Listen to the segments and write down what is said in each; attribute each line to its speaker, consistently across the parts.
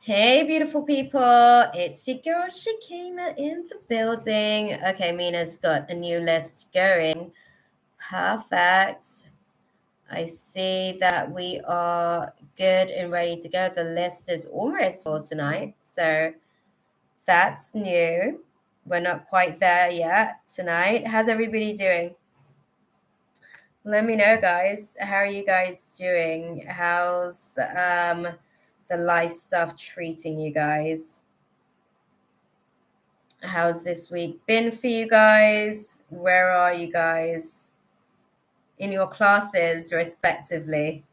Speaker 1: Hey, beautiful people. It's your girl Shakima in the building. Okay, Mina's got a new list going. Perfect. I see that we are good and ready to go. The list is almost full tonight. So that's new. We're not quite there yet tonight. How's everybody doing? Let me know, guys. How are you guys doing? How's the life stuff treating you guys? How's this week been for you guys? Where are you guys in your classes, respectively?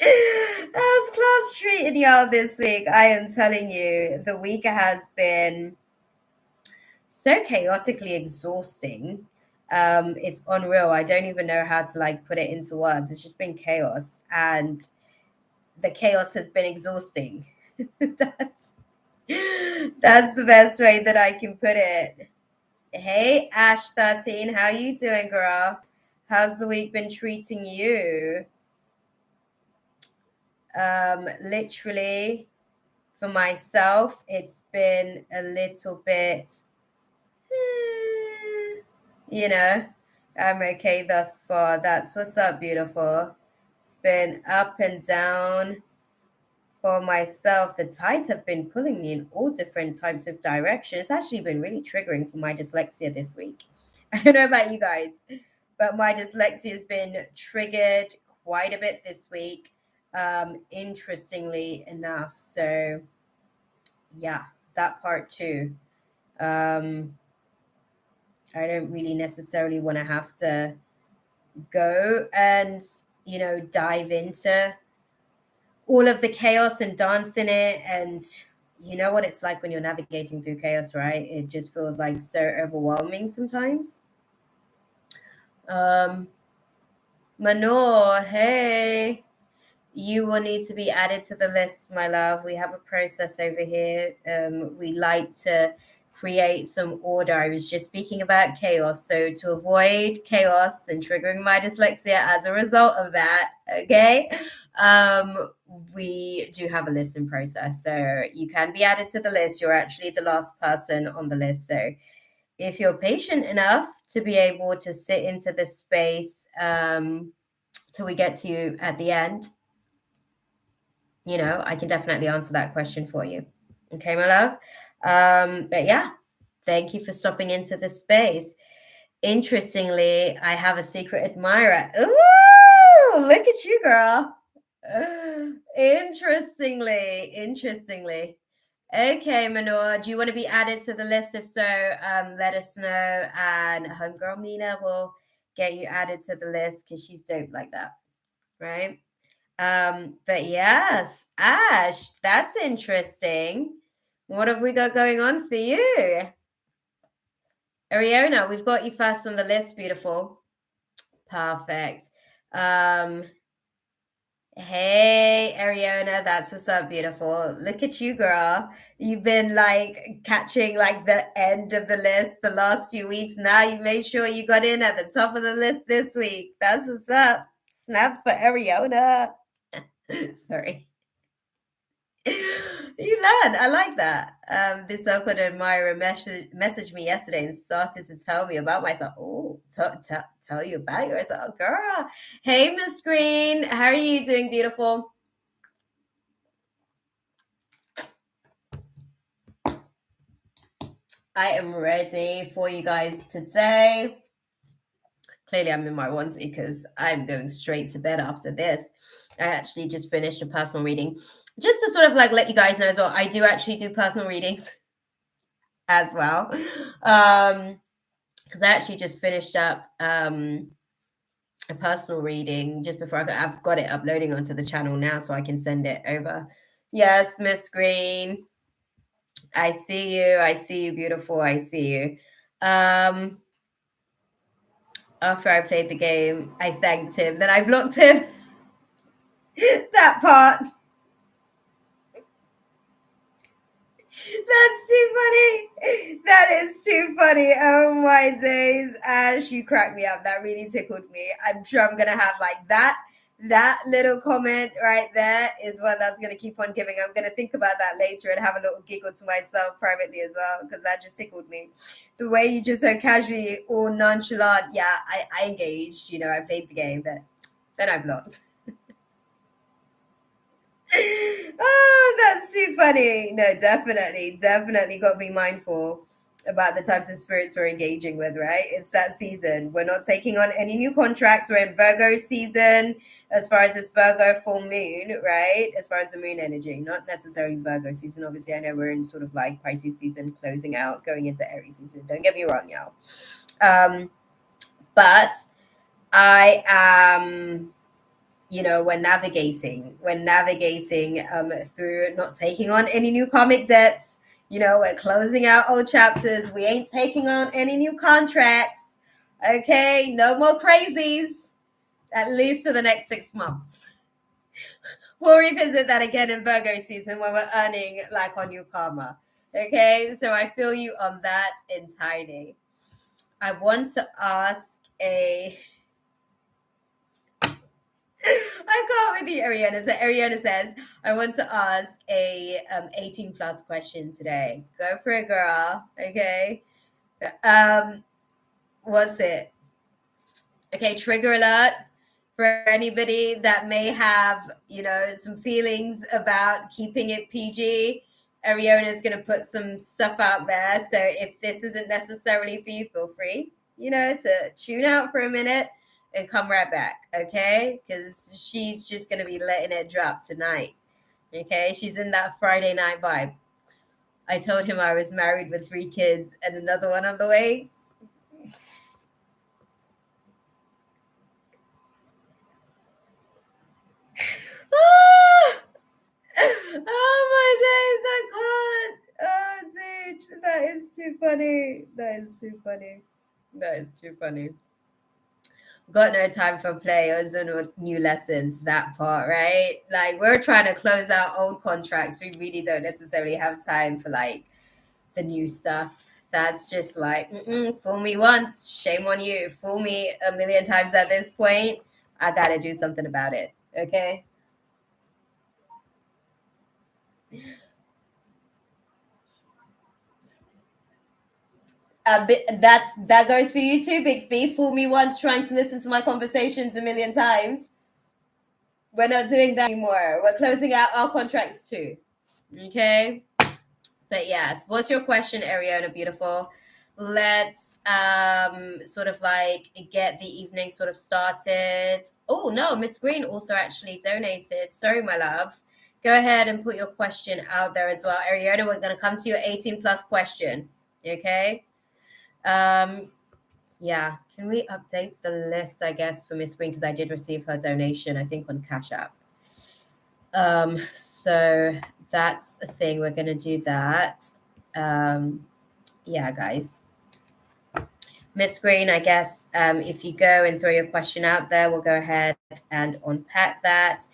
Speaker 1: How's class treating y'all this week? I am telling you, the week has been so chaotically exhausting. It's unreal. I don't even know how to put it into words. It's just been chaos, and the chaos has been exhausting. that's that's the best way that I can put it. Hey, Ash13, how you doing, girl? How's the week been treating you? Literally, for myself, it's been a little bit, I'm okay thus far. That's what's up, beautiful. It's been up and down for myself. The tides have been pulling me in all different types of directions. It's actually been really triggering for my dyslexia this week. I don't know about you guys, but my dyslexia has been triggered quite a bit this week, interestingly enough. So, yeah, that part too. I don't really necessarily want to have to go and, dive into all of the chaos and dance in it. And you know what it's like when you're navigating through chaos, right? It just feels like so overwhelming sometimes. Manor, hey, you will need to be added to the list, my love. We have a process over here. We like to create some order. I was just speaking about chaos. So to avoid chaos and triggering my dyslexia as a result of that, okay, we do have a listing process. So you can be added to the list. You're actually the last person on the list. So if you're patient enough to be able to sit into this space till we get to you at the end, I can definitely answer that question for you. Okay, my love. But yeah, thank you for stopping into this space. Interestingly, I have a secret admirer. Ooh, look at you, girl. Interestingly. Okay, Manor, do you want to be added to the list? If so, let us know, and homegirl Mina will get you added to the list because she's dope like that, right? But yes, Ash, that's interesting. What have we got going on for you? Ariona, we've got you first on the list, beautiful. Perfect. Hey, Ariona, that's what's up, beautiful. Look at you, girl. You've been catching the end of the list the last few weeks. Now you made sure you got in at the top of the list this week. That's what's up. Snaps for Ariona. Sorry. You learn. I like that. This so-called admirer messaged me yesterday and started to tell me about myself. Oh, tell you about yourself. Oh, girl. Hey, Miss Green. How are you doing, beautiful? I am ready for you guys today. Clearly, I'm in my onesie because I'm going straight to bed after this. I actually just finished a personal reading. Just to sort of let you guys know as well, I do actually do personal readings as well. Because I actually just finished up a personal reading just before I've got it uploading onto the channel now so I can send it over. Yes, Miss Green. I see you, beautiful. I see you. After I played the game, I thanked him. Then I blocked him. That part. That's too funny. That is too funny. Oh my days. Ash, you cracked me up. That really tickled me. I'm sure I'm going to have that That little comment right there is one that's going to keep on giving. I'm going to think about that later and have a little giggle to myself privately as well, because that just tickled me. The way you just so casually or nonchalant, yeah, I engaged, I played the game, but then I blocked. Oh, that's too funny. No, definitely got to be mindful about the types of spirits we're engaging with, right? It's that season. We're not taking on any new contracts. We're in Virgo season as far as this Virgo full moon, right? As far as the moon energy, not necessarily Virgo season. Obviously, I know we're in sort of like Pisces season, closing out, going into Aries season. Don't get me wrong, y'all. But I am when navigating through not taking on any new comic debts. We're closing out old chapters. We ain't taking on any new contracts. Okay, no more crazies, at least for the next 6 months. We'll revisit that again in Virgo season when we're earning like on new karma. Okay, so I feel you on that entirely. I want to ask I can't with you, Ariana. So Ariana says, I want to ask a 18 plus question today. Go for it, girl. Okay. What's it? Okay, trigger alert for anybody that may have, some feelings about keeping it PG. Ariana is going to put some stuff out there. So if this isn't necessarily for you, feel free, to tune out for a minute and come right back, okay? Because she's just going to be letting it drop tonight, okay? She's in that Friday night vibe. I told him I was married with 3 kids and another one on the way. Oh my days, I can't. Oh, dude, that is too funny. Got no time for players and new lessons, that part, right? Like, we're trying to close out old contracts. We really don't necessarily have time for like the new stuff. That's just like, fool me once, shame on you. Fool me a million times at this point. I gotta do something about it. Okay. That goes for you too, Bixby. Fool me once, trying to listen to my conversations a million times. We're not doing that anymore. We're closing out our contracts too. Okay. But yes, what's your question, Ariana? Beautiful. Let's sort of like get the evening sort of started. Oh no, Miss Green also actually donated. Sorry, my love. Go ahead and put your question out there as well. Ariana, we're gonna come to your 18 plus question. Okay. Yeah, can we update the list, I guess, for Miss Green, because I did receive her donation, I think, on Cashapp. So that's a thing. We're gonna do that. Yeah, guys. Miss Green, I guess if you go and throw your question out there, we'll go ahead and unpack that.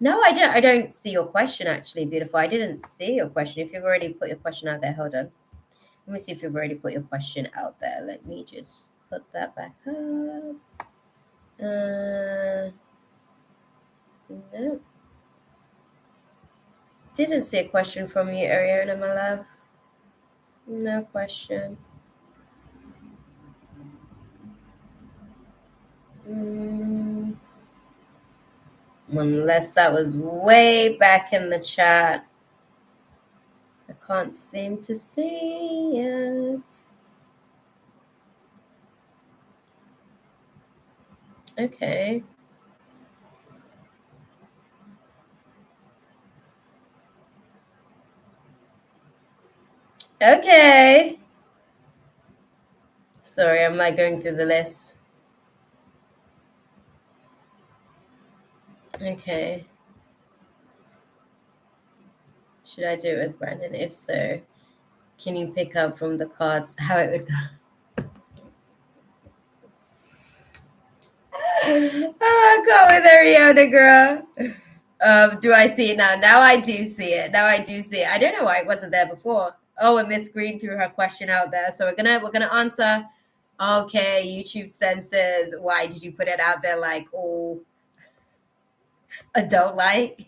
Speaker 1: No, I don't. I don't see your question, actually. Beautiful. I didn't see your question. If you've already put your question out there, hold on. Let me see if you've already put your question out there. Let me just put that back up. No. Didn't see a question from you, Ariana, my love. No question. Unless that was way back in the chat. I can't seem to see it. Okay. Okay. Sorry, I'm like going through the list. Okay. Should I do it with Brandon? If so, can you pick up from the cards how it would go? Oh, go with Ariana, girl. Do I see it now? Now I do see it. I don't know why it wasn't there before. Oh, and Miss Green threw her question out there, so we're gonna answer. Okay, YouTube censors. Why did you put it out there like all Adult like.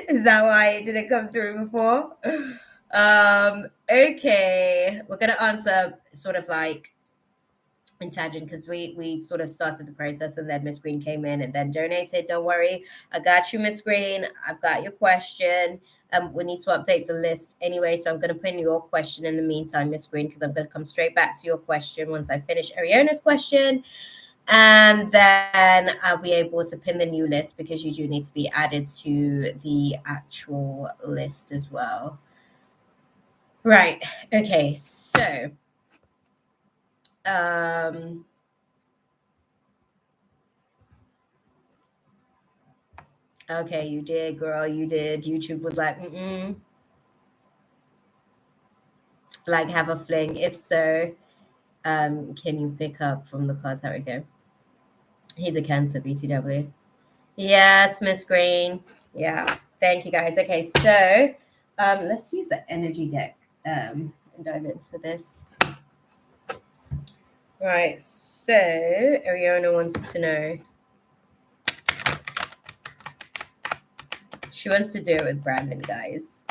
Speaker 1: Is that why it didn't come through before? Okay, we're gonna answer sort of like in tangent because we sort of started the process and then Miss Green came in and then donated. Don't worry, I got you, Miss Green. I've got your question. We need to update the list anyway, so I'm going to put in your question in the meantime, Miss Green, because I'm going to come straight back to your question once I finish Ariona's question. And then I'll be able to pin the new list because you do need to be added to the actual list as well. Right. Okay. So, okay, you did, girl. You did. YouTube was like, like have a fling. If so, can you pick up from the cards? How we go? He's a Cancer, BTW. Yes, Miss Green. Yeah. Thank you, guys. Okay, so let's use the energy deck and dive into this. Right. So Ariana wants to know. She wants to do it with Brandon, guys.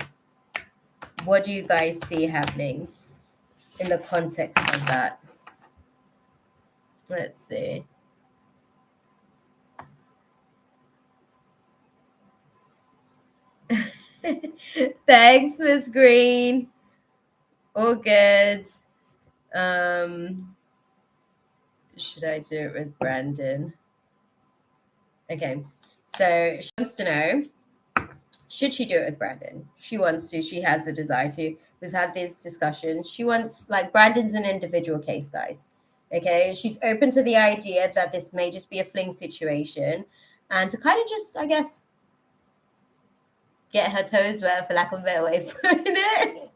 Speaker 1: What do you guys see happening in the context of that? Let's see. Thanks, Miss Green. All good. Should I do it with Brandon? Okay. So she wants to know, should she do it with Brandon? She wants to. She has the desire to. We've had these discussions. She wants, like, Brandon's an individual case, guys. Okay. She's open to the idea that this may just be a fling situation and to kind of just, I guess, get her toes wet, for lack of a better way of putting it.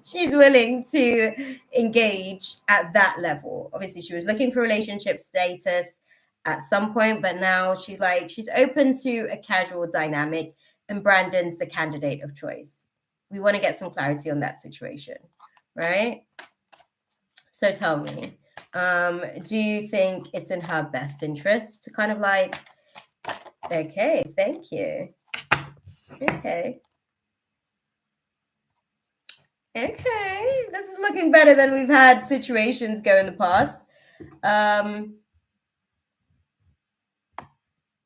Speaker 1: She's willing to engage at that level. Obviously, she was looking for relationship status at some point, but now she's open to a casual dynamic, and Brandon's the candidate of choice. We want to get some clarity on that situation, right? So tell me, do you think it's in her best interest to kind of like, okay, thank you. Okay. Okay, this is looking better than we've had situations go in the past.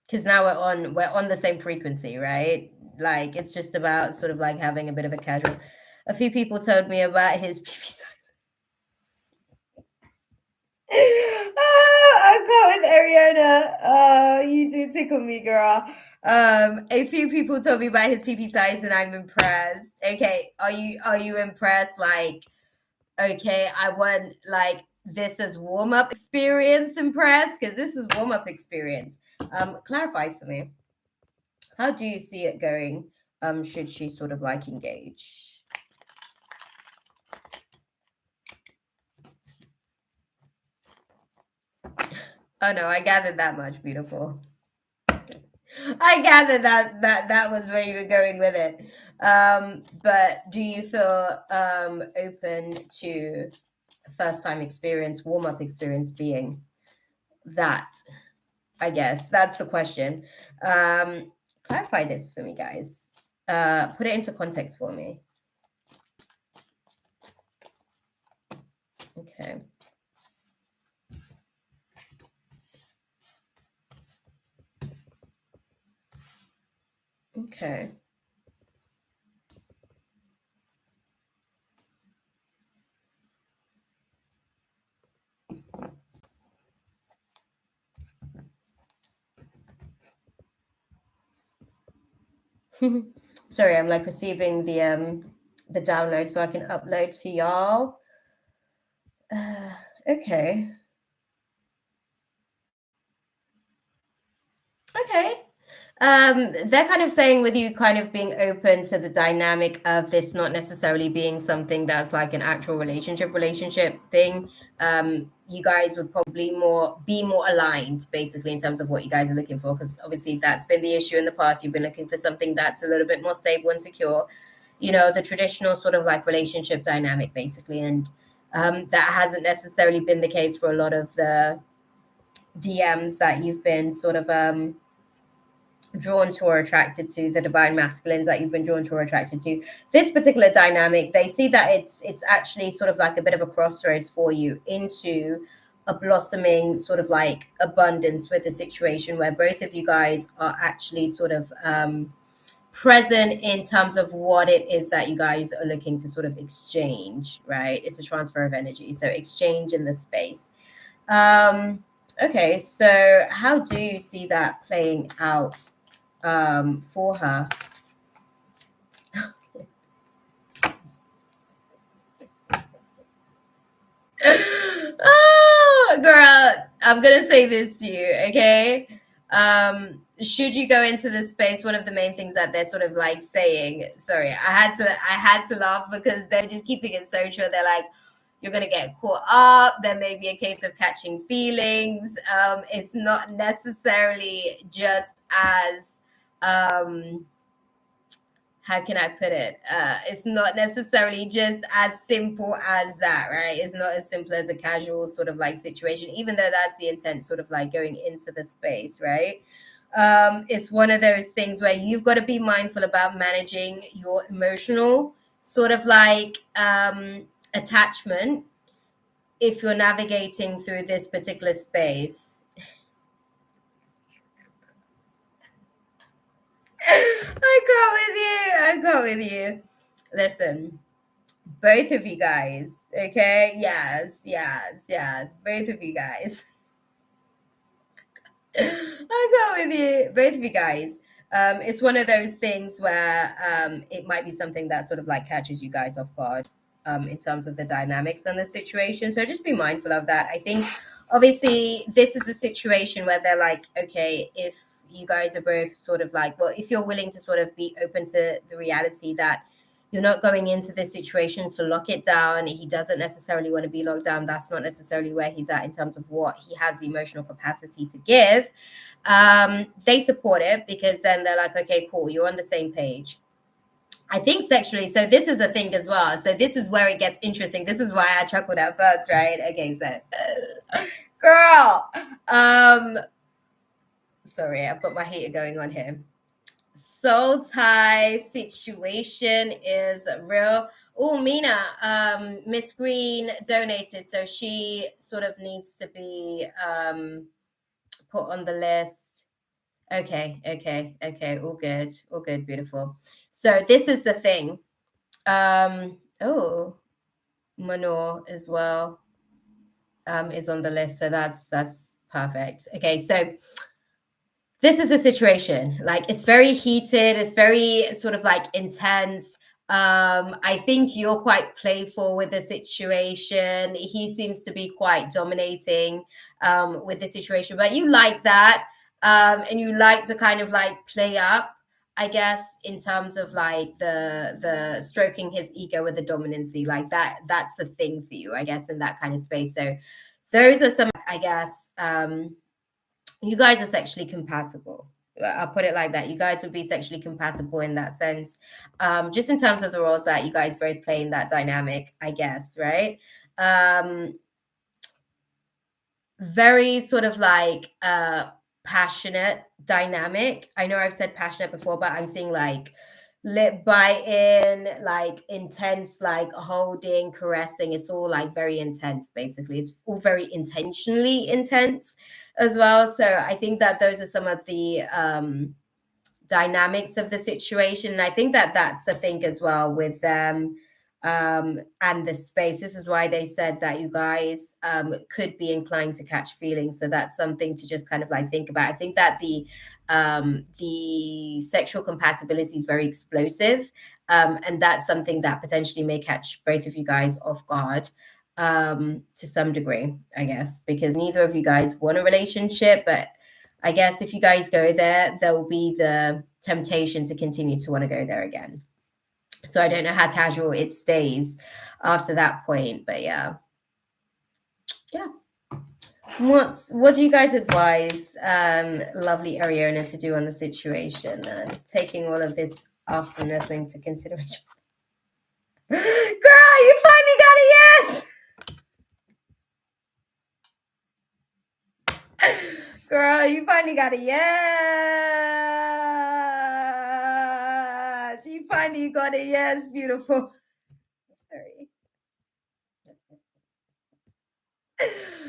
Speaker 1: Because now we're on the same frequency, right? Like it's just about sort of like having a bit of a casual. A few people told me about his PP size. I'm going with Ariana. Oh, you do tickle me, girl. A few people told me about his PP size, and I'm impressed. Okay, are you impressed? Like, okay, I want like this as warm up experience impressed because this is warm up experience. Clarify for me. How do you see it going? Should she sort of like engage? Oh no, I gathered that much. Beautiful. I gathered that was where you were going with it. But do you feel open to first time experience, warm up experience being that? I guess that's the question. Clarify this for me, guys. Put it into context for me. Okay. Okay. Sorry, I'm like receiving the download so I can upload to y'all. Okay. Okay. They're kind of saying with you kind of being open to the dynamic of this not necessarily being something that's like an actual relationship thing. You guys would probably be more aligned basically in terms of what you guys are looking for, because obviously that's been the issue in the past. You've been looking for something that's a little bit more stable and secure, you know, the traditional sort of like relationship dynamic basically. And that hasn't necessarily been the case for a lot of the DMs that you've been sort of drawn to or attracted to, the divine masculines that you've been drawn to or attracted to, this particular dynamic, they see that it's actually sort of like a bit of a crossroads for you into a blossoming sort of like abundance with a situation where both of you guys are actually sort of present in terms of what it is that you guys are looking to sort of exchange, right? It's a transfer of energy, so exchange in the space. Okay, so how do you see that playing out for her? Oh, girl, I'm gonna say this to you, okay? Should you go into this space, one of the main things that they're sort of like saying, sorry, I had to laugh because they're just keeping it so true. They're like, you're gonna get caught up. There may be a case of catching feelings. It's not necessarily just as how can I put it? It's not necessarily just as simple as that, right? It's not as simple as a casual sort of like situation, even though that's the intent, sort of like going into the space, right? It's one of those things where you've got to be mindful about managing your emotional sort of like attachment if you're navigating through this particular space. I go with you. Listen, both of you guys, okay? Yes. Both of you guys. I go with you. Both of you guys. It's one of those things where it might be something that sort of like catches you guys off guard in terms of the dynamics and the situation. So just be mindful of that. I think obviously this is a situation where they're like, okay, if you guys are both sort of like, well, if you're willing to sort of be open to the reality that you're not going into this situation to lock it down. He doesn't necessarily want to be locked down. That's not necessarily where he's at in terms of what he has the emotional capacity to give. They support it because then they're like, okay, cool, you're on the same page. I think sexually, so this is a thing as well. So this is where it gets interesting. This is why I chuckled at first, right? Okay, so girl. Sorry, I've got my heater going on here. Soul tie situation is real. Oh, Mina, Miss Green donated, so she sort of needs to be put on the list. Okay. All good, beautiful. So this is the thing. Oh, Manor as well is on the list, so that's perfect. Okay, so this is a situation like it's very heated, it's very sort of like intense. I think you're quite playful with the situation. He seems to be quite dominating with the situation, but you like that. And you like to kind of like play up, I guess, in terms of like the stroking his ego with the dominancy, like that's a thing for you, I guess, in that kind of space. So those are some, I guess, you guys are sexually compatible. I'll put it like that. You guys would be sexually compatible in that sense. Just in terms of the roles that you guys both play in that dynamic, I guess, right? Very sort of like passionate dynamic. I know I've said passionate before, but I'm seeing like lip biting, like intense, like holding, caressing. It's all like very intense, basically. It's all very intentionally intense as well. So I think that those are some of the dynamics of the situation. And I think that that's the thing as well with them and the space. This is why they said that you guys could be inclined to catch feelings. So that's something to just kind of like think about. I think that the sexual compatibility is very explosive, and that's something that potentially may catch both of you guys off guard to some degree, I guess, because neither of you guys want a relationship, but I guess if you guys go there, there will be the temptation to continue to want to go there again. So I don't know how casual it stays after that point, but yeah. What do you guys advise lovely Ariana to do on the situation, taking all of this awesomeness into consideration? Girl, you finally got a yes. Girl, you finally got a yes. Finally, you got it. Yes, beautiful. Sorry.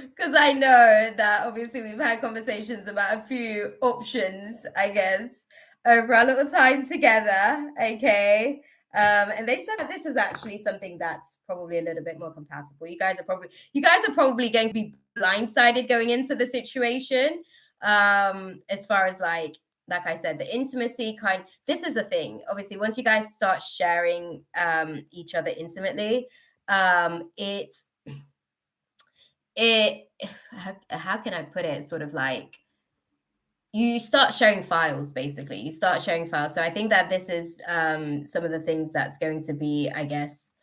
Speaker 1: Because I know that obviously we've had conversations about a few options, I guess, over our little time together. Okay. And they said that this is actually something that's probably a little bit more compatible. You guys are probably going to be blindsided going into the situation. As far as like I said, the intimacy this is a thing. Obviously, once you guys start sharing each other intimately, it how can I put it, sort of like you start sharing files. Basically, you start sharing files. So I think that this is some of the things that's going to be, I guess,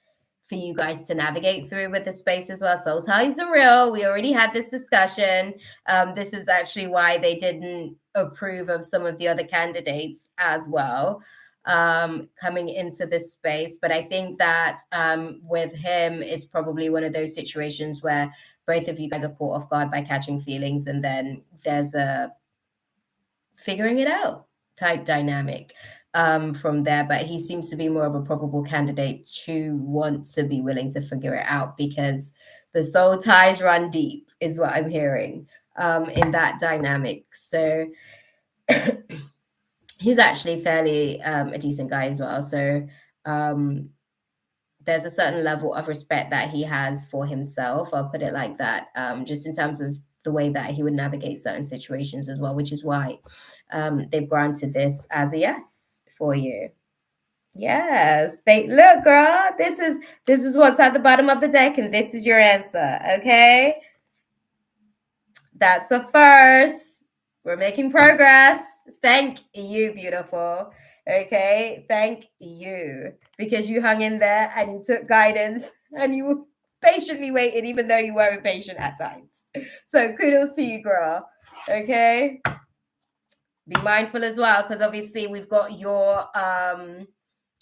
Speaker 1: for you guys to navigate through with the space as well. Soul ties are real. We already had this discussion. This is actually why they didn't approve of some of the other candidates as well, coming into this space. But I think that with him, it's probably one of those situations where both of you guys are caught off guard by catching feelings, and then there's a figuring it out type dynamic from there. But he seems to be more of a probable candidate to want to be willing to figure it out, because the soul ties run deep is what I'm hearing in that dynamic. So he's actually fairly a decent guy as well. So there's a certain level of respect that he has for himself. I'll put it like that, just in terms of the way that he would navigate certain situations as well, which is why they've granted this as a yes for you. Yes, they look, girl. This is what's at the bottom of the deck, and this is your answer. Okay, that's a first. We're making progress. Thank you, beautiful. Okay, thank you, because you hung in there and you took guidance and you patiently waited, even though you were impatient at times. So kudos to you, girl. Okay, be mindful as well, because obviously we've got your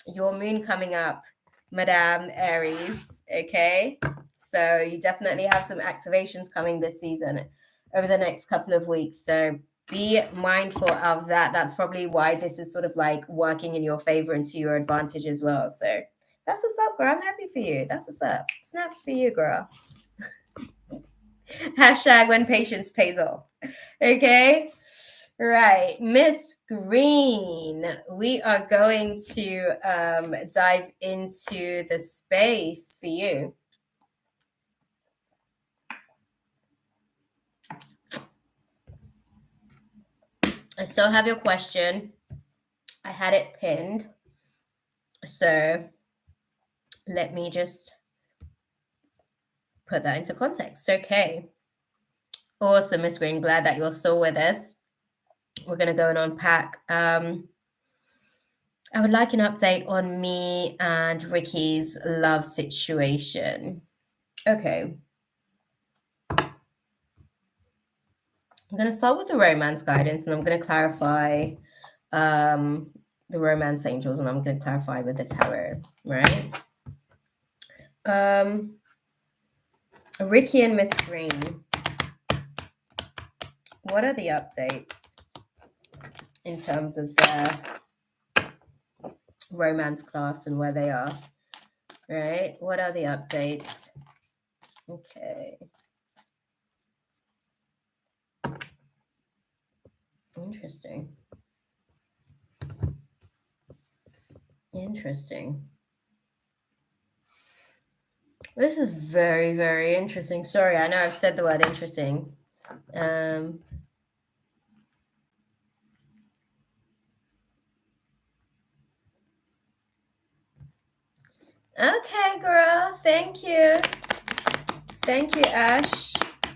Speaker 1: moon coming up, Madame Aries. Okay, so you definitely have some activations coming this season over the next couple of weeks. So be mindful of that. That's probably why this is sort of like working in your favor and to your advantage as well. So that's what's up, girl. I'm happy for you. That's what's up. Snaps for you, girl. Hashtag when patience pays off. Okay. Right. Miss Green, we are going to dive into the space for you. I still have your question. I had it pinned. So let me just put that into context. Okay. Awesome, Miss Green. Glad that you're still with us. We're going to go and unpack. I would like an update on me and Ricky's love situation. Okay. I'm going to start with the romance guidance, and I'm going to clarify the romance angels, and I'm going to clarify with the tarot, right? Ricky and Miss Green, what are the updates in terms of their romance class and where they are, right? What are the updates? Okay. Interesting. This is very, very interesting. Sorry, I know I've said the word interesting. Okay, girl. Thank you. Thank you, Ash.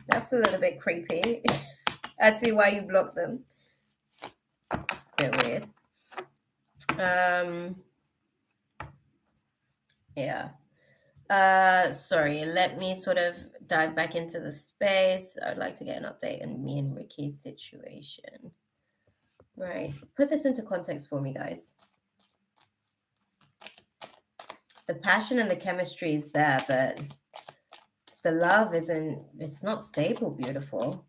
Speaker 1: That's a little bit creepy. I'd see why you blocked them. It's a bit weird. Yeah. Sorry, let me sort of dive back into the space. I'd like to get an update on me and Ricky's situation. Right. Put this into context for me, guys. The passion and the chemistry is there, but the love it's not stable, beautiful.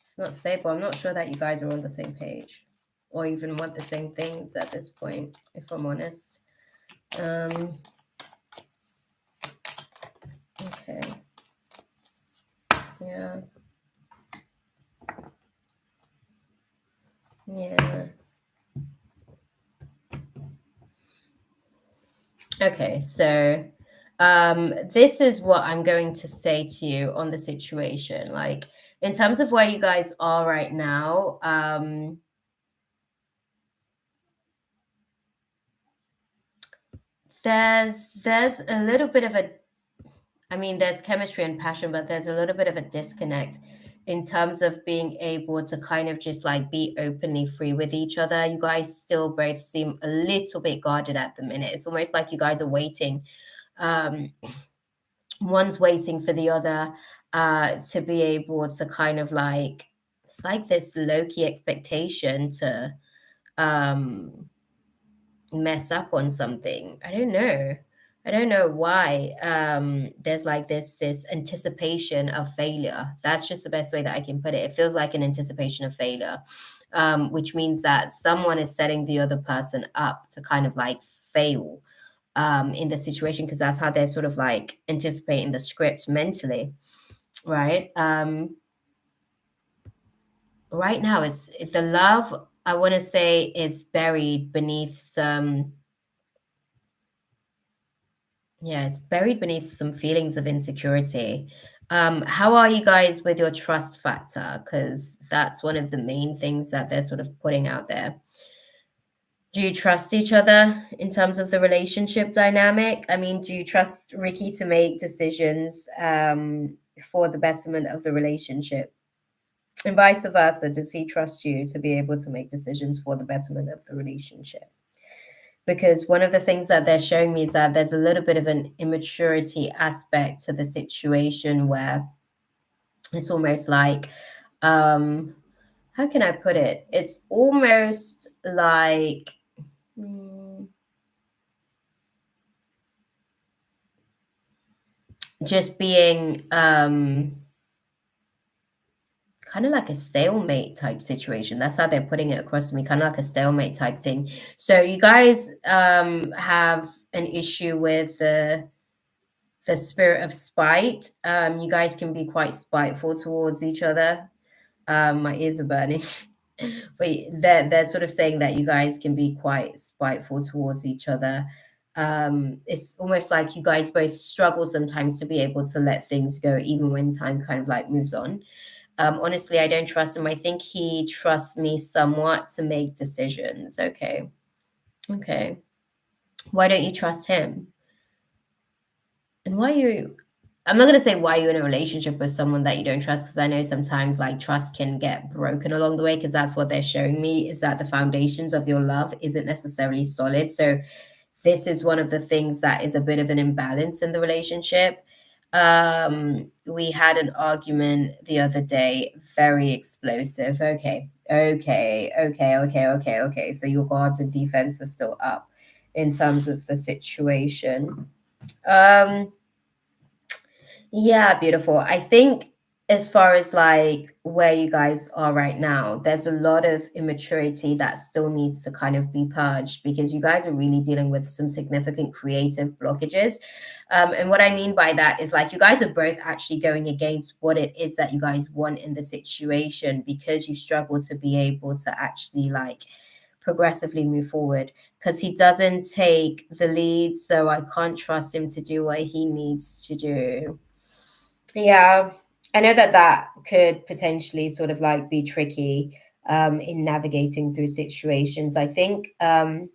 Speaker 1: It's not stable. I'm not sure that you guys are on the same page. or even want the same things at this point, if I'm honest. Okay. Yeah. Yeah. Okay, so this is what I'm going to say to you on the situation. Like, in terms of where you guys are right now, there's a little bit of a, I mean, there's chemistry and passion, but there's a little bit of a disconnect in terms of being able to kind of just like be openly free with each other. You guys still both seem a little bit guarded at the minute. It's almost like you guys are waiting. Um, one's waiting for the other to be able to kind of like, it's like this low-key expectation to um mess up on something. I don't know why. There's like this anticipation of failure. That's just the best way that I can put it. It feels like an anticipation of failure, which means that someone is setting the other person up to kind of like fail in the situation, because that's how they're sort of like anticipating the script mentally, right? Right now, it's the love, I want to say, is buried beneath some, yeah, it's buried beneath some feelings of insecurity. How are you guys with your trust factor? Because that's one of the main things that they're sort of putting out there. Do you trust each other in terms of the relationship dynamic? I mean, do you trust Ricky to make decisions for the betterment of the relationship? And vice versa, does he trust you to be able to make decisions for the betterment of the relationship? Because one of the things that they're showing me is that there's a little bit of an immaturity aspect to the situation where it's almost like, um, how can I put it? It's almost like, mm, just being kind of like a stalemate type situation. That's how they're putting it across to me, kind of like a stalemate type thing. So you guys have an issue with the spirit of spite. You guys can be quite spiteful towards each other. My ears are burning. But they're sort of saying that you guys can be quite spiteful towards each other. It's almost like you guys both struggle sometimes to be able to let things go, even when time kind of like moves on. Honestly, I don't trust him. I think he trusts me somewhat to make decisions. Okay. Okay. Why don't you trust him? And why you, I'm not going to say why you're in a relationship with someone that you don't trust, because I know sometimes like trust can get broken along the way, because that's what they're showing me, is that the foundations of your love isn't necessarily solid. So this is one of the things that is a bit of an imbalance in the relationship. We had an argument the other day, very explosive. Okay. So your guards and defense are still up in terms of the situation. Um, yeah, beautiful. I think as far as like where you guys are right now, there's a lot of immaturity that still needs to kind of be purged, because you guys are really dealing with some significant creative blockages. And what I mean by that is like you guys are both actually going against what it is that you guys want in the situation, because you struggle to be able to actually like progressively move forward, because he doesn't take the lead. So I can't trust him to do what he needs to do. Yeah, I know that that could potentially sort of like be tricky in navigating through situations. I think for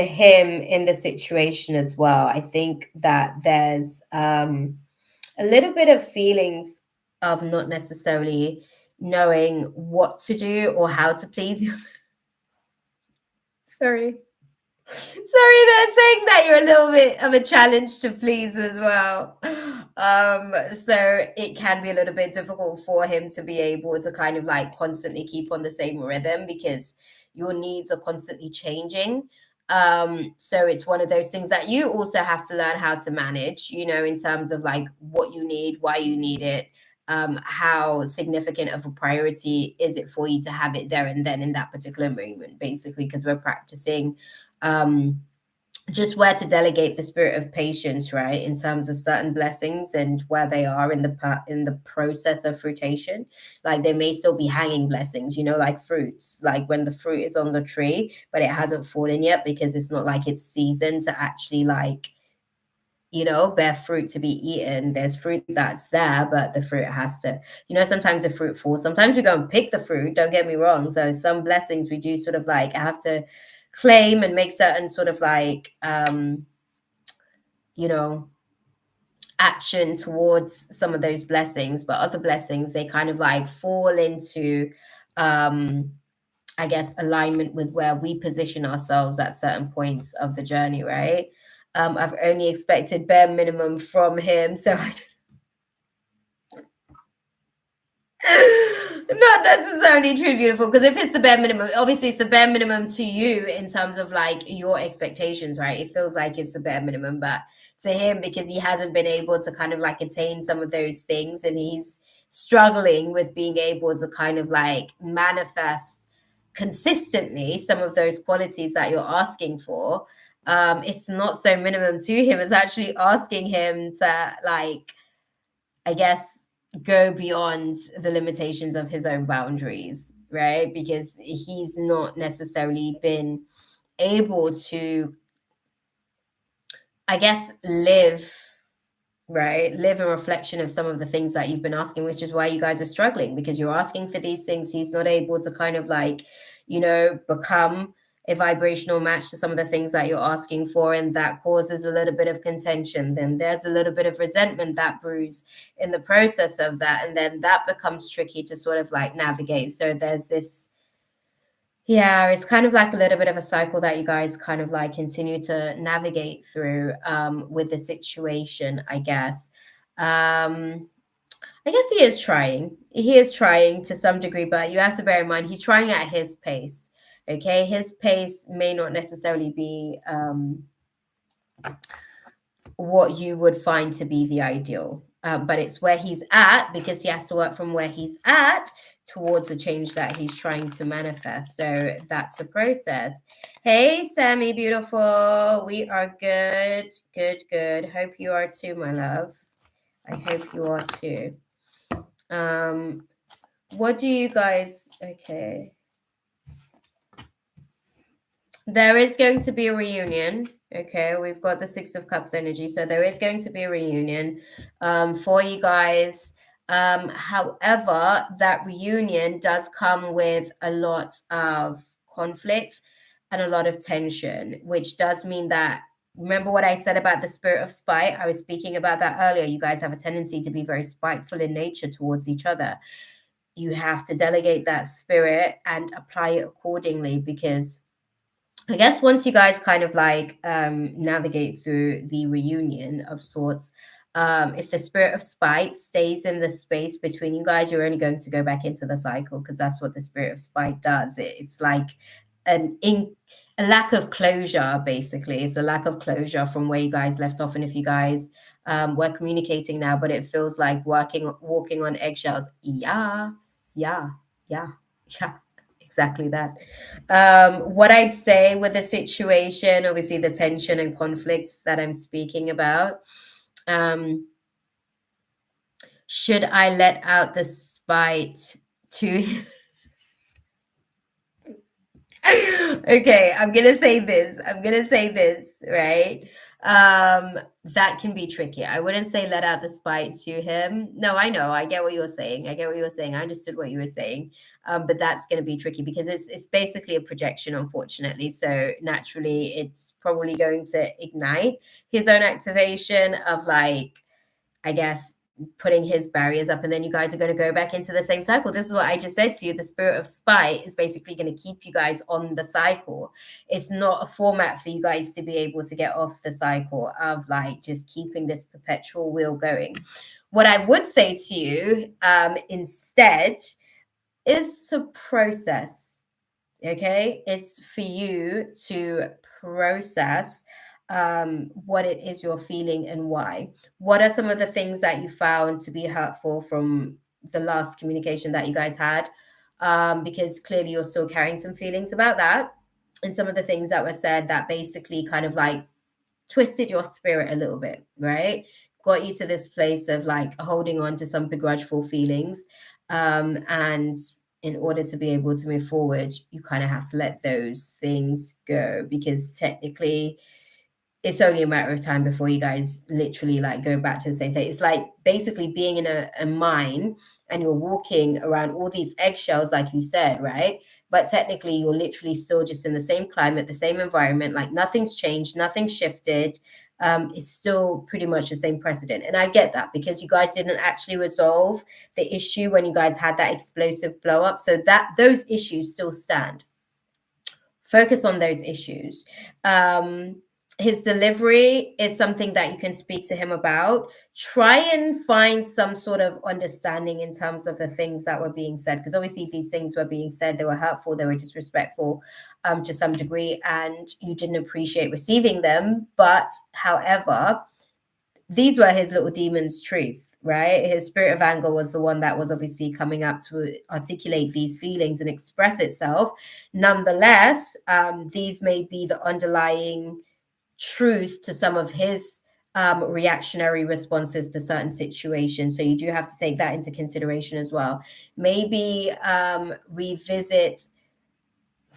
Speaker 1: him in the situation as well, I think that there's a little bit of feelings of not necessarily knowing what to do or how to please you. Sorry. Sorry, they're saying that you're a little bit of a challenge to please as well. So it can be a little bit difficult for him to be able to kind of like constantly keep on the same rhythm, because your needs are constantly changing. So it's one of those things that you also have to learn how to manage, you know, in terms of like what you need, why you need it, how significant of a priority is it for you to have it there and then in that particular moment, basically, because we're practicing just where to delegate the spirit of patience, right, in terms of certain blessings and where they are in the process of fruition. Like they may still be hanging blessings, like fruits, like when the fruit is on the tree but it hasn't fallen yet because it's not like it's season to actually like bear fruit to be eaten. There's fruit that's there, but the fruit has to, sometimes the fruit falls. Sometimes we go and pick the fruit, don't get me wrong. So some blessings we do sort of like have to claim and make certain sort of like, you know, action towards some of those blessings, but other blessings, they kind of like fall into, I guess, alignment with where we position ourselves at certain points of the journey, right? I've only expected bare minimum from him, so not necessarily true, beautiful, because if it's the bare minimum, obviously it's the bare minimum to you in terms of like your expectations, right? It feels like it's the bare minimum, but to him, because he hasn't been able to kind of like attain some of those things and he's struggling with being able to kind of like manifest consistently some of those qualities that you're asking for. It's not so minimum to him, it's actually asking him to like, I guess, go beyond the limitations of his own boundaries, right? Because he's not necessarily been able to, I guess, live a reflection of some of the things that you've been asking, which is why you guys are struggling, because you're asking for these things. He's not able to kind of like, become a vibrational match to some of the things that you're asking for, and that causes a little bit of contention. Then there's a little bit of resentment that brews in the process of that, and then that becomes tricky to sort of like navigate. So there's this, yeah, it's kind of like a little bit of a cycle that you guys kind of like continue to navigate through with the situation, I guess. I guess he is trying. He is trying to some degree, but you have to bear in mind he's trying at his pace. Okay, his pace may not necessarily be what you would find to be the ideal. But it's where he's at, because he has to work from where he's at towards the change that he's trying to manifest. So that's a process. Hey, Sammy, beautiful. We are good, good, good. Hope you are too, my love. I hope you are too. What do you guys, okay. There is going to be a reunion. Okay, we've got the Six of Cups energy, so there is going to be a reunion for you guys. However, that reunion does come with a lot of conflict and a lot of tension, which does mean that, remember what I said about the spirit of spite? I was speaking about that earlier. You guys have a tendency to be very spiteful in nature towards each other. You have to delegate that spirit and apply it accordingly, because I guess once you guys kind of like navigate through the reunion of sorts, if the spirit of spite stays in the space between you guys, you're only going to go back into the cycle, because that's what the spirit of spite does. It's like a lack of closure, basically. It's a lack of closure from where you guys left off. And if you guys were communicating now, but it feels like walking on eggshells. Yeah, yeah, yeah, yeah, exactly that. What I'd say with the situation, obviously the tension and conflicts that I'm speaking about, should I let out the spite to okay, I'm gonna say this, right? That can be tricky. I wouldn't say let out the spite to him. No, I know, I get what you were saying. I understood what you were saying. But that's gonna be tricky, because it's basically a projection, unfortunately. So naturally it's probably going to ignite his own activation of like, I guess, putting his barriers up, and then you guys are going to go back into the same cycle. This is what I just said to you. The spirit of spite is basically going to keep you guys on the cycle. It's not a format for you guys to be able to get off the cycle of like just keeping this perpetual wheel going. What I would say to you instead is to process. Okay, it's for you to process what it is you're feeling and why. What are some of the things that you found to be hurtful from the last communication that you guys had? Because clearly you're still carrying some feelings about that. And some of the things that were said that basically kind of like twisted your spirit a little bit, right? Got you to this place of like holding on to some begrudgeful feelings. And in order to be able to move forward, you kind of have to let those things go because technically it's only a matter of time before you guys literally like go back to the same place. It's like basically being in a mine and you're walking around all these eggshells, like you said, right? But technically you're literally still just in the same climate, the same environment, like nothing's changed, nothing's shifted. It's still pretty much the same precedent. And I get that because you guys didn't actually resolve the issue when you guys had that explosive blow up. So that those issues still stand. Focus on those issues. His delivery is something that you can speak to him about. Try and find some sort of understanding in terms of the things that were being said, because obviously these things were being said, they were hurtful, they were disrespectful to some degree, and you didn't appreciate receiving them. But however, these were his little demon's truth, right? His spirit of anger was the one that was obviously coming up to articulate these feelings and express itself. Nonetheless, these may be the underlying truth to some of his reactionary responses to certain situations. So you do have to take that into consideration as well. Maybe revisit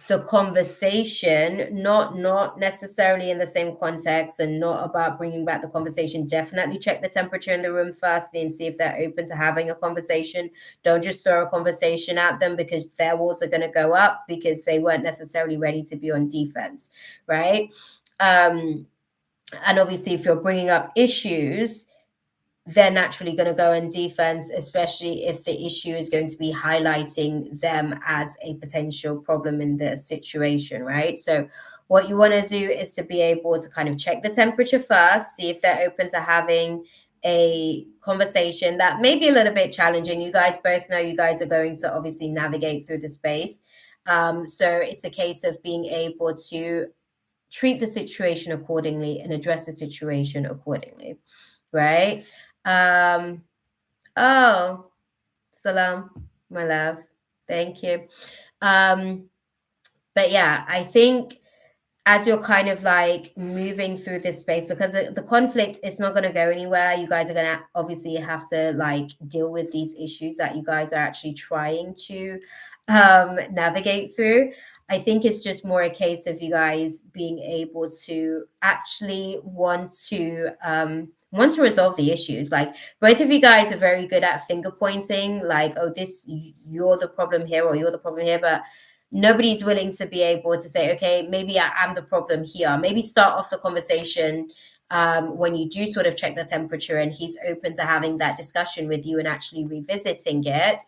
Speaker 1: the conversation, not necessarily in the same context and not about bringing back the conversation. Definitely check the temperature in the room firstly and see if they're open to having a conversation. Don't just throw a conversation at them because their walls are going to go up because they weren't necessarily ready to be on defense, right? And obviously if you're bringing up issues, they're naturally going to go in defense, especially if the issue is going to be highlighting them as a potential problem in the situation, right? So what you want to do is to be able to kind of check the temperature first, see if they're open to having a conversation that may be a little bit challenging. You guys both know you guys are going to obviously navigate through the space. So it's a case of being able to treat the situation accordingly and address the situation accordingly, right? Oh, salam, my love. Thank you. But yeah, I think as you're kind of like moving through this space, because the conflict is not going to go anywhere, you guys are going to obviously have to like deal with these issues that you guys are actually trying to navigate through. I think it's just more a case of you guys being able to actually want to resolve the issues. Like both of you guys are very good at finger pointing, like, oh, this, you're the problem here or you're the problem here, but nobody's willing to be able to say, okay, maybe I am the problem here. Maybe start off the conversation when you do sort of check the temperature and he's open to having that discussion with you and actually revisiting it.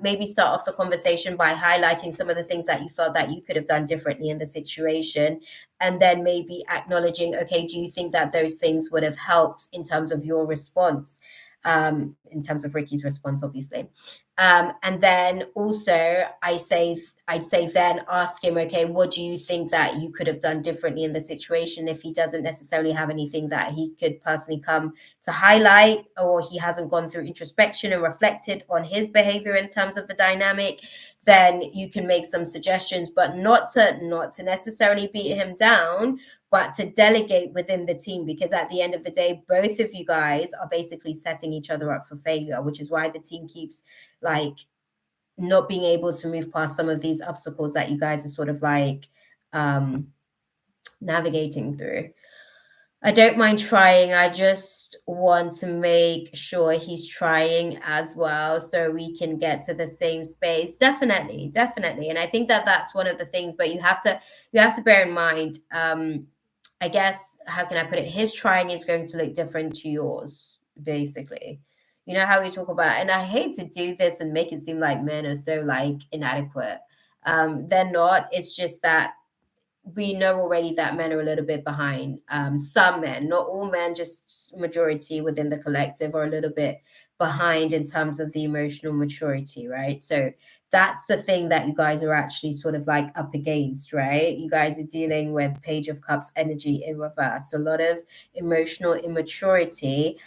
Speaker 1: Maybe start off the conversation by highlighting some of the things that you felt that you could have done differently in the situation. And then maybe acknowledging, okay, do you think that those things would have helped in terms of your response? In terms of Ricky's response, obviously. And then also I'd say then ask him, okay, what do you think that you could have done differently in the situation? If he doesn't necessarily have anything that he could personally come to highlight, or he hasn't gone through introspection and reflected on his behavior in terms of the dynamic, then you can make some suggestions, but not to necessarily beat him down, but to delegate within the team, because at the end of the day, both of you guys are basically setting each other up for failure, which is why the team keeps like not being able to move past some of these obstacles that you guys are sort of like navigating through. I don't mind trying. I just want to make sure he's trying as well so we can get to the same space. Definitely, definitely. And I think that that's one of the things, but you have to bear in mind, I guess, how can I put it? His trying is going to look different to yours, basically. You know how we talk about, and I hate to do this and make it seem like men are so like inadequate. They're not. It's just that we know already that men are a little bit behind. Some men, not all men, just majority within the collective are a little bit behind in terms of the emotional maturity, right? So that's the thing that you guys are actually sort of like up against, right? You guys are dealing with Page of Cups energy in reverse, a lot of emotional immaturity,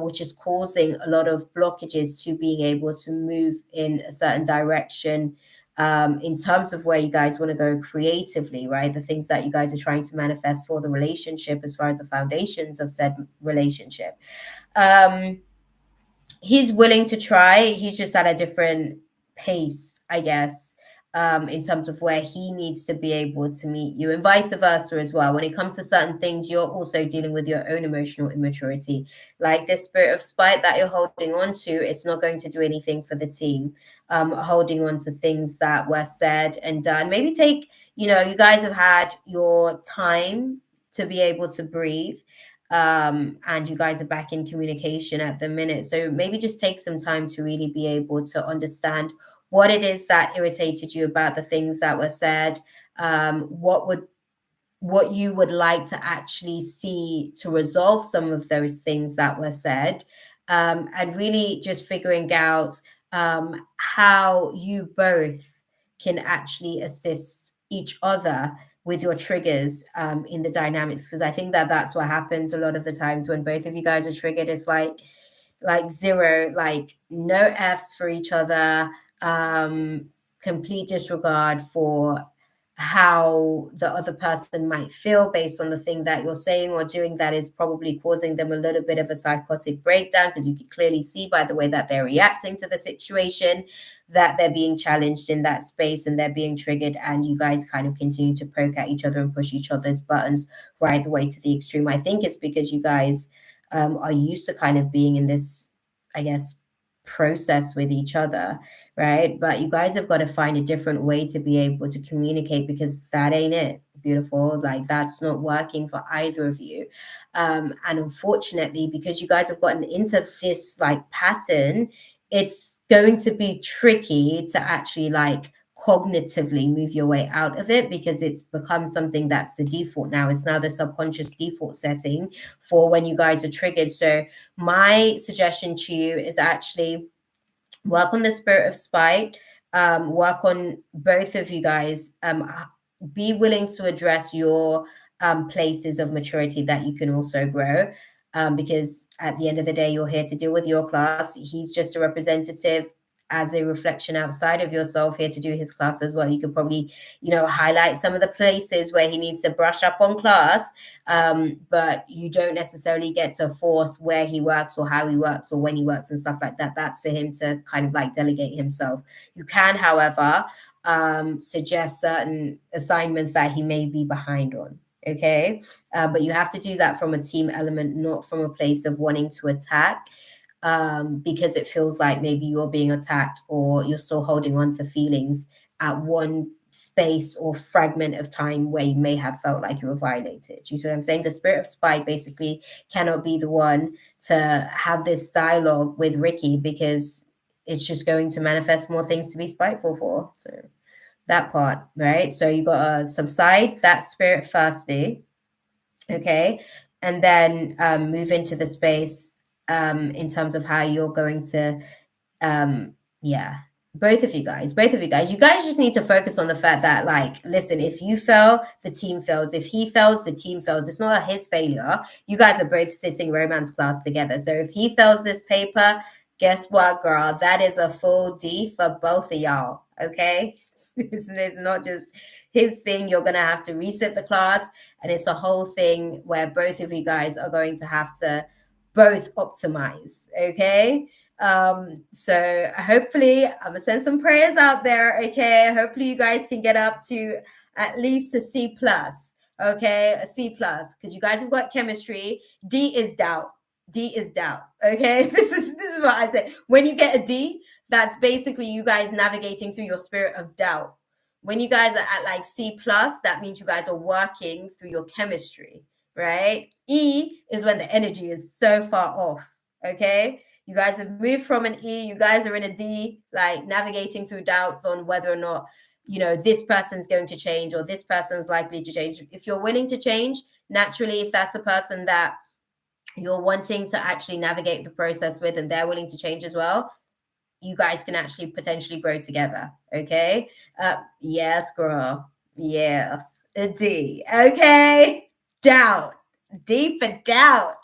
Speaker 1: which is causing a lot of blockages to being able to move in a certain direction, in terms of where you guys want to go creatively, right? The things that you guys are trying to manifest for the relationship as far as the foundations of said relationship. He's willing to try. He's just at a different pace, I guess, in terms of where he needs to be able to meet you, and vice versa as well. When it comes to certain things, you're also dealing with your own emotional immaturity. Like this spirit of spite that you're holding on to, it's not going to do anything for the team. Holding on to things that were said and done. Maybe take, you guys have had your time to be able to breathe, and you guys are back in communication at the minute. So maybe just take some time to really be able to understand what it is that irritated you about the things that were said, what you would like to actually see to resolve some of those things that were said, and really just figuring out how you both can actually assist each other with your triggers, in the dynamics, because I think that that's what happens a lot of the times when both of you guys are triggered. It's like zero, like no F's for each other, complete disregard for how the other person might feel based on the thing that you're saying or doing that is probably causing them a little bit of a psychotic breakdown, because you can clearly see by the way that they're reacting to the situation that they're being challenged in that space and they're being triggered, and you guys kind of continue to poke at each other and push each other's buttons right the way to the extreme. I think it's because you guys are used to kind of being in this, I guess, process with each other, right? But you guys have got to find a different way to be able to communicate, because that ain't it, beautiful. Like that's not working for either of you. And unfortunately, because you guys have gotten into this like pattern, it's going to be tricky to actually like cognitively move your way out of it, because it's become something that's the default now. It's now the subconscious default setting for when you guys are triggered. So my suggestion to you is actually work on the spirit of spite, work on both of you guys, be willing to address your places of maturity that you can also grow, because at the end of the day, you're here to deal with your class. He's just a representative as a reflection outside of yourself, here to do his class as well. You could probably, highlight some of the places where he needs to brush up on class, but you don't necessarily get to force where he works or how he works or when he works and stuff like that. That's for him to kind of like delegate himself. You can, however, suggest certain assignments that he may be behind on. Okay. But you have to do that from a team element, not from a place of wanting to attack, because it feels like maybe you're being attacked or you're still holding on to feelings at one space or fragment of time where you may have felt like you were violated. You see what I'm saying? The spirit of spite basically cannot be the one to have this dialogue with Ricky, because it's just going to manifest more things to be spiteful for. So that part, right? So you got to subside that spirit firstly, okay? And then move into the space, in terms of how you're going to, both of you guys, you guys just need to focus on the fact that, like, listen, if you fail, the team fails. If he fails, the team fails. It's not his failure. You guys are both sitting romance class together. So if he fails this paper, guess what, girl? That is a full D for both of y'all, okay? It's not just his thing. You're going to have to reset the class, and it's a whole thing where both of you guys are going to have to both optimize, okay? So hopefully I'm gonna send some prayers out there, okay? Hopefully you guys can get up to at least a C plus, okay? A C plus, because you guys have got chemistry. D is doubt. Okay? This is what I say. When you get a D, that's basically you guys navigating through your spirit of doubt. When you guys are at like C plus, that means you guys are working through your chemistry, right? E is when the energy is so far off, okay? You guys have moved from an E, you guys are in a D, like navigating through doubts on whether or not, this person's going to change or this person's likely to change. If you're willing to change, naturally, if that's a person that you're wanting to actually navigate the process with, and they're willing to change as well, you guys can actually potentially grow together. Okay. Yes, girl. Yes. A D. Okay. Doubt. D for doubt.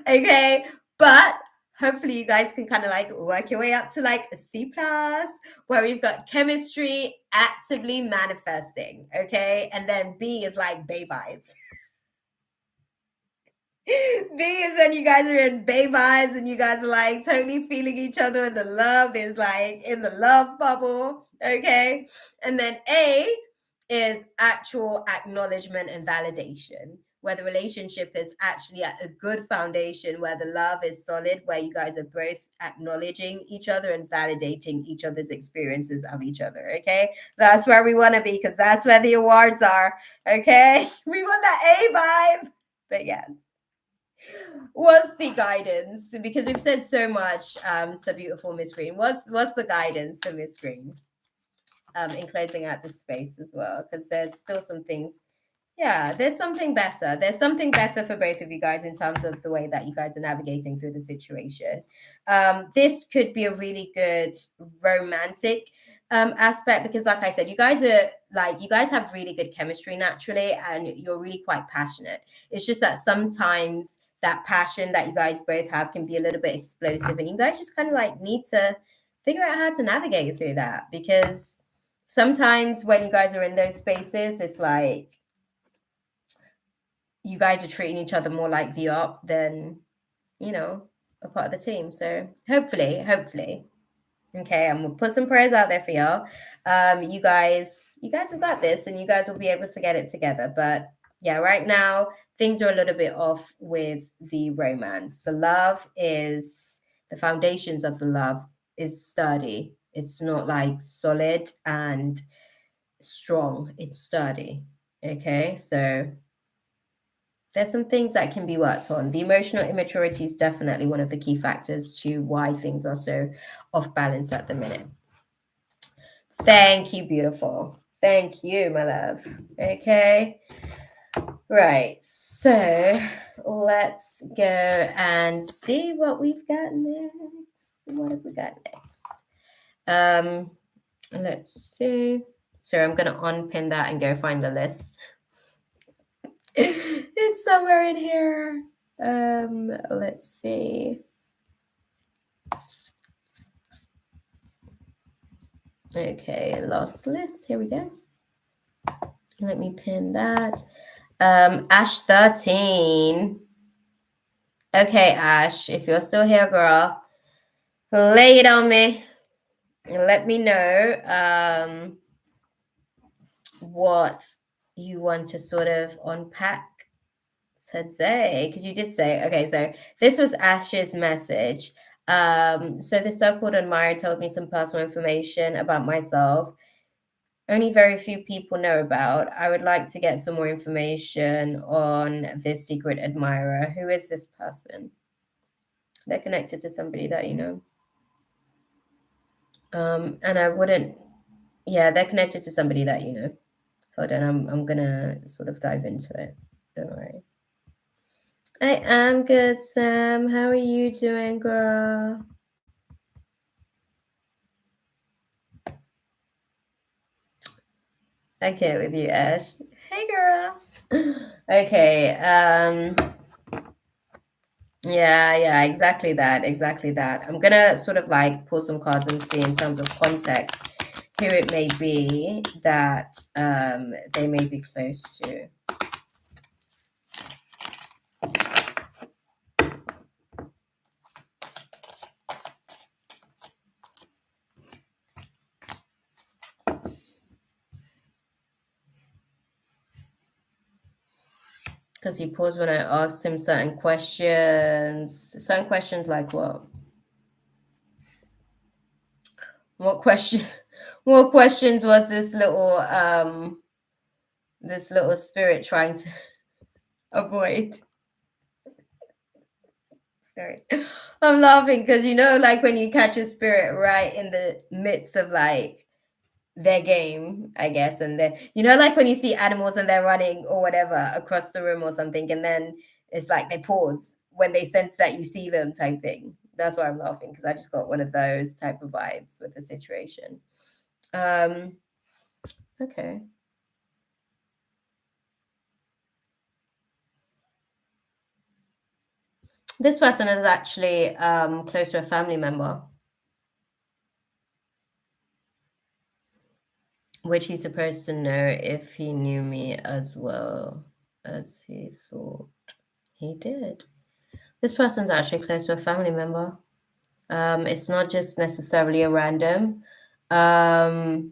Speaker 1: Okay. But hopefully you guys can kind of like work your way up to like a C plus, where we've got chemistry actively manifesting. Okay. And then B is like Bay vibes. B is when you guys are in Bay vibes and you guys are like totally feeling each other, and the love is like in the love bubble. Okay. And then A is actual acknowledgement and validation, where the relationship is actually at a good foundation, where the love is solid, where you guys are both acknowledging each other and validating each other's experiences of each other. Okay. That's where we want to be, because that's where the awards are. Okay. We want that A vibe. But yes. What's the guidance? Because we've said so much, so beautiful, Miss Green. What's the guidance for Miss Green? In closing out this space as well, because there's still some things. Yeah, there's something better. There's something better for both of you guys in terms of the way that you guys are navigating through the situation. This could be a really good romantic aspect, because like I said, you guys have really good chemistry naturally, and you're really quite passionate. It's just that sometimes that passion that you guys both have can be a little bit explosive, and you guys just kind of like need to figure out how to navigate through that, because sometimes when you guys are in those spaces, it's like you guys are treating each other more like the op than, a part of the team. So hopefully, okay, I'm gonna put some prayers out there for y'all. You guys have got this, and you guys will be able to get it together. But yeah, right now things are a little bit off with the romance. The foundations of the love is sturdy. It's not like solid and strong. It's sturdy. Okay, so there's some things that can be worked on. The emotional immaturity is definitely one of the key factors to why things are so off balance at the minute. Thank you, beautiful. Thank you, my love. Okay. Right. So let's go and see what we've got next. What have we got next? Let's see. So I'm going to unpin that and go find the list. It's somewhere in here. Let's see. Okay, last list. Here we go. Let me pin that. Ash 13. Okay, Ash, if you're still here, girl, lay it on me. Let me know what you want to sort of unpack today, because you did say, okay, so this was Ash's message. So the so-called admirer told me some personal information about myself only very few people know about. I would like to get some more information on this secret admirer. Who is this person? They're connected to somebody that you know. And I wouldn't, yeah, they're connected to somebody that you know. Hold on, I'm gonna sort of dive into it. Don't worry. I am good, Sam. How are you doing, girl? Okay, with you, Ash. Hey, girl. Okay. Yeah, exactly that. I'm gonna sort of like pull some cards and see in terms of context who it may be that they may be close to. Because he paused when I asked him certain questions. Certain questions like what? What question? What questions was this little spirit trying to avoid? Sorry, I'm laughing because like when you catch a spirit right in the midst of like their game, I guess, and then like when you see animals and they're running or whatever across the room or something, and then it's like they pause when they sense that you see them type thing. That's why I'm laughing, because I just got one of those type of vibes with the situation. Okay. This person is actually close to a family member, which he's supposed to know if he knew me as well as he thought he did. This person's actually close to a family member. It's not just necessarily a random. Yeah,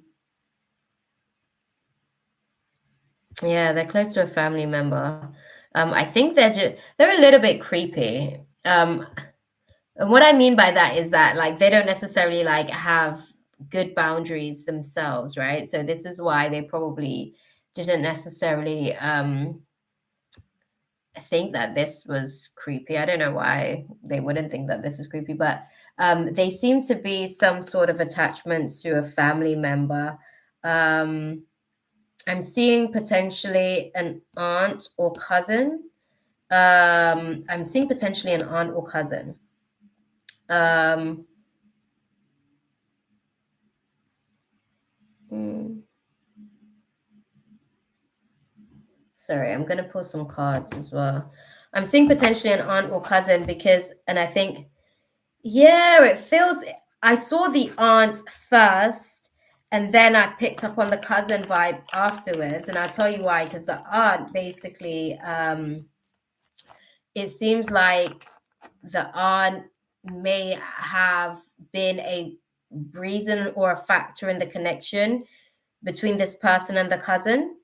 Speaker 1: they're close to a family member. I think they're a little bit creepy. And what I mean by that is that like they don't necessarily like have good boundaries themselves, right? So this is why they probably didn't necessarily think that this was creepy. I don't know why they wouldn't think that this is creepy, but they seem to be some sort of attachments to a family member. I'm seeing potentially an aunt or cousin. I'm seeing potentially an aunt or cousin. Sorry, I'm gonna pull some cards as well. I'm seeing potentially an aunt or cousin because, and I think, yeah, it feels. I saw the aunt first, and then I picked up on the cousin vibe afterwards, and I'll tell you why. Because the aunt basically, it seems like the aunt may have been a reason or a factor in the connection between this person and the cousin.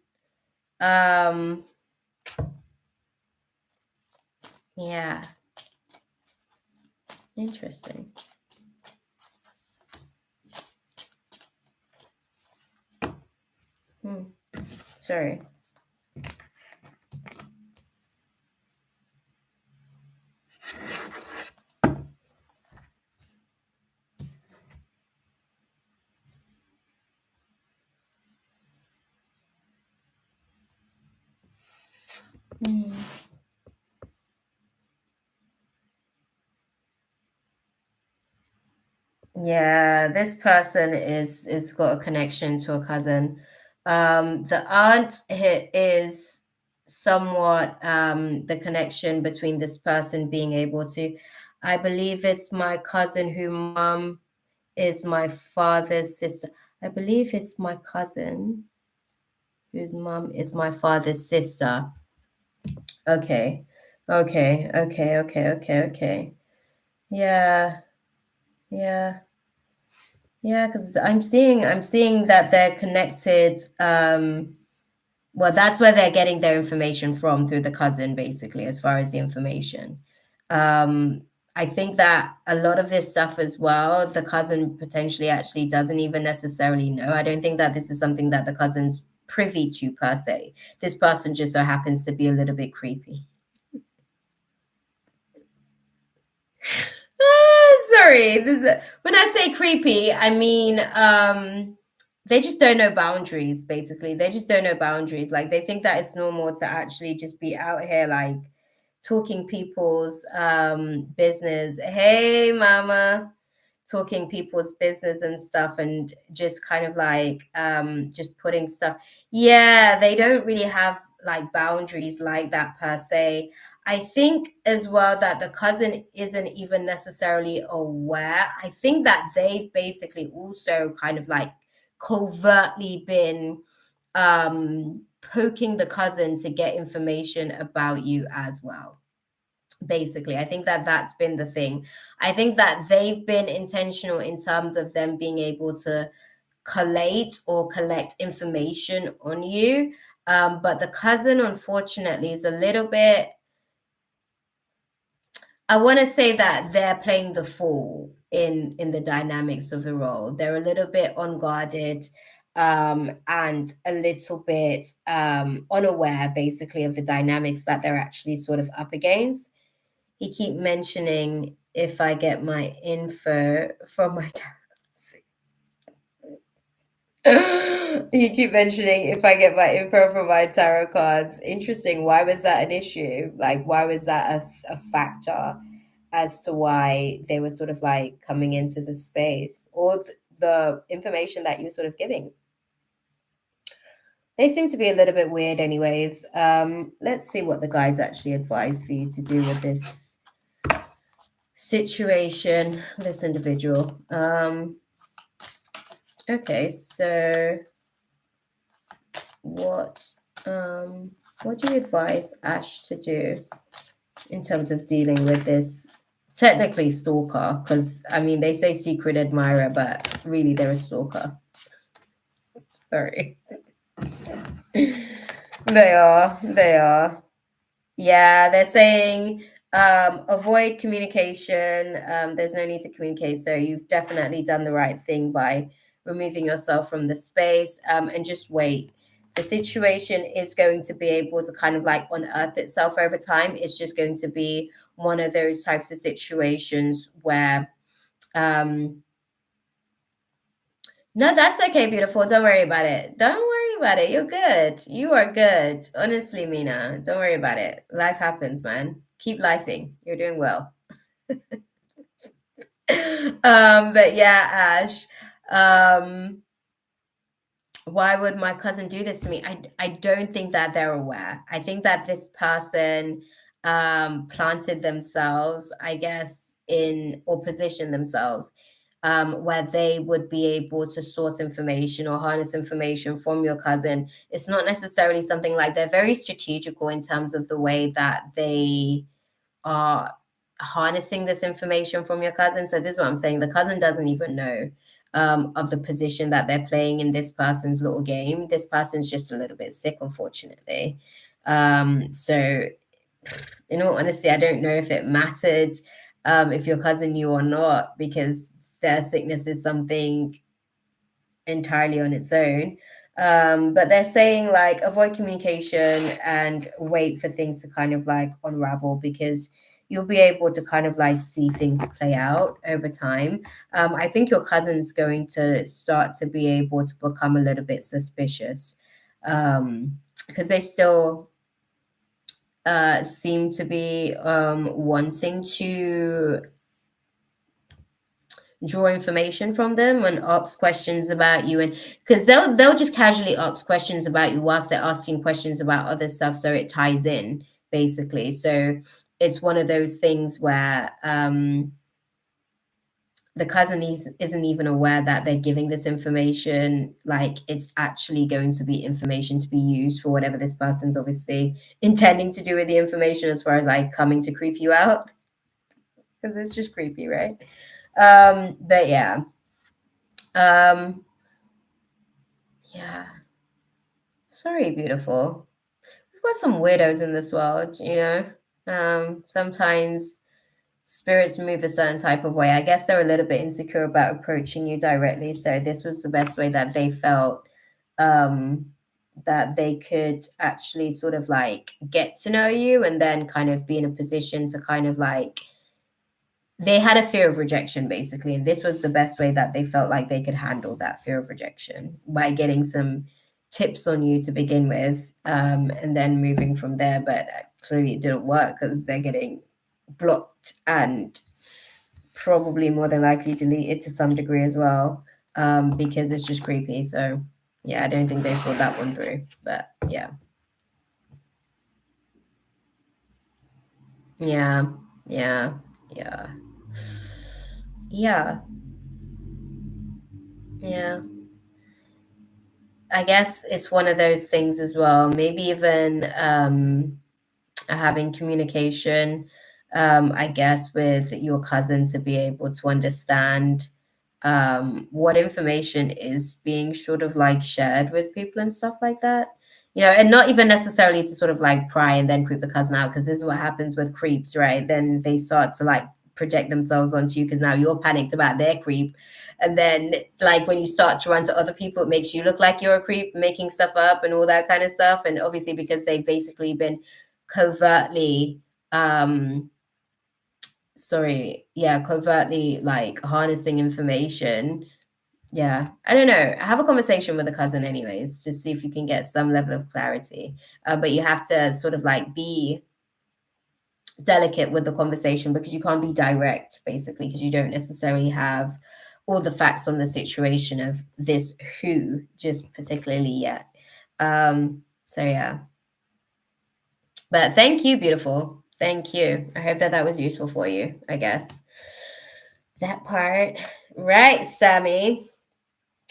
Speaker 1: Yeah. Interesting. Sorry. Yeah, this person is got a connection to a cousin. The aunt is somewhat the connection between this person being able to. I believe it's my cousin who mom is my father's sister. I believe it's my cousin whose mom is my father's sister. Okay. Okay. Yeah. Yeah. Yeah, because I'm seeing that they're connected. Well, that's where they're getting their information from, through the cousin, basically, as far as the information. Um, I think that a lot of this stuff as well, the cousin potentially actually doesn't even necessarily know. I don't think that this is something that the cousin's privy to per se. This person just so happens to be a little bit creepy. Sorry. When I say creepy, I mean they just don't know boundaries, basically. They just don't know boundaries. Like they think that it's normal to actually just be out here like talking people's business. Hey mama, talking people's business and stuff, and just kind of like just putting stuff. Yeah, they don't really have like boundaries like that per se. I think as well that the cousin isn't even necessarily aware. I think that they've basically also kind of like covertly been poking the cousin to get information about you as well. Basically, I think that that's been the thing. I think that they've been intentional in terms of them being able to collate or collect information on you. But the cousin, unfortunately, is a little bit, I want to say that they're playing the fool in the dynamics of the role. They're a little bit unguarded, and a little bit unaware, basically, of the dynamics that they're actually sort of up against. He keep mentioning if I get my info from my dad. You keep mentioning if I get my info from my tarot cards. Interesting. Why was that an issue? Like, why was that a factor as to why they were sort of like coming into the space or the information that you were sort of giving? They seem to be a little bit weird, anyways. Let's see what the guides actually advise for you to do with this situation, this individual. Okay, so what what do you advise Ash to do in terms of dealing with this technically stalker? Because I mean, they say secret admirer, but really they're a stalker. Sorry. They are. Yeah, they're saying avoid communication. There's no need to communicate. So you've definitely done the right thing by removing yourself from the space, and just wait. The situation is going to be able to kind of like unearth itself over time. It's just going to be one of those types of situations where um, no, that's okay, beautiful. Don't worry about it. Don't worry about it. You're good. You are good. Honestly, Mina, don't worry about it. Life happens, man. Keep lifing. You're doing well. But yeah, Ash. Um, why would my cousin do this to me? I don't think that they're aware. I think that this person planted themselves, I guess, in or positioned themselves where they would be able to source information or harness information from your cousin. It's not necessarily something like they're very strategical in terms of the way that they are harnessing this information from your cousin. So this is what I'm saying. The cousin doesn't even know of the position that they're playing in this person's little game. This person's just a little bit sick, unfortunately. So in all honesty, I don't know if it mattered if your cousin knew or not, because their sickness is something entirely on its own. But they're saying like avoid communication and wait for things to kind of like unravel, because you'll be able to kind of like see things play out over time. I think your cousin's going to start to be able to become a little bit suspicious because they still seem to be wanting to draw information from them and ask questions about you, and because they'll just casually ask questions about you whilst they're asking questions about other stuff, so it ties in basically. So it's one of those things where the cousin isn't even aware that they're giving this information. Like it's actually going to be information to be used for whatever this person's obviously intending to do with the information, as far as like coming to creep you out, because it's just creepy, right? But yeah. Um, yeah. Sorry, beautiful. We've got some weirdos in this world, you know. Sometimes spirits move a certain type of way. I guess they're a little bit insecure about approaching you directly. So this was the best way that they felt um that they could actually sort of like get to know you and then kind of be in a position to kind of like they had a fear of rejection basically, and this was the best way that they felt like they could handle that fear of rejection by getting some tips on you to begin with, and then moving from there. But clearly it didn't work because they're getting blocked and probably more than likely deleted to some degree as well, because it's just creepy. So yeah, I don't think they thought that one through, but yeah. Yeah, yeah, yeah, yeah, yeah. I guess it's one of those things as well. Maybe even having communication, I guess, with your cousin to be able to understand what information is being sort of like shared with people and stuff like that. You know, and not even necessarily to sort of like pry and then creep the cousin out, because this is what happens with creeps, right? Then they start to like project themselves onto you because now you're panicked about their creep. And then, like, when you start to run to other people, it makes you look like you're a creep, making stuff up and all that kind of stuff. And obviously, because they've basically been covertly, covertly like harnessing information, Yeah, I don't know. Have a conversation with a cousin, anyways, to see if you can get some level of clarity. But you have to sort of like be delicate with the conversation because you can't be direct, basically, because you don't necessarily have all the facts on the situation of this who just particularly yet. So yeah. But thank you, beautiful. Thank you. I hope that that was useful for you, I guess. That part. Right, Sammy.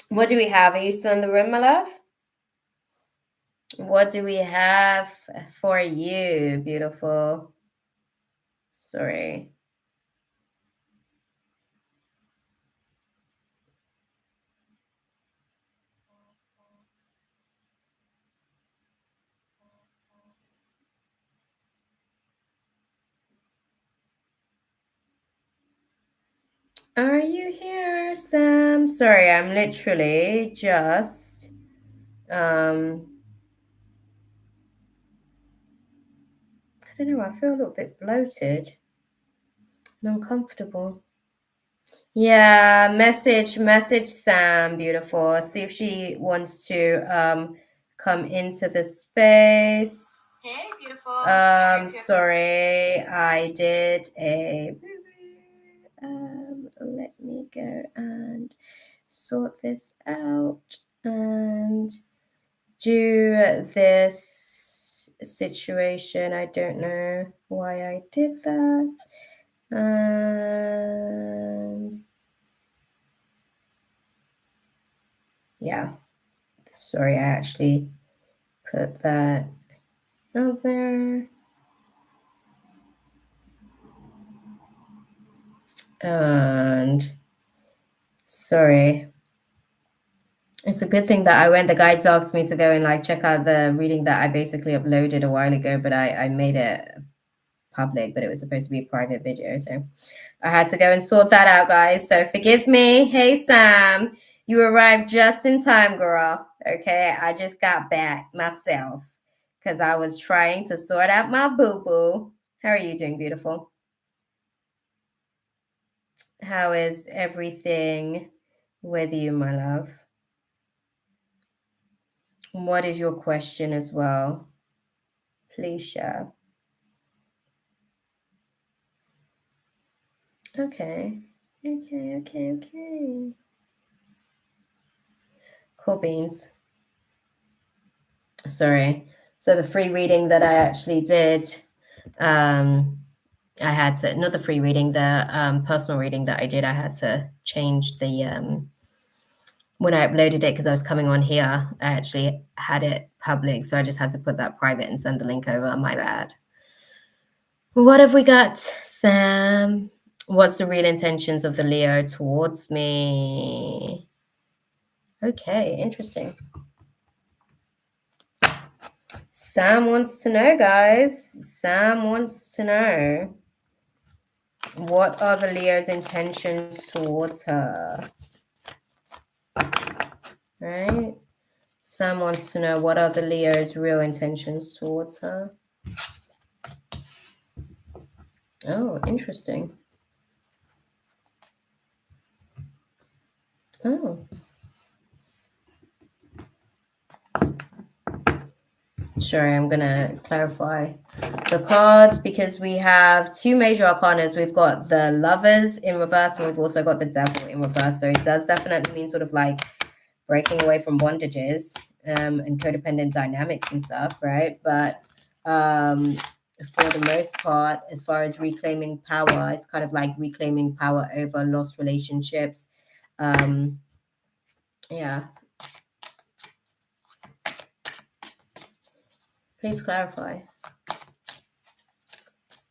Speaker 1: What do we have? Are you still in the room, my love? What do we have for you, beautiful? Sorry. Are you here, Sam? Sorry, I'm literally just I don't know, I feel a little bit bloated and uncomfortable. Yeah, message Sam, beautiful. See if she wants to come into the space.
Speaker 2: Hey, beautiful.
Speaker 1: Sorry, I did a let me go and sort this out and do this situation. I don't know why I did that. And yeah, sorry, I actually put that out there. And sorry. It's a good thing that I went. The guides asked me to go and like check out the reading that I basically uploaded a while ago, but I made it public, but it was supposed to be a private video. So I had to go and sort that out, guys. So forgive me. Hey, Sam, you arrived just in time, girl. Okay, I just got back myself because I was trying to sort out my boo-boo. How are you doing, beautiful? How is everything with you, my love? What is your question as well? Please share. Okay. Okay. Cool beans. Sorry. So the free reading that I actually did, I had to, not the free reading, the personal reading that I did, I had to change the, when I uploaded it, because I was coming on here, I actually had it public. So I just had to put that private and send the link over. My bad. What have we got, Sam? What's the real intentions of the Leo towards me? Okay, interesting. Sam wants to know, guys. Sam wants to know. What are the Leo's intentions towards her? Right? Sam wants to know what are the Leo's real intentions towards her. Oh, interesting. Oh. Sorry, I'm going to clarify the cards because we have two major arcanas. We've got the Lovers in reverse and we've also got the Devil in reverse. So it does definitely mean sort of like breaking away from bondages and codependent dynamics and stuff, right? But for the most part, as far as reclaiming power, it's kind of like reclaiming power over lost relationships. Yeah. Please clarify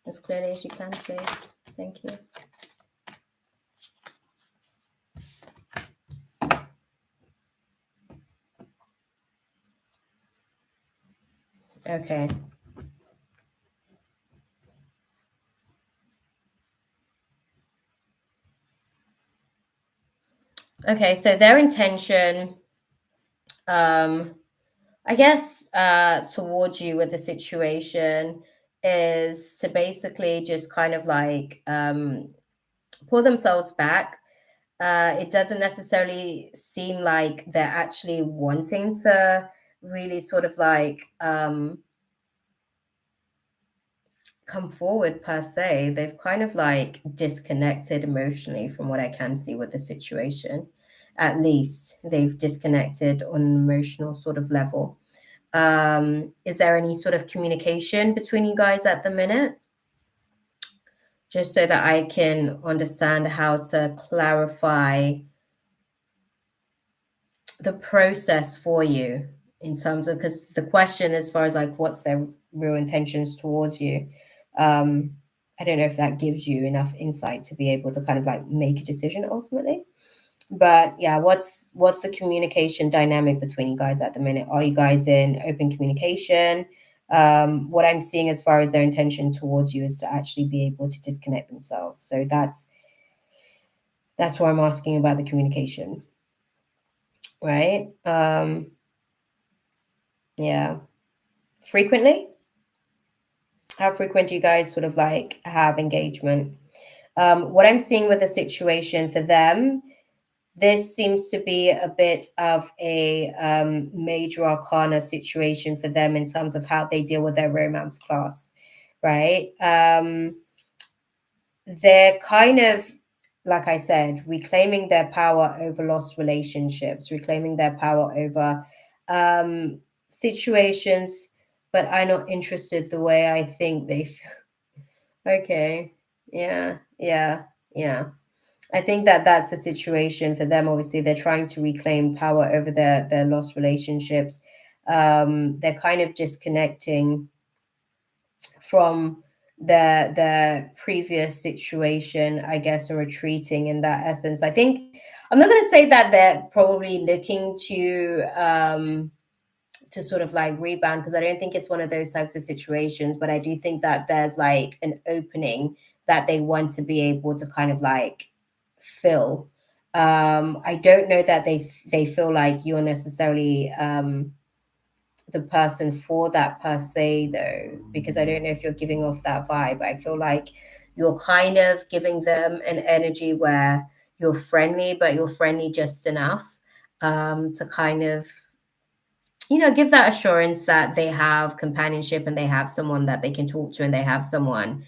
Speaker 1: as clearly as you can, please. Thank you. Okay. Okay, so their intention, I guess, towards you with the situation is to basically just kind of like pull themselves back It doesn't necessarily seem like they're actually wanting to really sort of like come forward per se. They've kind of like disconnected emotionally from what I can see with the situation. At least they've disconnected on an emotional sort of level. Is there any sort of communication between you guys at the minute? Just so that I can understand how to clarify the process for you in terms of, because the question as far as like what's their real intentions towards you, I don't know if that gives you enough insight to be able to kind of like make a decision ultimately. But yeah, what's the communication dynamic between you guys at the minute? Are you guys in open communication? What I'm seeing as far as their intention towards you is to actually be able to disconnect themselves. So that's why I'm asking about the communication, right? Yeah. Frequently? How frequent do you guys sort of like have engagement? What I'm seeing with the situation for them, this seems to be a bit of a major arcana situation for them in terms of how they deal with their romance class, right? They're kind of, like I said, reclaiming their power over lost relationships, reclaiming their power over situations, but I'm not interested the way I think they feel. Okay. Yeah. Yeah. Yeah. I think that that's a situation for them. Obviously, they're trying to reclaim power over their lost relationships. They're kind of disconnecting from the previous situation, I guess, and retreating in that essence. I think I'm not going to say that they're probably looking to sort of like rebound, because I don't think it's one of those types of situations, but I do think that there's like an opening that they want to be able to kind of like fill. I don't know that they feel like you're necessarily the person for that per se though, because I don't know if you're giving off that vibe. I feel like you're kind of giving them an energy where you're friendly, but you're friendly just enough to kind of, you know, give that assurance that they have companionship and they have someone that they can talk to and they have someone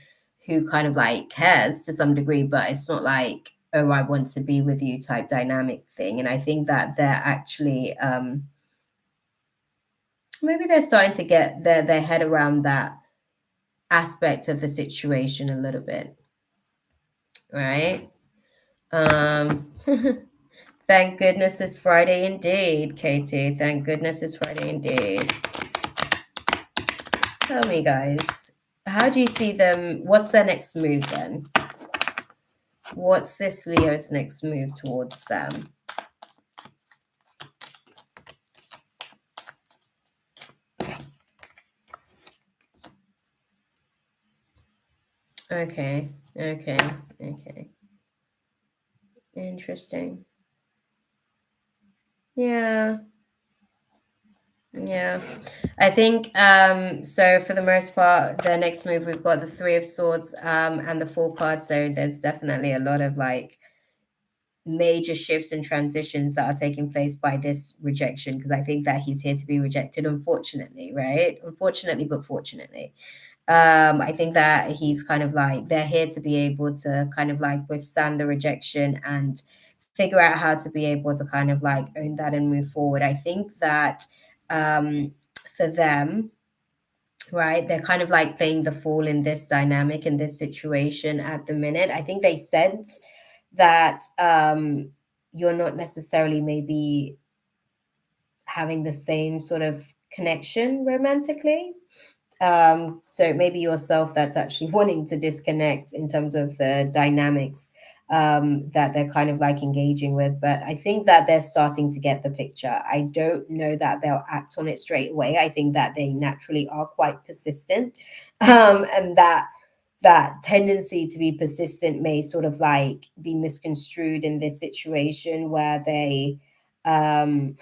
Speaker 1: who kind of like cares to some degree, but it's not like, oh, I want to be with you type dynamic thing. And I think that they're actually maybe they're starting to get their head around that aspect of the situation a little bit, right? Um thank goodness it's Friday indeed, Katie. Thank goodness it's Friday indeed. Tell me, guys, how do you see them? What's their next move then? What's this Leo's next move towards Sam? Okay, okay, okay. Interesting. Yeah, yeah. I think so for the most part, the next move we've got the Three of Swords and the Four cards. So there's definitely a lot of like major shifts and transitions that are taking place by this rejection, because I think that he's here to be rejected, unfortunately, right? Unfortunately, but fortunately. I think that he's kind of like, they're here to be able to kind of like withstand the rejection and figure out how to be able to kind of like own that and move forward. I think that for them, right, they're kind of like playing the fool in this dynamic, in this situation at the minute. I think they sense that you're not necessarily maybe having the same sort of connection romantically. So maybe yourself that's actually wanting to disconnect in terms of the dynamics that they're kind of like engaging with. But I think that they're starting to get the picture. I don't know that they'll act on it straight away. I think that they naturally are quite persistent, and that tendency to be persistent may sort of like be misconstrued in this situation where um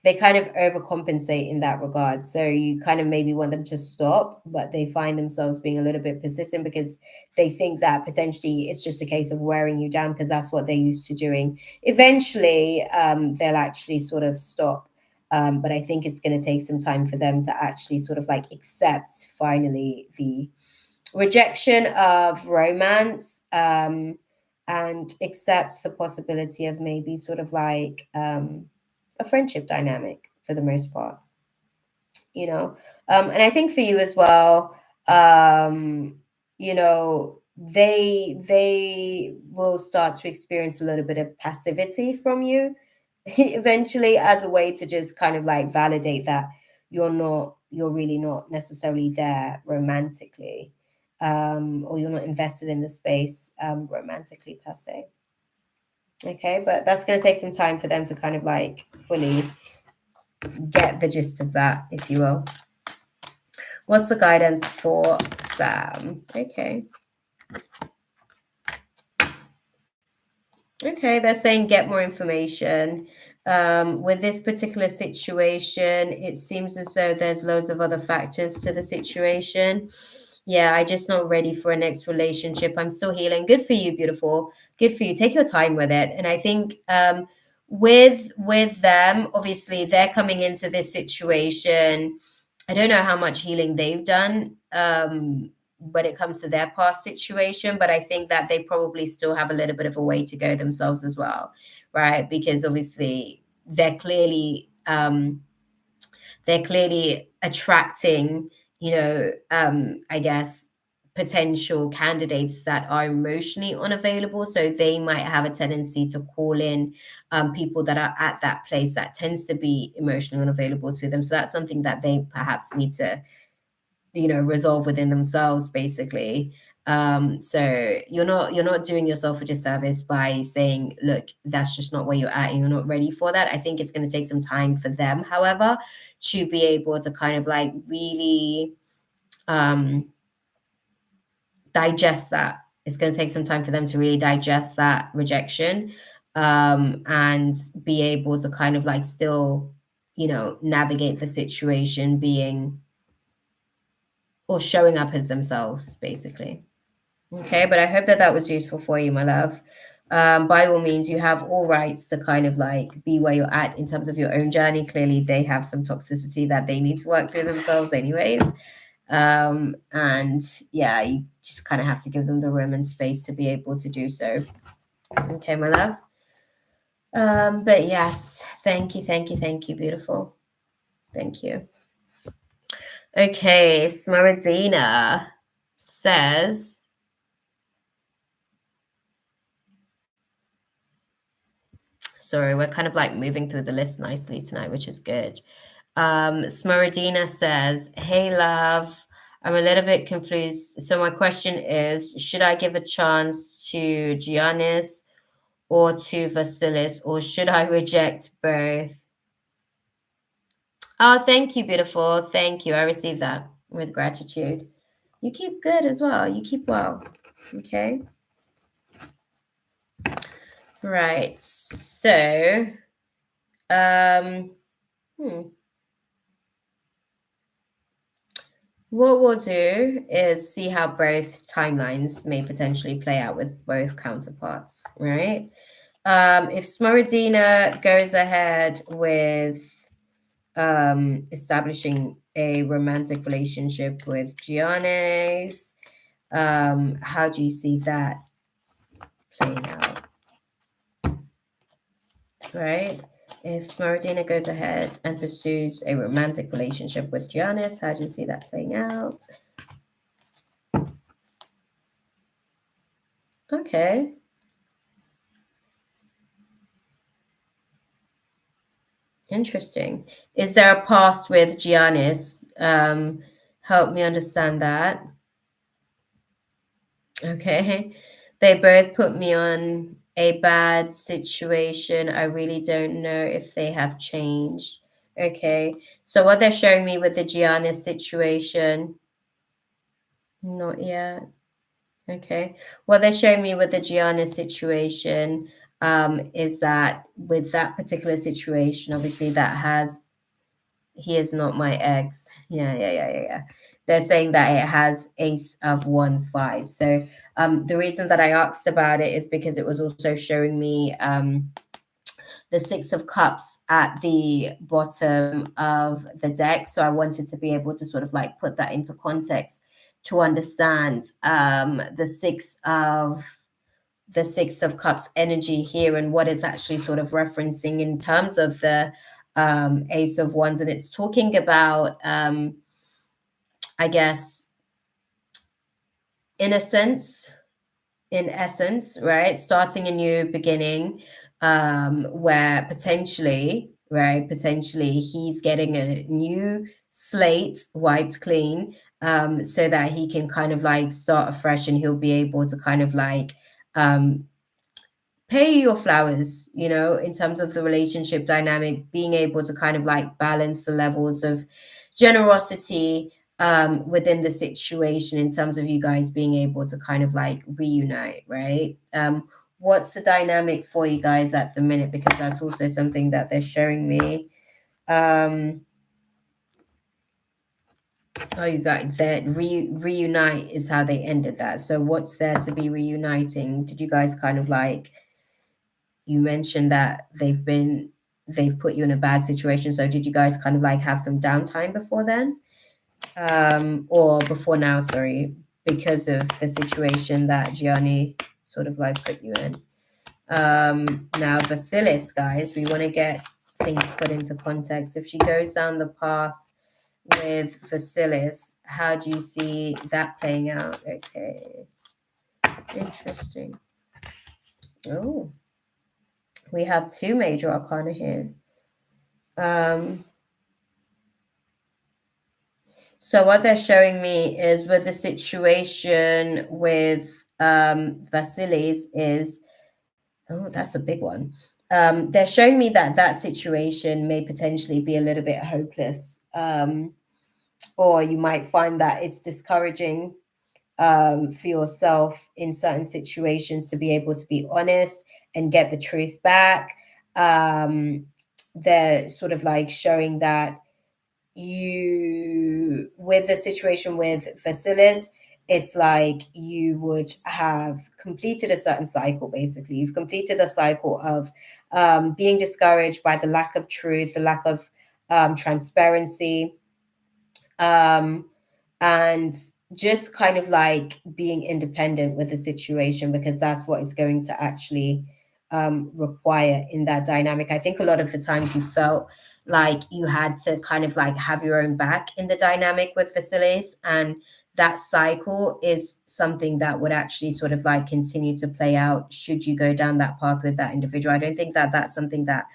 Speaker 1: they kind of overcompensate in that regard. So you kind of maybe want them to stop, but they find themselves being a little bit persistent because they think that potentially it's just a case of wearing you down because that's what they're used to doing. Eventually, they'll actually sort of stop. But I think it's going to take some time for them to actually sort of like accept finally the rejection of romance, and accepts the possibility of maybe sort of like a friendship dynamic for the most part, you know. And I think for you as well, you know, they will start to experience a little bit of passivity from you eventually, as a way to just kind of like validate that you're really not necessarily there romantically, or you're not invested in the space romantically per se. Okay, but that's going to take some time for them to kind of like fully get the gist of that, if you will. What's the guidance for Sam? Okay. Okay, they're saying get more information. With this particular situation, it seems as though there's loads of other factors to the situation. Yeah, I just not ready for a next relationship. I'm still healing. Good for you, beautiful. Good for you. Take your time with it. And I think with them, obviously, they're coming into this situation. I don't know how much healing they've done when it comes to their past situation, but I think that they probably still have a little bit of a way to go themselves as well, right? Because obviously they're clearly attracting, I guess, potential candidates that are emotionally unavailable. So they might have a tendency to call in people that are at that place that tends to be emotionally unavailable to them. So that's something that they perhaps need to, resolve within themselves, basically. So you're not doing yourself a disservice by saying, look, that's just not where you're at and you're not ready for that. I think it's going to take some time for them, however, to be able to kind of like really digest that. It's going to take some time for them to really digest that rejection, and be able to kind of like still, navigate the situation being or showing up as themselves, basically. Okay, but I hope that that was useful for you, my love. By all means, you have all rights to kind of like be where you're at in terms of your own journey. Clearly, they have some toxicity that they need to work through themselves, anyways. And yeah, you just kind of have to give them the room and space to be able to do so. Okay, my love. But yes, thank you, beautiful. Thank you. Okay, Smaradina says, sorry, we're kind of like moving through the list nicely tonight, which is good. Smaradina says, hey, love, I'm a little bit confused. So my question is, should I give a chance to Giannis or to Vasilis, or should I reject both? Oh, thank you, beautiful. Thank you. I received that with gratitude. You keep good as well. You keep well. Okay. Right. So, what we'll do is see how both timelines may potentially play out with both counterparts, right? If Smoradina goes ahead with establishing a romantic relationship with Giannis, how do you see that playing out? Right? If Smaradina goes ahead and pursues a romantic relationship with Giannis, how do you see that playing out? Okay. Interesting. Is there a past with Giannis? Help me understand that. Okay. They both put me on a bad situation. I really don't know if they have changed. Okay. So what they're showing me with the Giannis situation, not yet. Okay. What they're showing me with the Giannis situation, is that with that particular situation, obviously he is not my ex. Yeah. They're saying that it has Ace of Wands vibe. So the reason that I asked about it is because it was also showing me the Six of Cups at the bottom of the deck. So I wanted to be able to sort of like put that into context to understand the Six of Cups energy here and what it's actually sort of referencing in terms of the Ace of Wands. And it's talking about, I guess, innocence, in essence, right? Starting a new beginning, where potentially he's getting a new slate wiped clean, so that he can kind of like start afresh, and he'll be able to kind of like pay your flowers, in terms of the relationship dynamic, being able to kind of like balance the levels of generosity within the situation in terms of you guys being able to kind of like reunite, right? What's the dynamic for you guys at the minute? Because that's also something that they're showing me. Oh, you got that reunite is how they ended that. So what's there to be reuniting? Did you guys kind of like, you mentioned that they've put you in a bad situation. So did you guys kind of like have some downtime before then? Or before now, sorry, because of the situation that Gianni sort of like put you in. Now Vasilis, guys, we want to get things put into context. If she goes down the path with Vasilis, how do you see that playing out? Okay. Interesting. Oh, we have two major arcana here. So what they're showing me is with the situation with Vasilis is, oh, that's a big one. They're showing me that situation may potentially be a little bit hopeless, or you might find that it's discouraging for yourself in certain situations to be able to be honest and get the truth back. They're sort of like showing that you, with the situation with Vasilis, it's like you would have completed a certain cycle. Basically, you've completed a cycle of being discouraged by the lack of truth, the lack of transparency, and just kind of like being independent with the situation, because that's what it's going to actually require in that dynamic. I think a lot of the times you felt like you had to kind of like have your own back in the dynamic with Vasilis, and that cycle is something that would actually sort of like continue to play out should you go down that path with that individual. I don't think that that's something that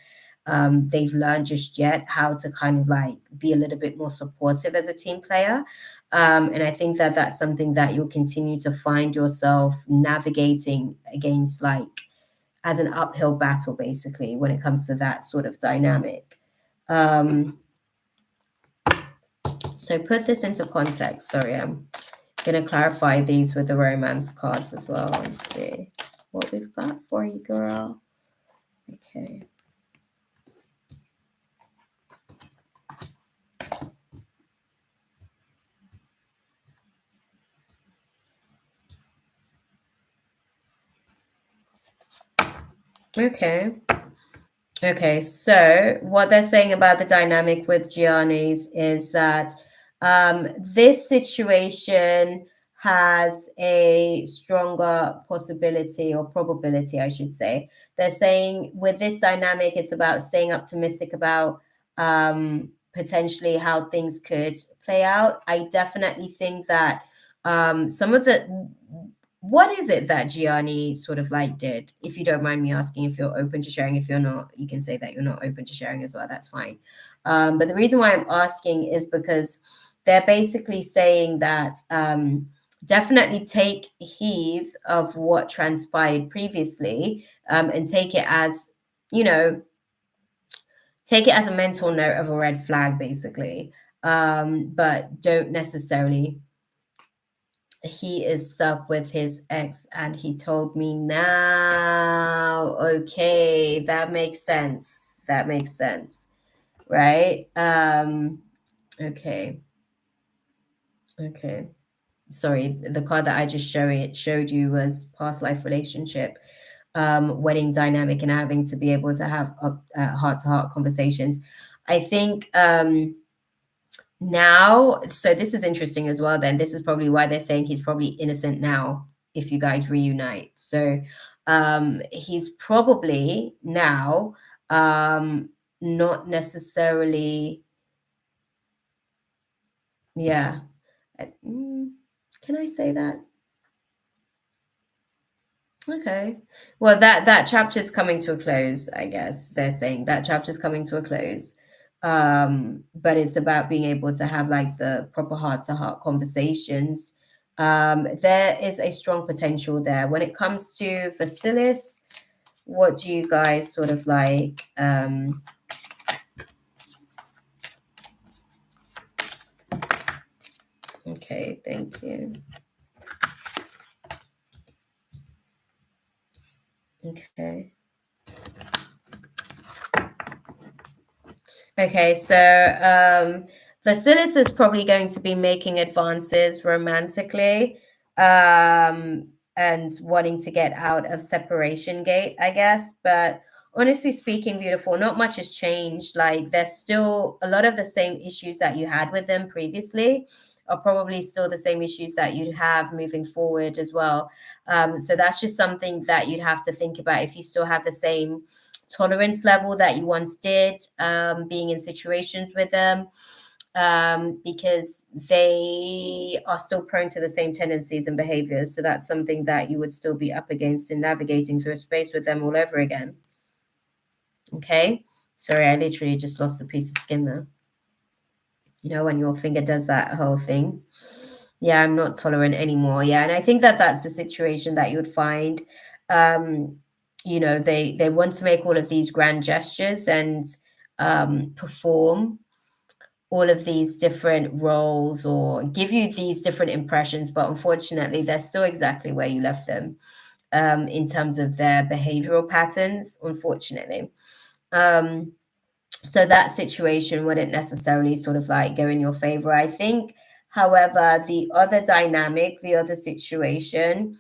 Speaker 1: they've learned just yet, how to kind of like be a little bit more supportive as a team player. And I think that that's something that you'll continue to find yourself navigating against, like as an uphill battle, basically, when it comes to that sort of dynamic. So put this into context. Sorry, I'm going to clarify these with the romance cards as well and see what we've got for you, girl. Okay. Okay, so what they're saying about the dynamic with Gianni's is that this situation has a stronger possibility, or probability, I should say. They're saying with this dynamic, it's about staying optimistic about potentially how things could play out. I definitely think that some of the, what is it that Gianni sort of like did? If you don't mind me asking, if you're open to sharing. If you're not, you can say that you're not open to sharing as well. That's fine. But the reason why I'm asking is because they're basically saying that definitely take heed of what transpired previously, and take it as, take it as a mental note of a red flag, basically. But don't necessarily he is stuck with his ex and he told me now. Okay, that makes sense. That makes sense. Right? Okay. Okay. Sorry, the card that I just showed you was past life relationship, wedding dynamic, and having to be able to have heart to heart conversations. I think now, so this is interesting as well. Then this is probably why they're saying he's probably innocent now if you guys reunite. So he's probably now not necessarily, yeah. Can I say that? Okay. Well, that chapter's coming to a close, I guess. They're saying that chapter's coming to a close. But it's about being able to have like the proper heart-to-heart conversations. There is a strong potential there. When it comes to Vasilis, what do you guys sort of like? Okay, thank you. Okay. Okay, so Vasilis is probably going to be making advances romantically, and wanting to get out of separation gate, I guess. But honestly speaking, beautiful, not much has changed. Like there's still a lot of the same issues that you had with them previously are probably still the same issues that you'd have moving forward as well. So that's just something that you'd have to think about if you still have the same tolerance level that you once did, being in situations with them, because they are still prone to the same tendencies and behaviors. So that's something that you would still be up against in navigating through a space with them all over again. Okay. Sorry, I literally just lost a piece of skin there. You know, when your finger does that whole thing. Yeah, I'm not tolerant anymore. Yeah, and I think that that's a situation that you would find. Um, they want to make all of these grand gestures and perform all of these different roles or give you these different impressions, but unfortunately, they're still exactly where you left them, in terms of their behavioral patterns. Unfortunately. Um, so that situation wouldn't necessarily sort of like go in your favor, I think. However, the other dynamic, the other situation,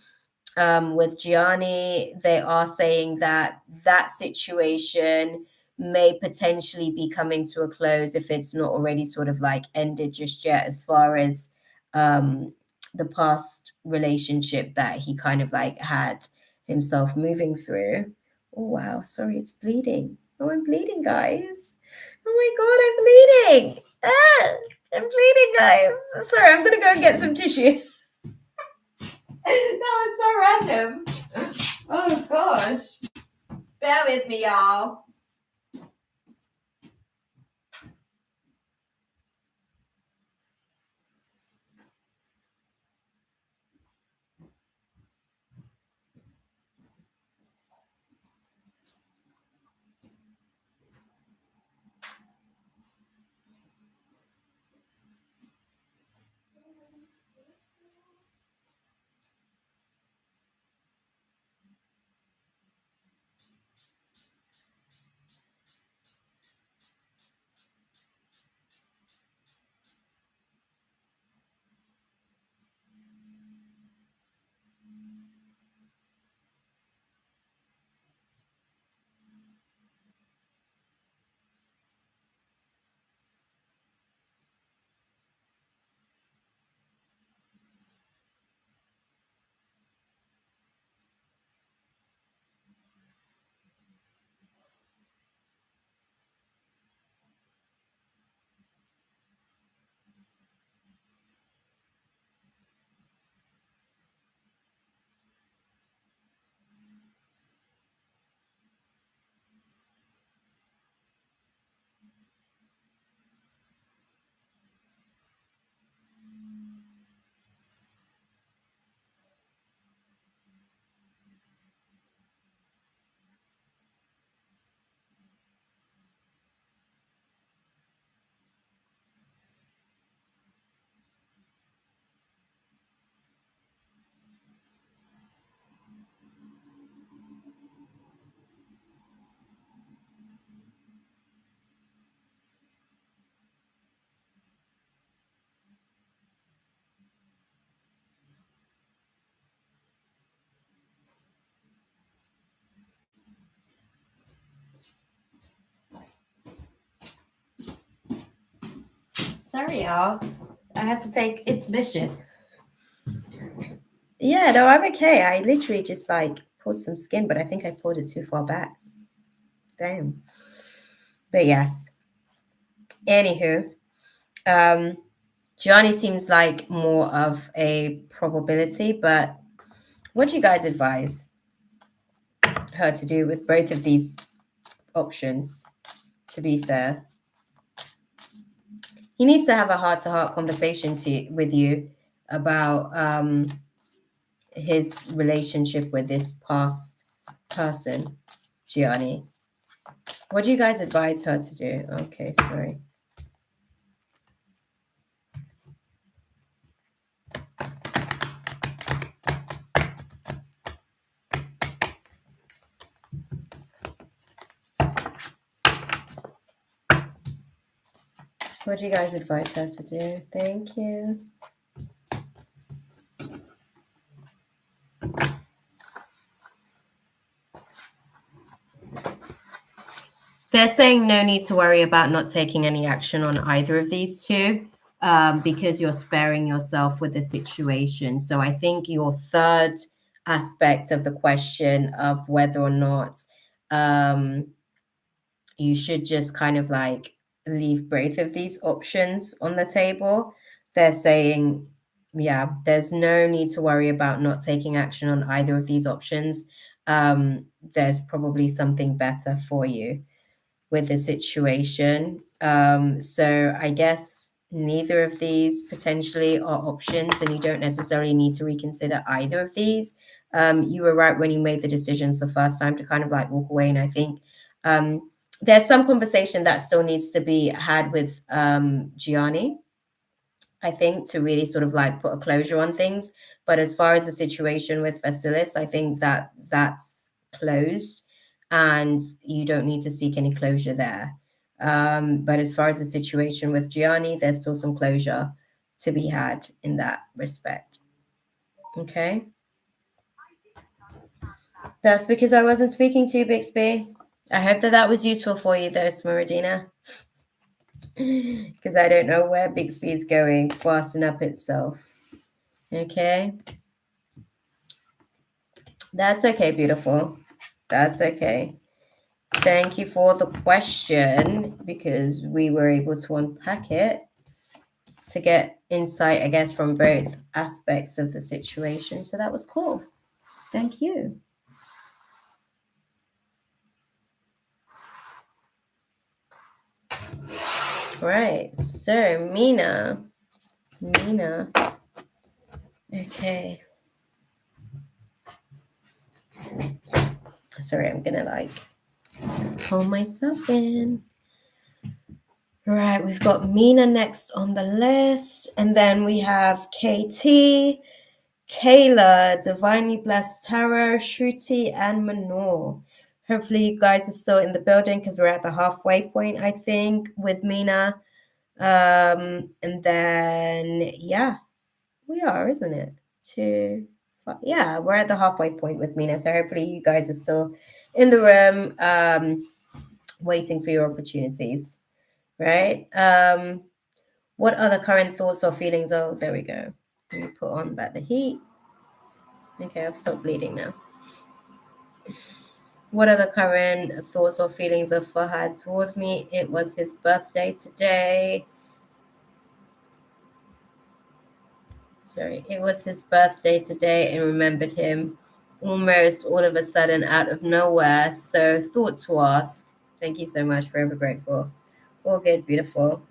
Speaker 1: with Gianni, they are saying that that situation may potentially be coming to a close if it's not already sort of like ended just yet, as far as um, the past relationship that he kind of like had himself moving through. Oh, wow. Sorry, it's bleeding. Oh, I'm bleeding, guys. Oh my God, I'm bleeding. Ah, I'm bleeding, guys. Sorry, I'm going to go and get some tissue. That was so random. Oh gosh. Bear with me, y'all. Sorry, y'all. I had to take intermission. Yeah, no, I'm okay. I literally just like pulled some skin, but I think I pulled it too far back. Damn. But yes. Anywho, Gianni seems like more of a probability, but what do you guys advise her to do with both of these options, to be fair? He needs to have a heart-to-heart conversation with you about his relationship with this past person, Gianni. What do you guys advise her to do? Okay, sorry. What do you guys advise her to do? Thank you. They're saying no need to worry about not taking any action on either of these two because you're sparing yourself with the situation. So I think your third aspect of the question of whether or not you should just kind of like leave both of these options on the table. They're saying, yeah, there's no need to worry about not taking action on either of these options. There's probably something better for you with the situation. So I guess neither of these potentially are options, and you don't necessarily need to reconsider either of these. You were right when you made the decisions the first time to kind of like walk away. And I think there's some conversation that still needs to be had with Gianni, I think, to really sort of like put a closure on things. But as far as the situation with Vasilis, I think that that's closed and you don't need to seek any closure there. But as far as the situation with Gianni, there's still some closure to be had in that respect. Okay. That's because I wasn't speaking to you, Bixby. I hope that that was useful for you, though, Smaradina. Because I don't know where Bixby is going, fasten up itself. Okay. That's okay, beautiful. That's okay. Thank you for the question because we were able to unpack it to get insight, I guess, from both aspects of the situation. So that was cool. Thank you. Right. So, Mina. Okay. Sorry, I'm going to like pull myself in. Right, we've got Mina next on the list, and then we have KT, Kayla, Divinely Blessed Tarot, Shruti, and Manor. Hopefully, you guys are still in the building because we're at the halfway point, I think, with Mina. And then, yeah, we are, isn't it? 2, 5. Yeah, we're at the halfway point with Mina. So hopefully, you guys are still in the room, waiting for your opportunities. Right? What other current thoughts or feelings? Oh, there we go. Let me put on back the heat. Okay, I've stopped bleeding now. What are the current thoughts or feelings of Fahad towards me? It was his birthday today. Sorry, it was his birthday today and remembered him almost all of a sudden out of nowhere. So, thought to ask. Thank you so much. Forever grateful. All good, beautiful.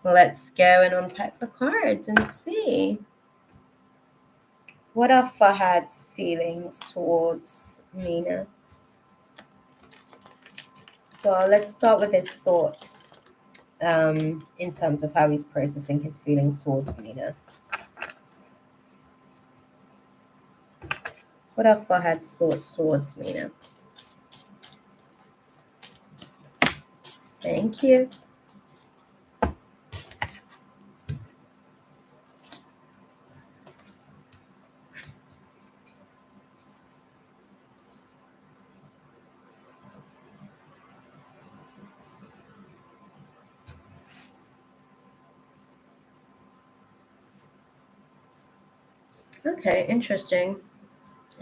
Speaker 1: Let's go and unpack the cards and see. What are Fahad's feelings towards Mina? So let's start with his thoughts in terms of how he's processing his feelings towards Mina. What are Fahad's thoughts towards Mina? Thank you. Okay, interesting.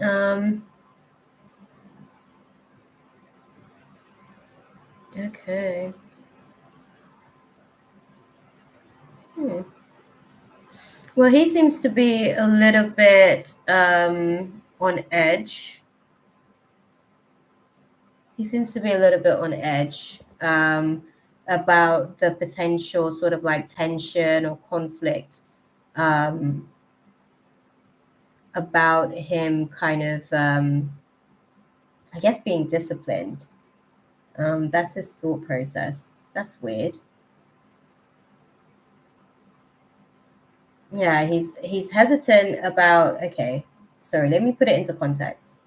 Speaker 1: Um, okay. Hmm. Well, he seems to be a little bit on edge. He seems to be a little bit on edge about the potential sort of like tension or conflict um, about him kind of, I guess, being disciplined. That's his thought process. That's weird. Yeah, he's hesitant about. Okay, sorry. Let me put it into context.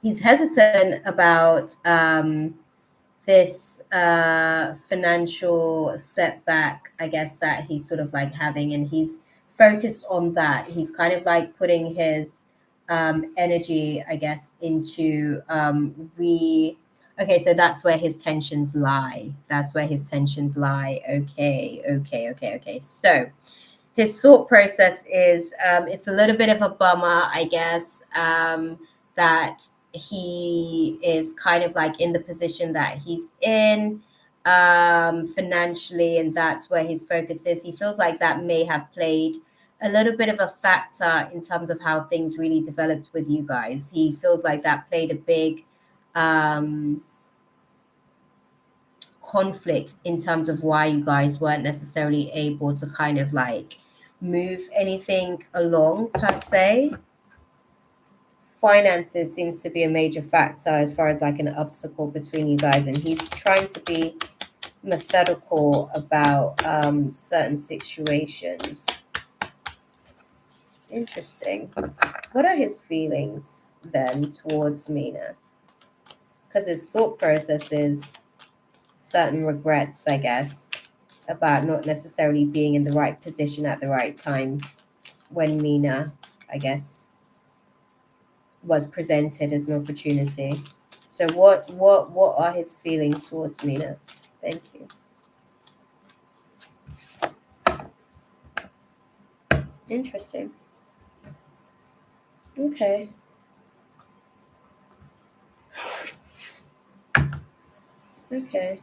Speaker 1: He's hesitant about this financial setback, I guess, that he's sort of like having, and he's focused on that. He's kind of like putting his energy, I guess, into okay, so that's where his tensions lie. That's where his tensions lie. Okay. So his thought process is it's a little bit of a bummer, I guess, that he is kind of like in the position that he's in financially, and that's where his focus is. He feels like that may have played a little bit of a factor in terms of how things really developed with you guys. He feels like that played a big um, conflict in terms of why you guys weren't necessarily able to kind of like move anything along per se. Finances seems to be a major factor as far as like an obstacle between you guys, and he's trying to be methodical about certain situations. Interesting. What are his feelings then towards Mina? Because his thought process is certain regrets, I guess, about not necessarily being in the right position at the right time when Mina, I guess, was presented as an opportunity. So what are his feelings towards Mina? Thank you. Interesting. Okay. Okay.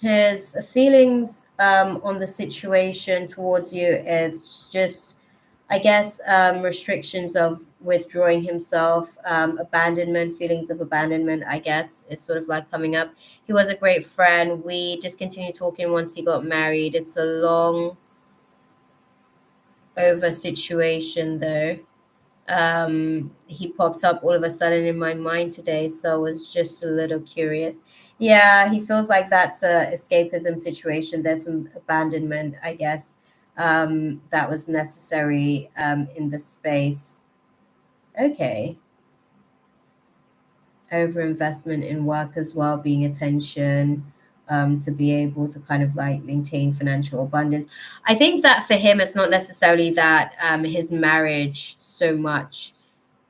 Speaker 1: His feelings on the situation towards you is just, I guess, restrictions of withdrawing himself, abandonment, feelings of abandonment, I guess, is sort of like coming up. He was a great friend. We discontinued talking once he got married. It's a long over situation, though. He popped up all of a sudden in my mind today, so I was just a little curious. Yeah, he feels like that's a escapism situation. There's some abandonment, I guess, that was necessary in the space. Okay. Overinvestment in work as well, being attention, to be able to kind of like maintain financial abundance. I think that for him, it's not necessarily that his marriage so much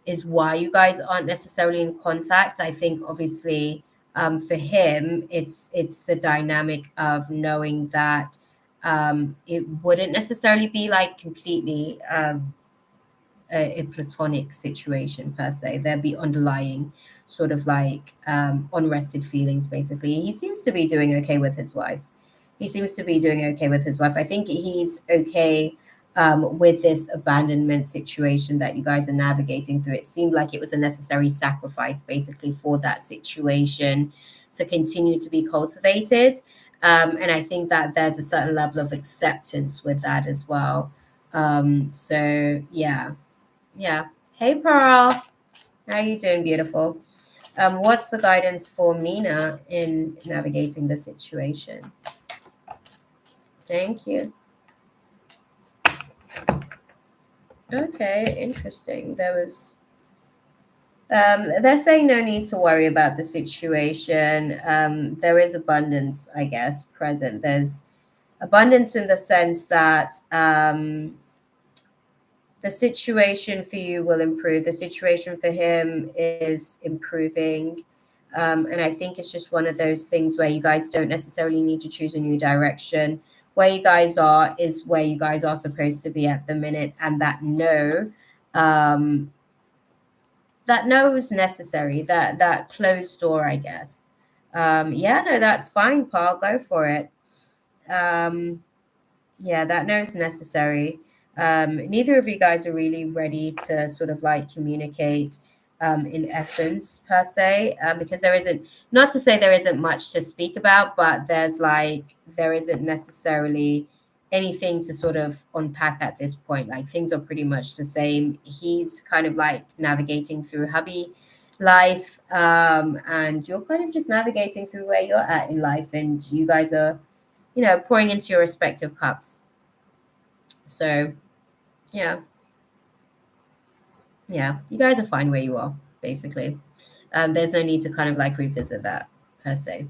Speaker 1: is why you guys aren't necessarily in contact. I think obviously for him, it's the dynamic of knowing that it wouldn't necessarily be like completely a platonic situation per se. There'd be underlying sort of like unrested feelings. Basically, he seems to be doing okay with his wife. He seems to be doing okay with his wife. I think he's okay with this abandonment situation that you guys are navigating through. It seemed like it was a necessary sacrifice, basically, for that situation to continue to be cultivated. And I think that there's a certain level of acceptance with that as well. So yeah, yeah. Hey, Pearl. How are you doing, beautiful? What's the guidance for Mina in navigating the situation? Thank you. Okay, interesting. They're saying no need to worry about the situation. There is abundance, I guess, present. There's abundance in the sense that the situation for you will improve. The situation for him is improving. And I think it's just one of those things where you guys don't necessarily need to choose a new direction where you guys are is where you guys are supposed to be at the minute, and um, that no is necessary. That closed door, I guess. Yeah, no, that's fine, Paul. Go for it. Um, yeah, that no is necessary. Neither of you guys are really ready to sort of like communicate in essence per se, because there isn't, not to say there isn't much to speak about, but there isn't necessarily anything to sort of unpack at this point. Like things are pretty much the same. He's kind of like navigating through hubby life, and you're kind of just navigating through where you're at in life, and you guys are, pouring into your respective cups. So, yeah, yeah, you guys are fine where you are, basically. There's no need to kind of like revisit that per se.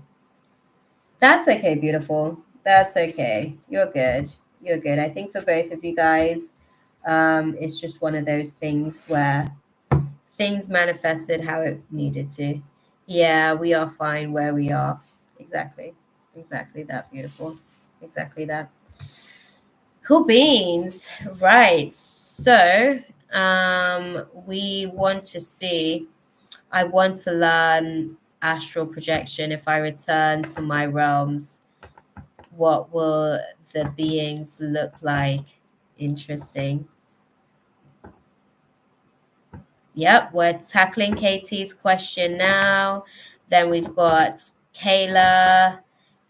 Speaker 1: That's okay, beautiful. That's okay. You're good. You're good. I think for both of you guys, it's just one of those things where things manifested how it needed to. Yeah, we are fine where we are. Exactly. Exactly that, beautiful. Exactly that. Cool beans. Right. So, we want to see, I want to learn astral projection. If I return to my realms, what will the beings look like? Interesting. Yep, we're tackling Katie's question now. Then we've got Kayla,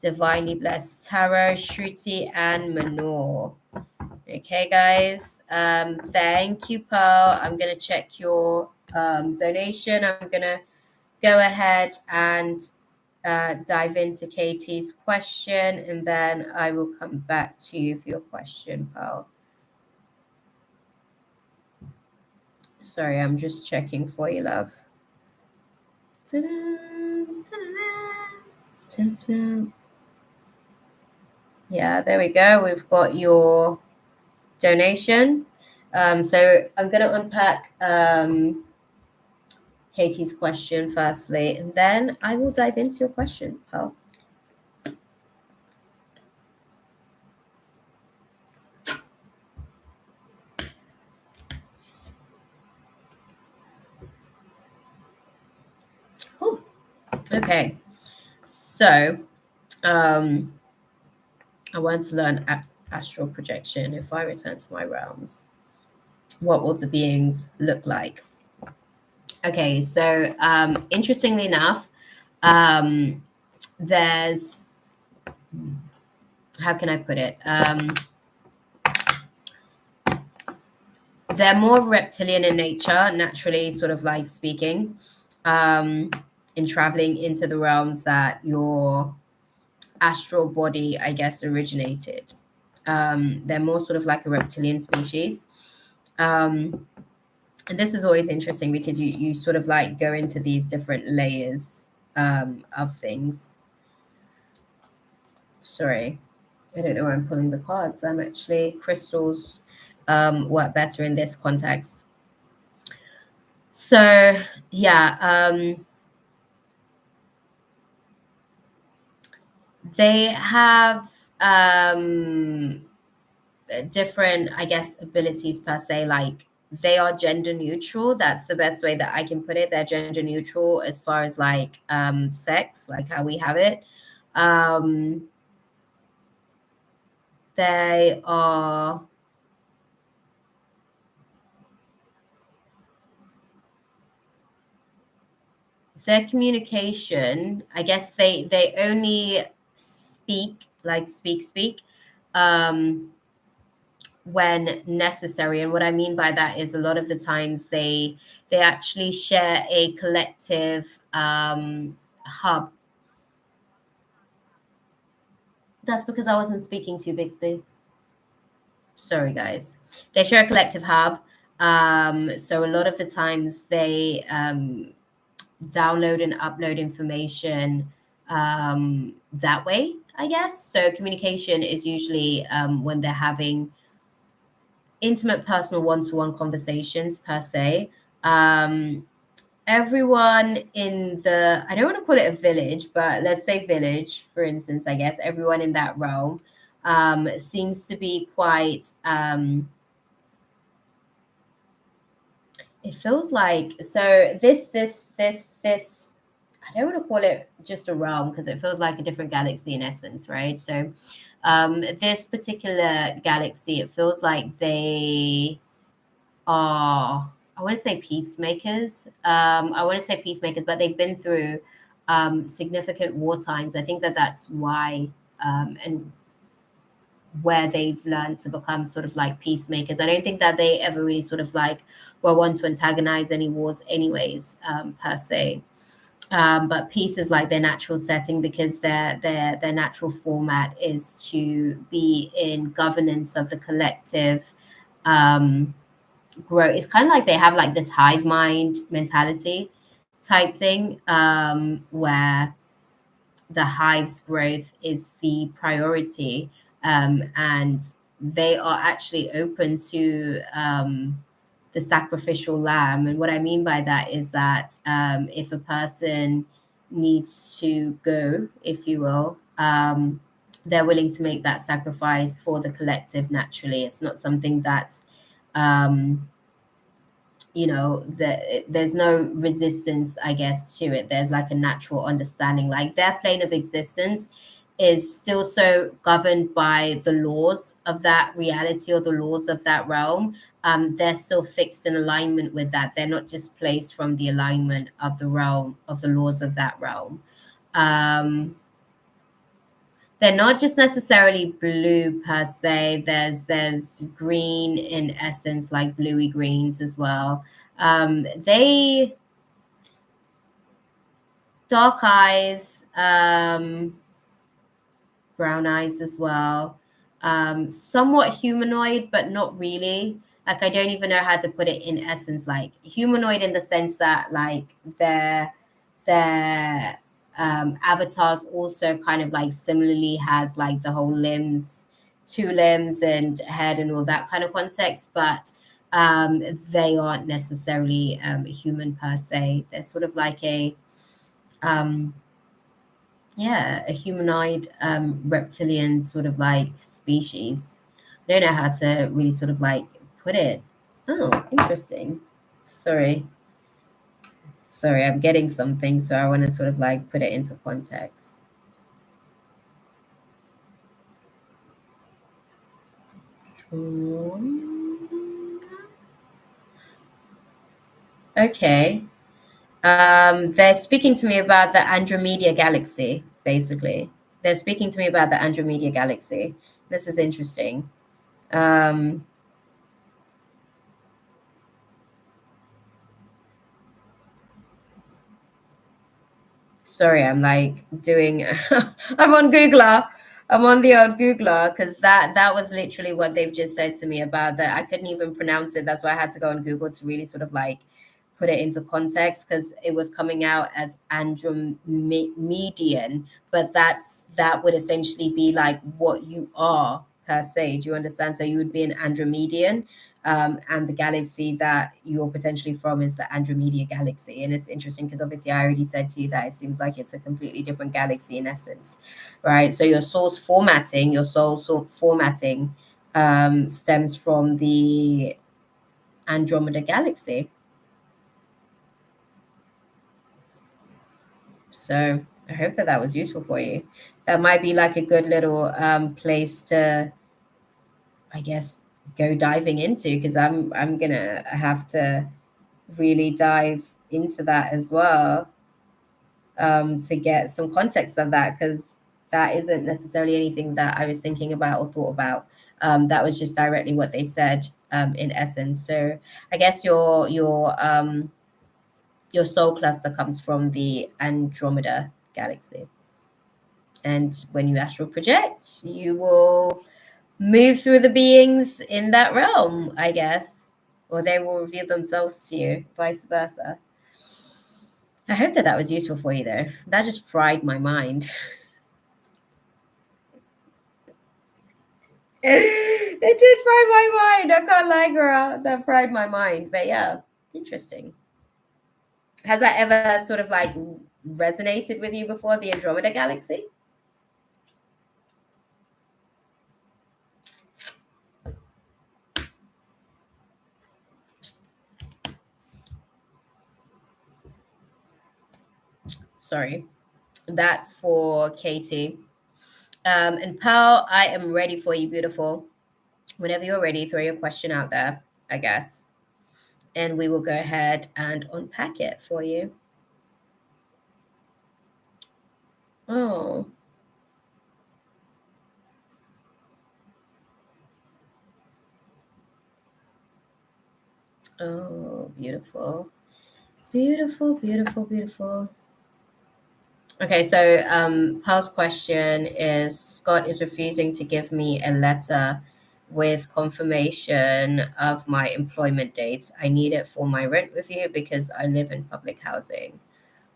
Speaker 1: Divinely Blessed Tarot, Shruti, and Manor. Okay, guys. Thank you, Pearl. I'm gonna check your donation. I'm gonna go ahead and dive into Katie's question, and then I will come back to you for your question, Pearl. Sorry, I'm just checking for you, love. Ta-da, ta-da, ta-da. Yeah, there we go. We've got your donation. So I'm going to unpack Katie's question firstly, and then I will dive into your question, Pearl. Ooh, okay, so I want to learn astral projection. If I return to my realms, what will the beings look like? Okay, so interestingly enough, there's, how can I put it? They're more reptilian in nature, naturally, sort of like speaking, in traveling into the realms that your astral body, I guess, originated. They're more sort of like a reptilian species. And this is always interesting because you sort of like go into these different layers of things. Sorry, I don't know where I'm pulling the cards. I'm actually, crystals work better in this context. So yeah, they have different, I guess, abilities per se. Like they are gender neutral. That's the best way that I can put it. They're gender neutral as far as like sex, like how we have it. Um, they are, their communication, I guess they only speak, like speak um when necessary. And what I mean by that is a lot of the times they actually share a collective hub. That's because I wasn't speaking to Bixby. Sorry, guys. They share a collective hub. So a lot of the times they download and upload information that way, I guess. So communication is usually when they're having intimate, personal, one-to-one conversations per se. Um, Everyone in I don't want to call it a village, but let's say village, for instance, I guess everyone in that realm seems to be quite it feels like, so this I don't want to call it just a realm because it feels like a different galaxy in essence, right? So this particular galaxy, it feels like they are, I want to say peacemakers. I want to say peacemakers, but they've been through significant war times. I think that that's why, and where they've learned to become sort of like peacemakers. I don't think that they ever really sort of like were one to antagonize any wars, anyways, per se. But peace is like their natural setting because their natural format is to be in governance of the collective growth. It's kind of like they have like this hive mind mentality type thing, where the hive's growth is the priority, and they are actually open to the sacrificial lamb. And what I mean by that is that if a person needs to go, if you will, they're willing to make that sacrifice for the collective naturally. It's not something that's um, there's no resistance, I guess, to it. There's like a natural understanding, like their plane of existence is still so governed by the laws of that reality or the laws of that realm. They're still fixed in alignment with that. They're not displaced from the alignment of the realm of the laws of that realm. um, they're not just necessarily blue per se. There's green in essence, like bluey greens as well. They dark eyes, brown eyes as well. Somewhat humanoid, but not really. Like I don't even know how to put it in essence. Like humanoid in the sense that like their avatars also kind of like similarly has like the whole limbs, two limbs and head and all that kind of context, but they aren't necessarily human per se. They're sort of like um, a humanoid reptilian sort of like species. I don't know how to really sort of like put it. Oh, interesting. Sorry. Sorry, I'm getting something, so I want to sort of like put it into context. Okay. They're speaking to me about the Andromeda galaxy, basically. They're speaking to me about the Andromeda galaxy. This is interesting. Um, Sorry, I'm like doing I'm on Googler. I'm on the old Googler because that was literally what they've just said to me about that. I couldn't even pronounce it. That's why I had to go on Google to really sort of like put it into context because it was coming out as Andromedian, but that would essentially be like what you are per se. Do you understand? So you would be an Andromedian, and the galaxy that you're potentially from is the Andromeda galaxy. And it's interesting because obviously I already said to you that it seems like it's a completely different galaxy in essence, right? So your soul formatting stems from the Andromeda galaxy. So I hope that that was useful for you. That might be like a good little place to, I guess, go diving into because I'm gonna have to really dive into that as well, to get some context of that because that isn't necessarily anything that I was thinking about or thought about. That was just directly what they said, in essence. So I guess your soul cluster comes from the Andromeda galaxy, and when you astral project, you will move through the beings in that realm, I guess, or they will reveal themselves to you, vice versa. I hope that that was useful for you, though. That just fried my mind. It did fry my mind. I can't lie, girl. That fried my mind. But yeah, interesting. Has that ever sort of like resonated with you before, the Andromeda galaxy? Sorry. That's for Katie. And Pearl, I am ready for you, beautiful. Whenever you're ready, throw your question out there, I guess. And we will go ahead and unpack it for you. Oh. Oh, beautiful. Beautiful, beautiful, beautiful. Okay, so Pearl's question is Scott is refusing to give me a letter with confirmation of my employment dates. I need it for my rent review because I live in public housing.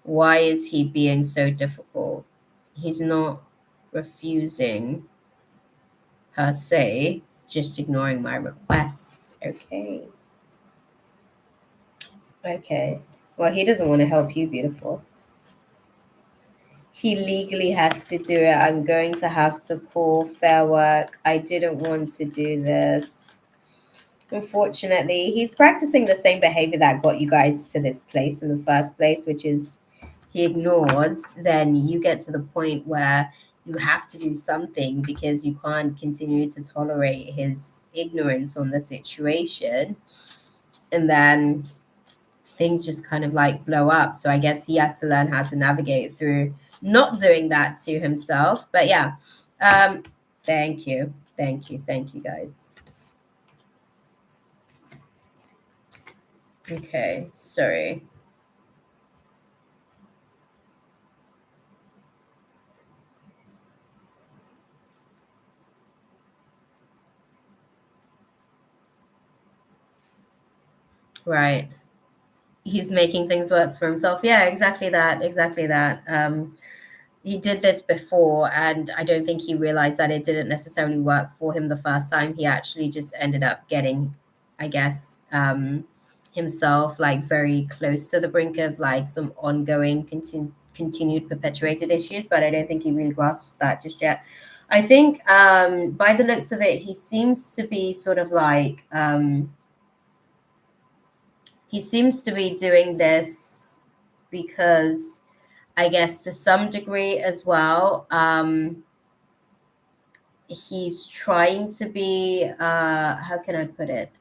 Speaker 1: Why is he being so difficult? He's not refusing per se, just ignoring my requests. Okay. Okay. Well, he doesn't want to help you, beautiful. He legally has to do it. I'm going to have to call Fair Work. I didn't want to do this. Unfortunately, he's practicing the same behavior that got you guys to this place in the first place, which is he ignores. Then you get to the point where you have to do something because you can't continue to tolerate his ignorance on the situation. And then things just kind of like blow up. So I guess he has to learn how to navigate through not doing that to himself. But yeah, thank you. Thank you. Thank you, guys. Okay, sorry. Right. He's making things worse for himself. Yeah, exactly that. Exactly that. He did this before, and I don't think he realized that it didn't necessarily work for him the first time. He actually just ended up getting, I guess, himself like very close to the brink of like some ongoing, continued perpetuated issues. But I don't think he really grasps that just yet. I think by the looks of it, he seems to be sort of like he seems to be doing this because I guess to some degree as well. He's trying to be how can I put it?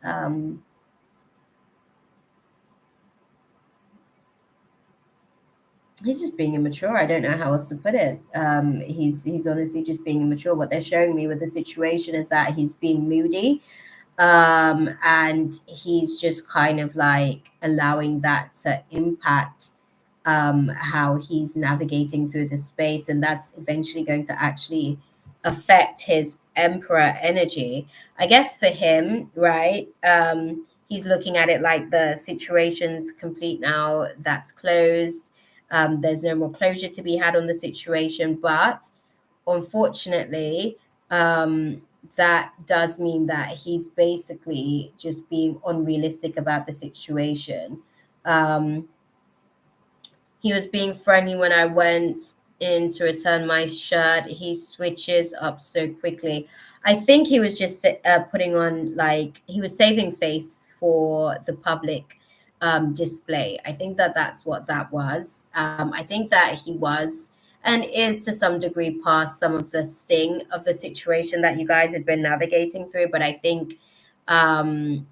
Speaker 1: He's just being immature. I don't know how else to put it. He's honestly just being immature. What they're showing me with the situation is that he's being moody, and he's just kind of like allowing that to impact how he's navigating through the space, and that's eventually going to actually affect his emperor energy. I guess for him, right? He's looking at it like the situation's complete now, that's closed. There's no more closure to be had on the situation, but unfortunately, that does mean that he's basically just being unrealistic about the situation. Um, he was being friendly when I went in to return my shirt. He switches up so quickly. I think he was just putting on like he was saving face for the public display. I think that that's what that was. I think that he was and is to some degree past some of the sting of the situation that you guys had been navigating through. But um,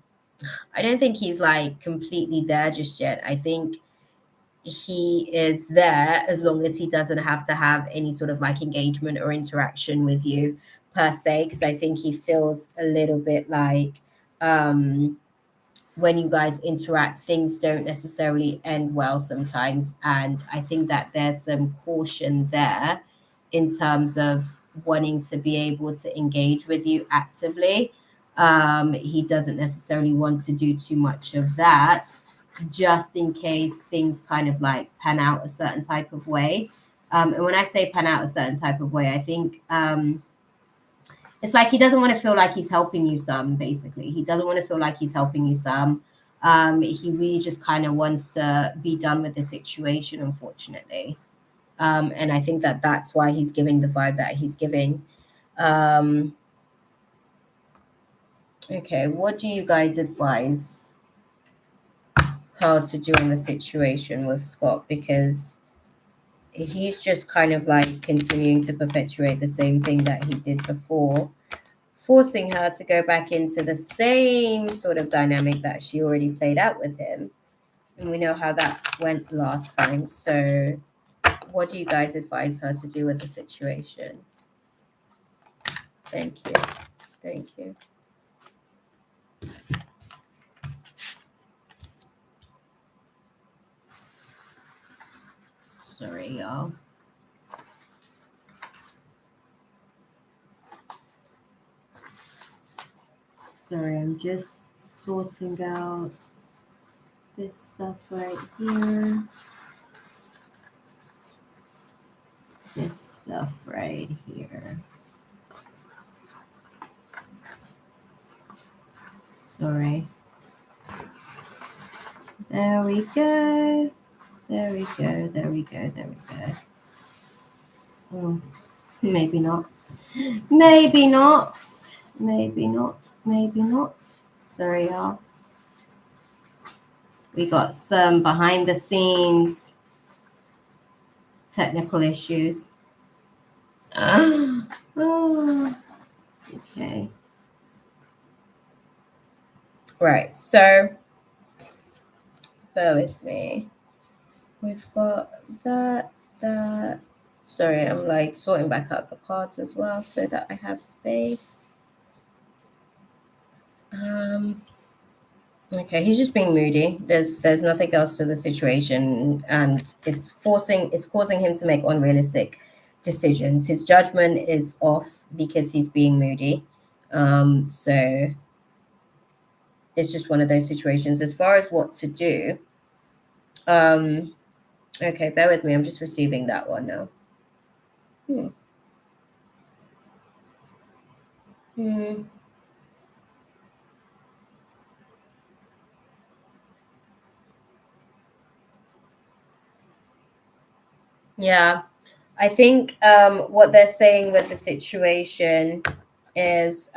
Speaker 1: I don't think he's like completely there just yet. I think he is there as long as he doesn't have to have any sort of like engagement or interaction with you per se, because I think he feels a little bit like when you guys interact, things don't necessarily end well sometimes. And I think that there's some caution there in terms of wanting to be able to engage with you actively. He doesn't necessarily want to do too much of that, just in case things kind of like pan out a certain type of way. And when I say pan out a certain type of way, I think it's like he doesn't want to feel like he's helping you some, basically. He doesn't want to feel like he's helping you some. He really just kind of wants to be done with the situation, unfortunately. And I think that that's why he's giving the vibe that he's giving. Um, okay, what do you guys advise Pearl to do in the situation with Scott? Because he's just kind of like continuing to perpetuate the same thing that he did before, forcing her to go back into the same sort of dynamic that she already played out with him. And we know how that went last time. So what do you guys advise her to do with the situation? Thank you. Thank you. Sorry, y'all. Sorry, I'm just sorting out this stuff right here. This stuff right here. Sorry. There we go. There we go. There we go. There we go. Oh, maybe not. Maybe not. Maybe not. Maybe not. Sorry, y'all. We got some behind the scenes technical issues. Oh, okay. Right, so bear with me. We've got that. Sorry, I'm like sorting back out the cards as well so that I have space. Okay, he's just being moody. There's nothing else to the situation, and it's causing him to make unrealistic decisions. His judgment is off because he's being moody. So it's just one of those situations. As far as what to do, okay, bear with me. I'm just receiving that one now. Yeah, I think what they're saying with the situation is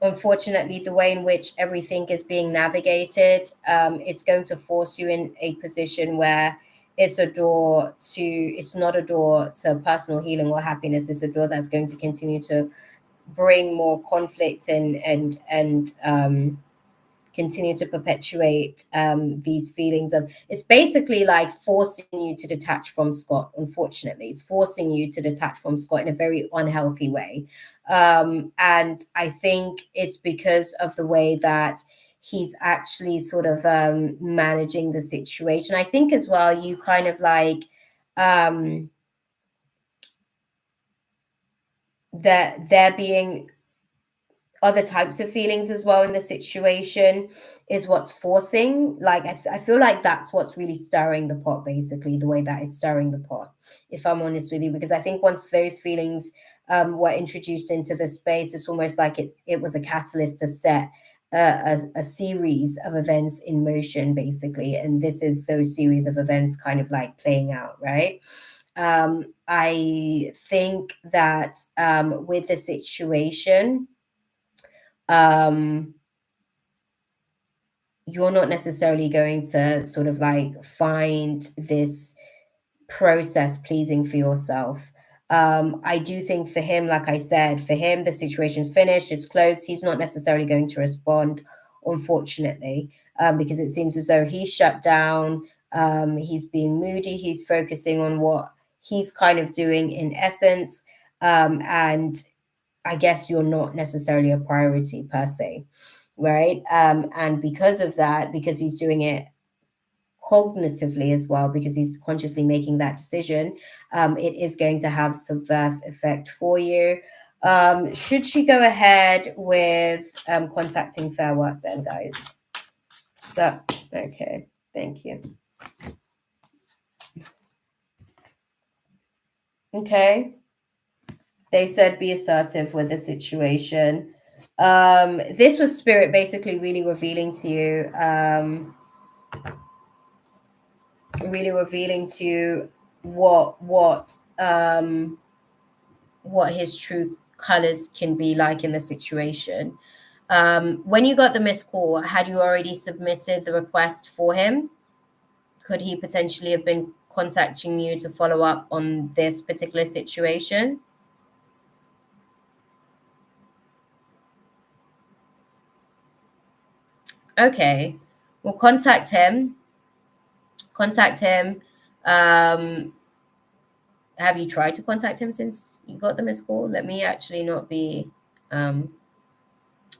Speaker 1: unfortunately the way in which everything is being navigated, it's going to force you in a position where it's not a door to personal healing or happiness. It's a door that's going to continue to bring more conflict and continue to perpetuate these feelings of, it's basically like forcing you to detach from Scott. Unfortunately, it's forcing you to detach from Scott in a very unhealthy way, and I think it's because of the way that he's actually sort of managing the situation. I think as well you kind of like that there being other types of feelings as well in the situation is what's forcing, like I feel like that's what's really stirring the pot, basically the way that it's stirring the pot, if I'm honest with you, because I think once those feelings were introduced into the space, it's almost like it was a catalyst to set a series of events in motion, basically, and this is those series of events kind of like playing out, right? I think that with the situation, you're not necessarily going to sort of like find this process pleasing for yourself. I do think for him, like I said, for him, the situation's finished, it's closed. He's not necessarily going to respond, unfortunately, because it seems as though he's shut down. He's being moody. He's focusing on what he's kind of doing in essence. And I guess you're not necessarily a priority per se, right? And because of that, because he's doing it cognitively as well, because he's consciously making that decision, it is going to have subverse effect for you. Should she go ahead with contacting Fair Work then, guys? So, okay, thank you. Okay. They said be assertive with the situation. This was Spirit basically really revealing to you, what his true colors can be like in the situation. When you got the missed call, had you already submitted the request for him? could he potentially have been contacting you to follow up on this particular situation? Okay, well, contact him. Contact him. Um, have you tried to contact him since you got the missed call? Let me actually not be. Um,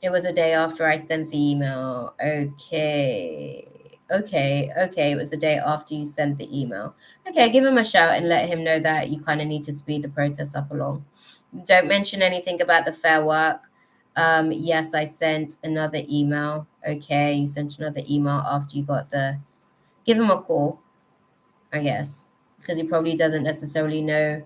Speaker 1: it was a day after I sent the email. Okay. Okay. It was a day after you sent the email. Okay, give him a shout and let him know that you kind of need to speed the process up along. Don't mention anything about the fair work. Yes, I sent another email. Okay, you sent another email after you got the. Give him a call, I guess, because he probably doesn't necessarily know.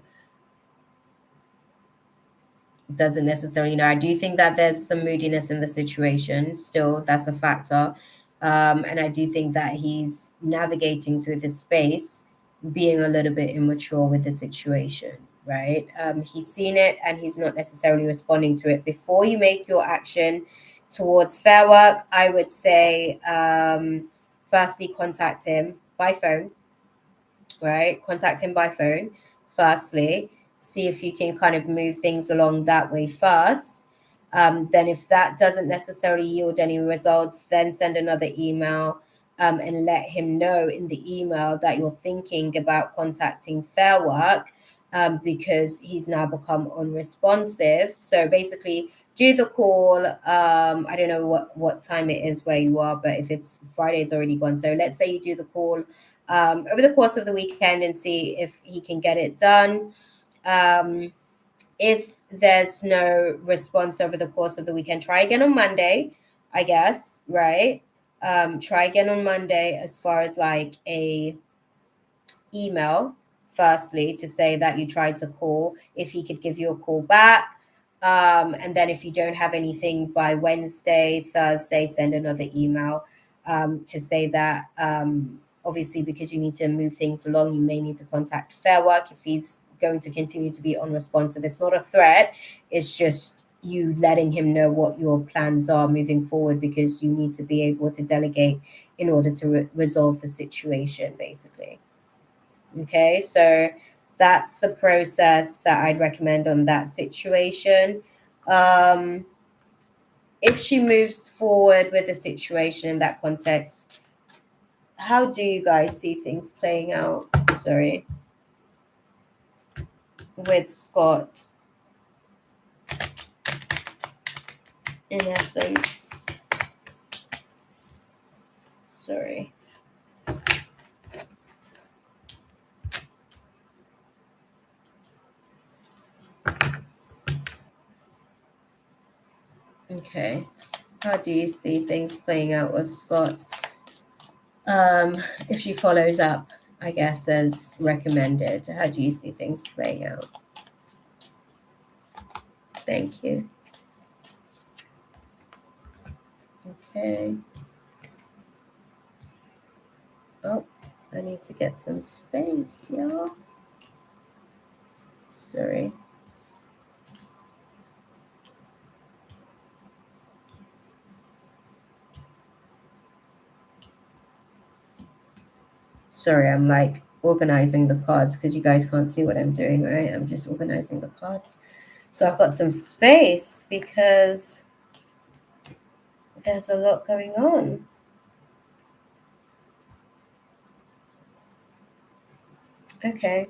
Speaker 1: I do think that there's some moodiness in the situation. Still, that's a factor. And I do think that he's navigating through this space, being a little bit immature with the situation, right? He's seen it and he's not necessarily responding to it. Before you make your action towards fair work, I would say, firstly, contact him by phone, right? Contact him by phone, firstly. See if you can kind of move things along that way first. Then, if that doesn't necessarily yield any results, then send another email and let him know in the email that you're thinking about contacting Fair Work because he's now become unresponsive. So, basically, do the call. I don't know what time it is where you are, but if it's Friday, it's already gone. So, let's say you do the call over the course of the weekend and see if he can get it done. If there's no response over the course of the weekend, try again on Monday, I guess, right? Try again on Monday as far as like a email, firstly, to say that you tried to call, if he could give you a call back. And then if you don't have anything by Wednesday, Thursday, send another email to say that obviously because you need to move things along, you may need to contact Fair Work if he's going to continue to be unresponsive. It's not a threat, it's just you letting him know what your plans are moving forward because you need to be able to delegate in order to resolve the situation, basically. Okay, so that's the process that I'd recommend on that situation. Um, if she moves forward with the situation in that context, how do you guys see things playing out? Sorry, with Scott, in essence. Sorry. Okay. How do you see things playing out with Scott? If she follows up, I guess, as recommended, how do you see things playing out? Thank you. Okay. Oh, I need to get some space, y'all. Sorry. Sorry, I'm like organizing the cards because you guys can't see what I'm doing, right? I'm just organizing the cards. So I've got some space because there's a lot going on. Okay.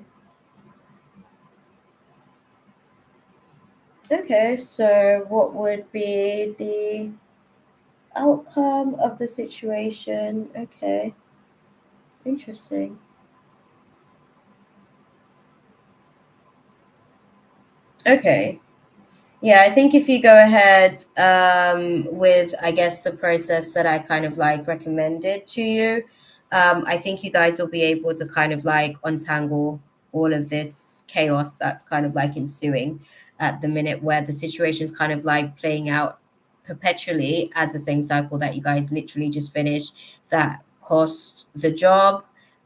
Speaker 1: Okay, so what would be the outcome of the situation? Okay. Interesting. Okay. Yeah, I think if you go ahead with, I guess, the process that I kind of like recommended to you, I think you guys will be able to kind of like untangle all of this chaos that's kind of like ensuing at the minute where the situation's kind of like playing out perpetually as the same cycle that you guys literally just finished that cost the job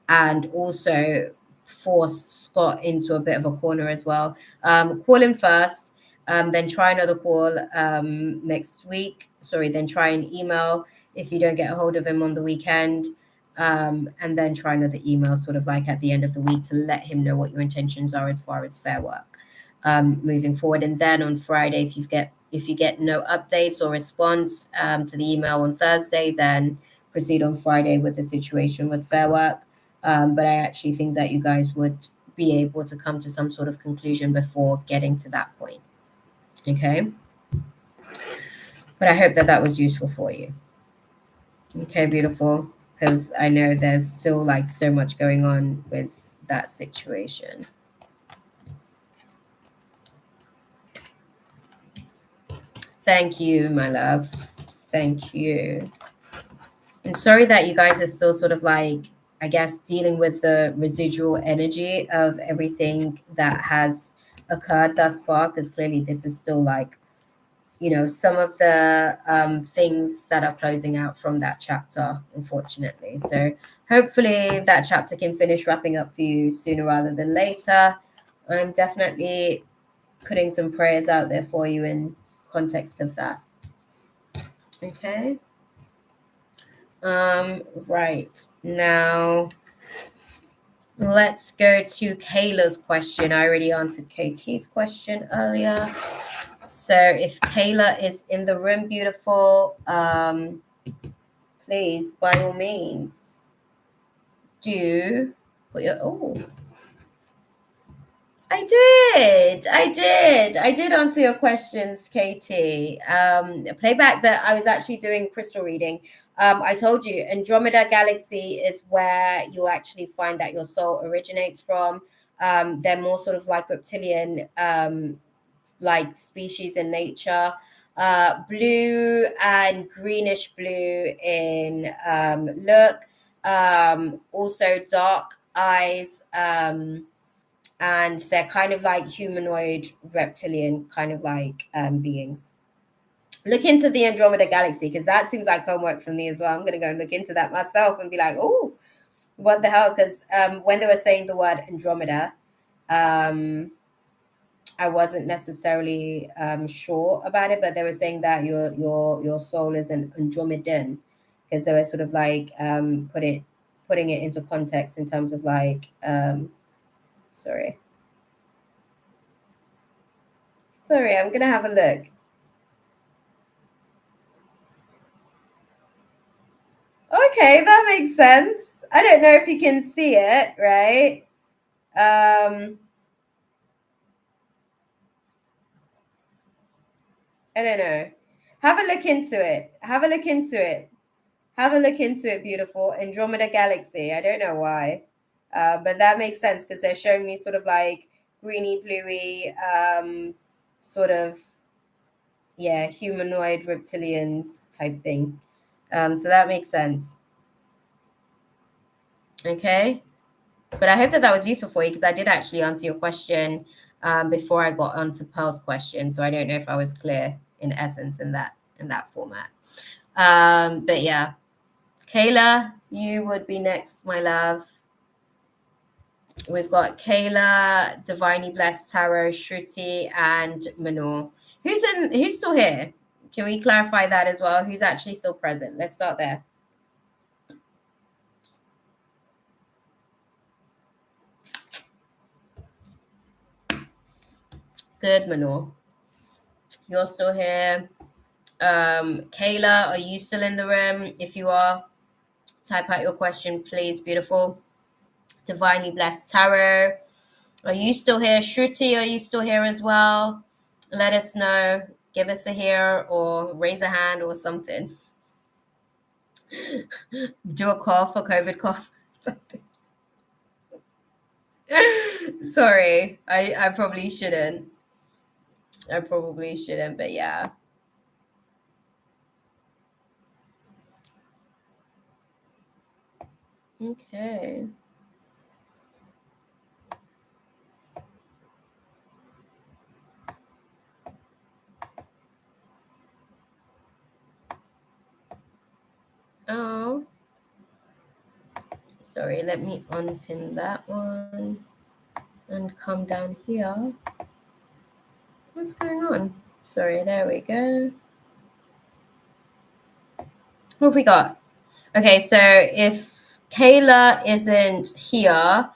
Speaker 1: and also forced Scott into a bit of a corner as well. Call him first, then try another call next week. Sorry, then try an email if you don't get a hold of him on the weekend. and then try another email sort of like at the end of the week to let him know what your intentions are as far as Fair Work moving forward. And then on Friday, if you get no updates or response to the email on Thursday, then proceed on Friday with the situation with Fair Work. But I actually think that you guys would be able to come to some sort of conclusion before getting to that point. Okay. But I hope that that was useful for you. Okay, beautiful. Because I know there's still like so much going on with that situation. Thank you, my love. Thank you. And sorry that you guys are still sort of like, I guess, dealing with the residual energy of everything that has occurred thus far, because clearly this is still like, you know, some of the things that are closing out from that chapter, unfortunately. So hopefully that chapter can finish wrapping up for you sooner rather than later. I'm definitely putting some prayers out there for you in context of that. Okay. Right now, let's go to Kayla's question. I already answered KT's question earlier. So if Kayla is in the room, beautiful, please, by all means, do put your, I did answer your questions, Katie. Playback that I was actually doing crystal reading. I told you Andromeda Galaxy is where you'll actually find that your soul originates from. They're more sort of like reptilian, like species in nature. Blue and greenish blue in look. Also dark eyes. And they're kind of like humanoid reptilian kind of like beings. Look into the Andromeda Galaxy because that seems like homework for me as well. I'm going to go and look into that myself and be like, oh, what the hell? Because when they were saying the word Andromeda, I wasn't necessarily sure about it, but they were saying that your soul is an Andromedan, because they were sort of like putting it into context in terms of like sorry, I'm gonna have a look. Okay, that makes sense. I don't know if you can see it, right? I don't know. Have a look into it. Have a look into it. Have a look into it, beautiful. Andromeda Galaxy. I don't know why. But that makes sense because they're showing me sort of like greeny, bluey, sort of, yeah, humanoid reptilians type thing. So that makes sense. Okay. But I hope that that was useful for you because I did actually answer your question before I got onto Pearl's question. So I don't know if I was clear in essence in that format. But yeah, Kayla, you would be next, my love. We've got Kayla, Divinely Blessed Tarot, Shruti, and Manor. Who's still here? Can we clarify that as well? Who's actually still present? Let's start there. Good, Manor. You're still here. Kayla, are you still in the room? If you are, type out your question, please. Beautiful. Divinely Blessed Tarot. Are you still here? Shruti, are you still here as well? Let us know. Give us a here or raise a hand or something. Do a cough, a COVID cough. Something. Sorry, I probably shouldn't. But yeah. Okay. Oh. Sorry, let me unpin that one and come down here. What's going on? Sorry, there we go. What have we got? Okay, so if Kayla isn't here.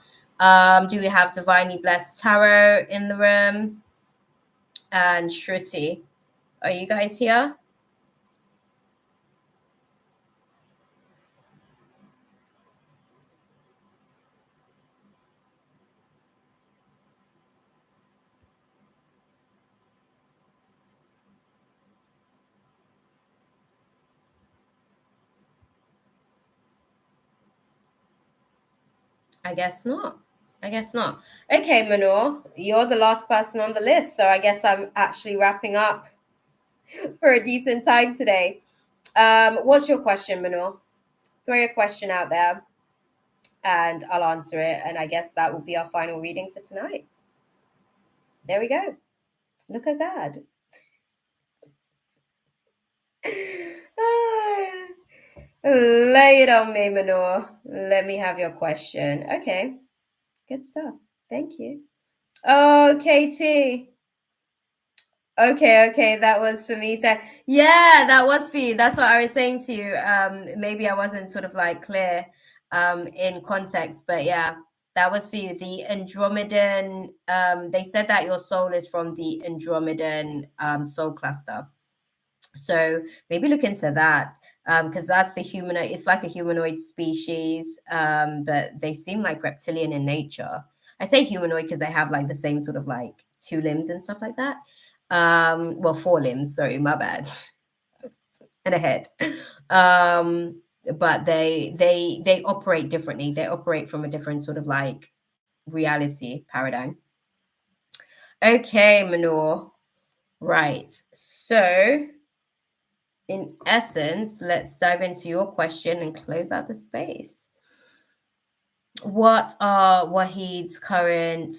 Speaker 1: Do we have Divinely Blessed Tarot in the room? And Shruti, are you guys here? I guess not. I guess not. Okay, Manor, you're the last person on the list, so I guess I'm actually wrapping up for a decent time today. What's your question, Manor? Throw your question out there and I'll answer it. And I guess that will be our final reading for tonight. There we go. Look at that. Lay it on me, Manor. Let me have your question. Okay. Good stuff. Thank you. Oh, KT. Okay, that was for me. Yeah, that was for you. That's what I was saying to you. Maybe I wasn't sort of like clear in context, but yeah, that was for you. The Andromedan, they said that your soul is from the Andromedan soul cluster. So maybe look into that. Because that's the humanoid, it's like a humanoid species, but they seem like reptilian in nature. I say humanoid because they have like the same sort of like 2 limbs and stuff like that. Well, 4 limbs, sorry, my bad. And a head. But they operate differently. They operate from a different sort of like reality paradigm. Okay, Manor. Right. So in essence, let's dive into your question and close out the space. What are Wahid's current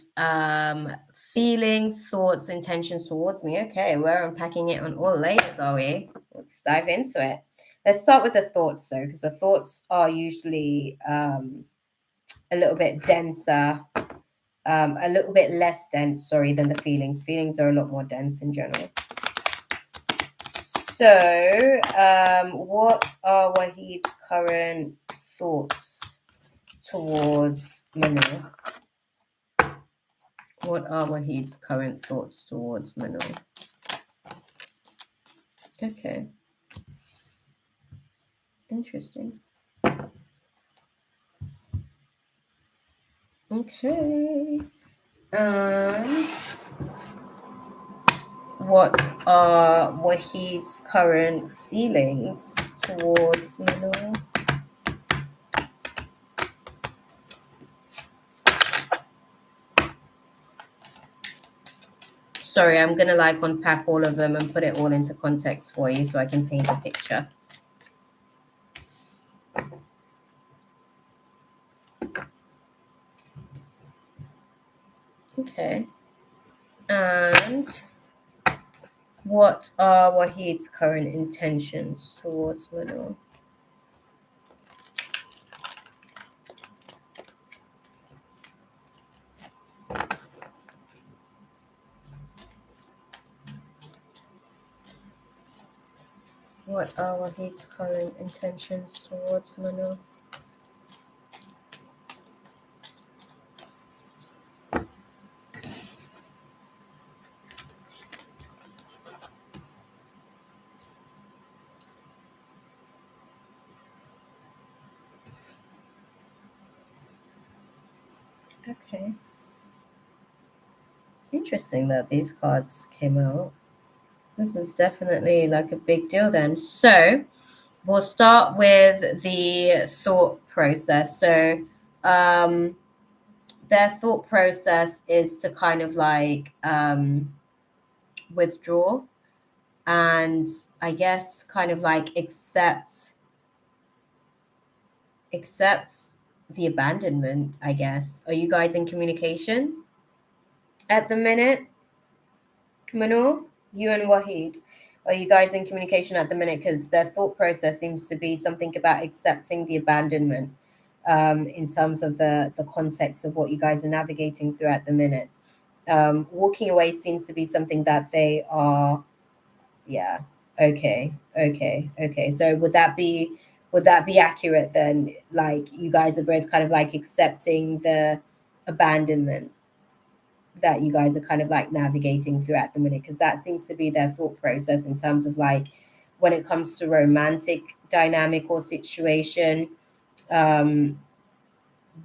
Speaker 1: feelings, thoughts, intentions towards me? Okay, we're unpacking it on all layers, are we? Let's dive into it. Let's start with the thoughts, though, because the thoughts are usually a little bit denser, a little bit less dense, sorry, than the feelings. Feelings are a lot more dense in general. So, what are Wahid's current thoughts towards Manor? What are Wahid's current thoughts towards Manor? Okay. Interesting. Okay. What are Wahid's current feelings towards Manor? Sorry, I'm going to like unpack all of them and put it all into context for you so I can paint a picture. Okay. And what are Wahid's current intentions towards Manor? What are Wahid's current intentions towards Manor? Okay. Interesting that these cards came out. This is definitely like a big deal then. So we'll start with the thought process. So their thought process is to kind of like withdraw and I guess kind of like accept the abandonment, I guess. Are you guys in communication at the minute? Manor, you and Wahid, are you guys in communication at the minute? Because their thought process seems to be something about accepting the abandonment in terms of the context of what you guys are navigating through at the minute. Walking away seems to be something that they are, yeah, okay. So would that be Would that be accurate then? Like you guys are both kind of like accepting the abandonment that you guys are kind of like navigating through at the minute, because that seems to be their thought process in terms of like when it comes to romantic dynamic or situation. um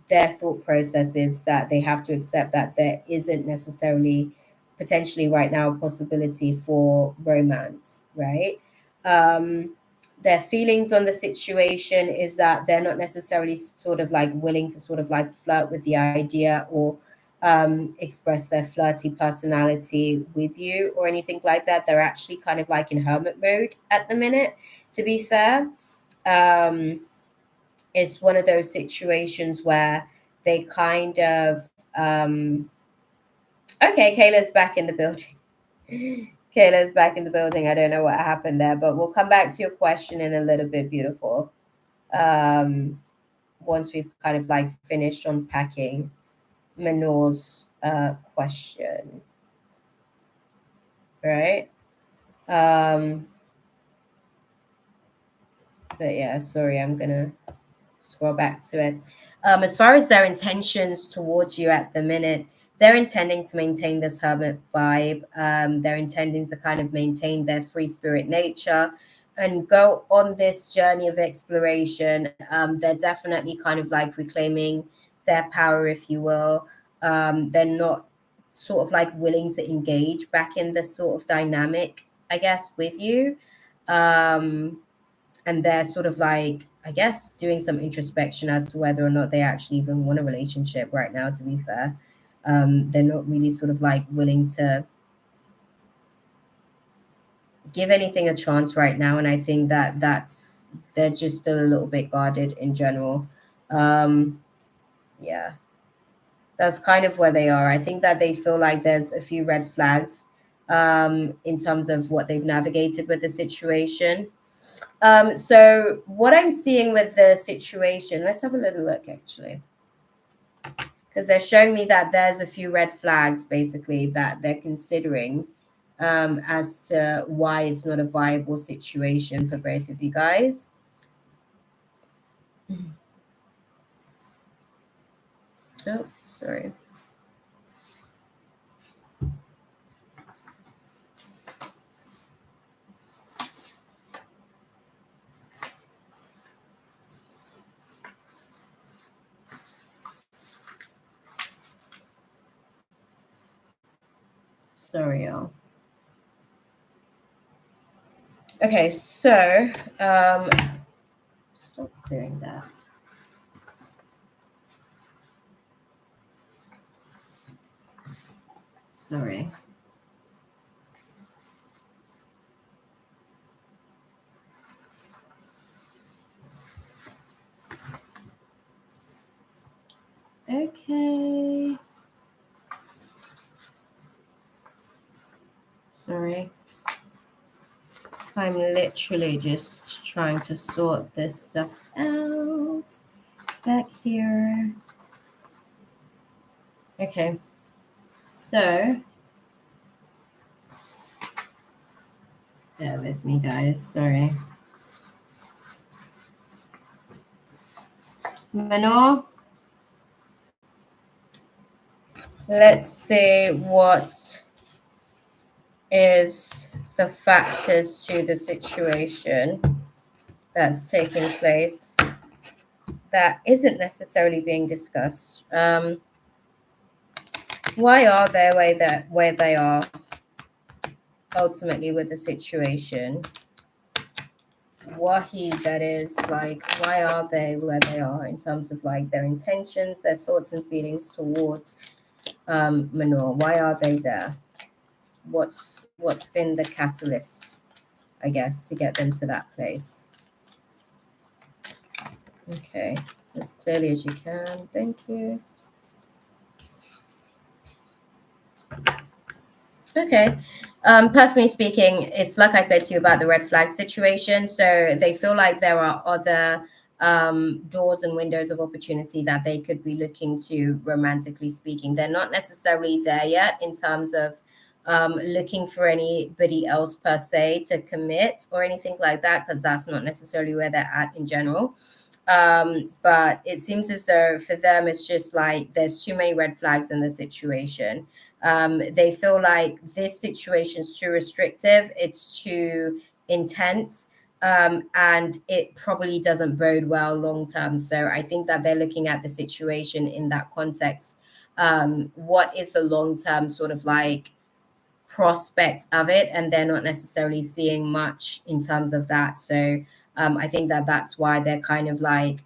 Speaker 1: their thought process is that they have to accept that there isn't necessarily potentially right now a possibility for romance, right? um their feelings on the situation is that they're not necessarily sort of like willing to sort of like flirt with the idea or express their flirty personality with you or anything like that. They're actually kind of like in hermit mode at the minute, to be fair. um it's one of those situations where they kind of okay, Kayla's back in the building. Kayla's back in the building. I don't know what happened there, but we'll come back to your question in a little bit, beautiful. um Once we've kind of like finished unpacking Manor's question, right? um but yeah, sorry, I'm gonna scroll back to it. As far as their intentions towards you at the minute, they're intending to maintain this hermit vibe. They're intending to kind of maintain their free spirit nature and go on this journey of exploration. They're definitely kind of like reclaiming their power, if you will. They're not sort of like willing to engage back in this sort of dynamic, I guess, with you. And they're sort of like, I guess, doing some introspection as to whether or not they actually even want a relationship right now, to be fair. They're not really sort of like willing to give anything a chance right now, and I think that they're just still a little bit guarded in general. Yeah, that's kind of where they are. I think that they feel like there's a few red flags in terms of what they've navigated with the situation. So what I'm seeing with the situation, let's have a little look actually, because they're showing me that there's a few red flags basically that they're considering as to why it's not a viable situation for both of you guys. Oh, sorry. Sorry, y'all. Okay, so stop doing that. Sorry. Okay. Sorry. I'm literally just trying to sort this stuff out back here. Okay. So, bear with me, guys. Sorry. Manor, let's see what is the factors to the situation that's taking place that isn't necessarily being discussed. Why are they where they are ultimately with the situation? Wahi, that is, like, why are they where they are in terms of like their intentions, their thoughts and feelings towards Manor? Why are they there? What's been the catalyst, I guess, to get them to that place? Okay, as clearly as you can. Thank you. Okay. Personally speaking, it's like I said to you about the red flag situation. So they feel like there are other doors and windows of opportunity that they could be looking to, romantically speaking. They're not necessarily there yet in terms of looking for anybody else per se to commit or anything like that, because that's not necessarily where they're at in general. But it seems as though for them, it's just like there's too many red flags in the situation. They feel like this situation's too restrictive, it's too intense, and it probably doesn't bode well long term. So I think that they're looking at the situation in that context. What is the long term sort of like prospect of it? And they're not necessarily seeing much in terms of that. So I think that that's why they're kind of like,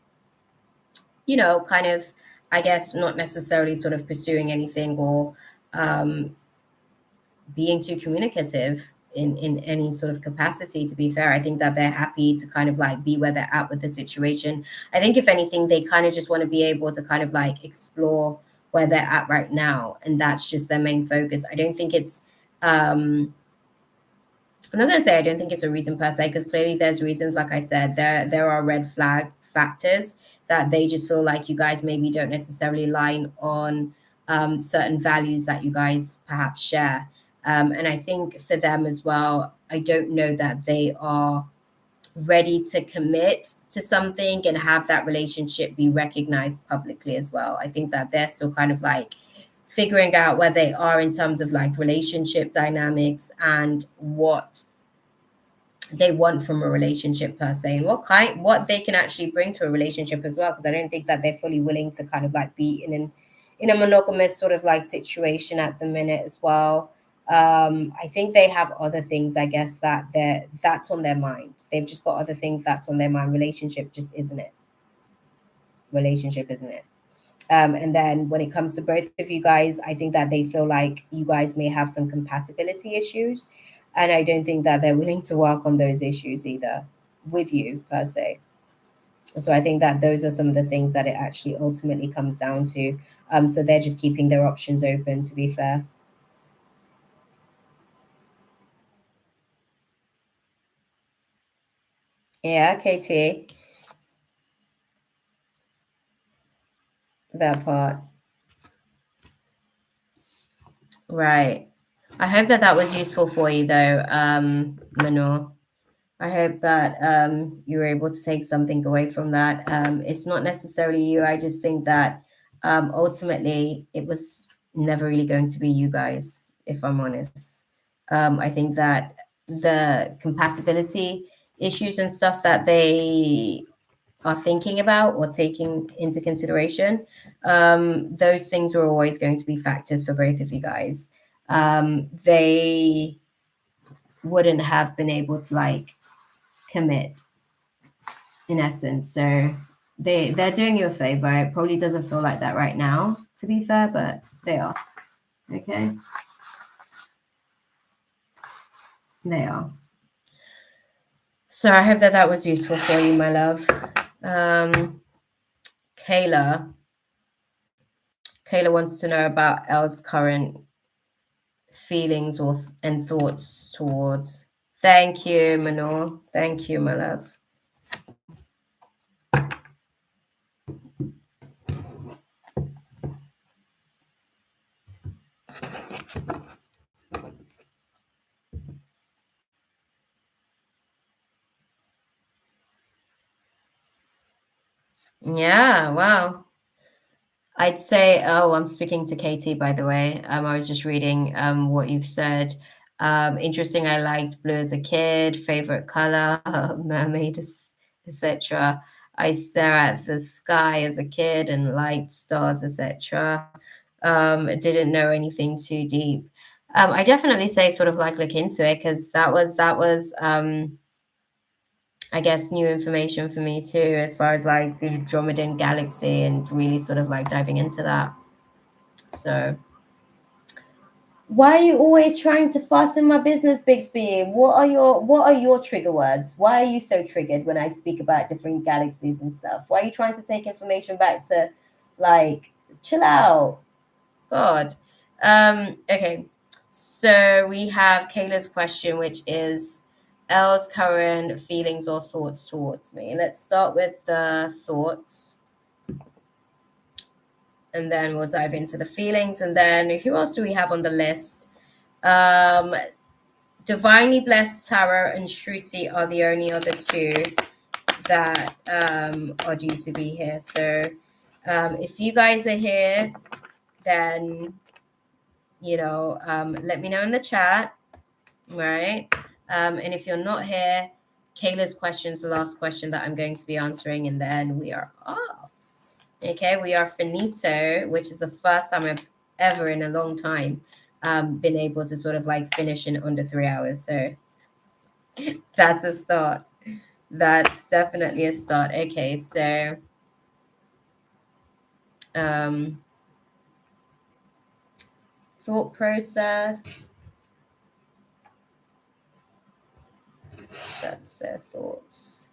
Speaker 1: kind of, I guess, not necessarily sort of pursuing anything or being too communicative in any sort of capacity. To be fair, I think that they're happy to kind of like be where they're at with the situation. I think if anything, they kind of just want to be able to kind of like explore where they're at right now, and that's just their main focus. I don't think it's I'm not going to say I don't think it's a reason per se, because clearly there's reasons. Like I said, there are red flag factors that they just feel like you guys maybe don't necessarily align on certain values that you guys perhaps share. And I think for them as well, I don't know that they are ready to commit to something and have that relationship be recognized publicly as well. I think that they're still kind of like figuring out where they are in terms of like relationship dynamics and what they want from a relationship per se, and what they can actually bring to a relationship as well, because I don't think that they're fully willing to kind of like be in a monogamous sort of like situation at the minute as well. I think they have other things, I guess, that's on their mind. They've just got other things that's on their mind. Relationship isn't it. And then when it comes to both of you guys, I think that they feel like you guys may have some compatibility issues. And I don't think that they're willing to work on those issues either with you per se. So I think that those are some of the things that it actually ultimately comes down to. So they're just keeping their options open, to be fair. Yeah, KT, that part. Right. I hope that that was useful for you, though, Manor. I hope that you were able to take something away from that. It's not necessarily you. I just think that ultimately it was never really going to be you guys, if I'm honest. I think that the compatibility issues and stuff that they are thinking about or taking into consideration, those things were always going to be factors for both of you guys. They wouldn't have been able to like commit in essence. So they're doing you a favor. It probably doesn't feel like that right now, to be fair, but they are. Okay. They are. So I hope that that was useful for you, my love. Kayla. Kayla wants to know about Elle's current feelings and thoughts towards. Thank you, Manor. Thank you, my love. Yeah, wow. I'd say, oh, I'm speaking to Katie, by the way. I was just reading what you've said. Interesting. I liked blue as a kid. Favorite color, mermaid, etc. I stare at the sky as a kid and liked stars, etc. Didn't know anything too deep. I definitely say sort of like look into it, because that was I guess new information for me too, as far as like the Andromedan galaxy and really sort of like diving into that. So why are you always trying to fuss in my business, Bixby? What are your trigger words? Why are you so triggered when I speak about different galaxies and stuff? Why are you trying to take information back to like chill out? God. Okay. So we have Kayla's question, which is Elle's current feelings or thoughts towards me. Let's start with the thoughts, and then we'll dive into the feelings. And then who else do we have on the list? Divinely Blessed Tara and Shruti are the only other two that are due to be here. So if you guys are here, then let me know in the chat, right? And if you're not here, Kayla's question is the last question that I'm going to be answering, and then we are off. Okay, we are finito, which is the first time I've ever in a long time been able to sort of like finish in under 3 hours. So that's a start. That's definitely a start. Okay, so thought process. That's their thoughts.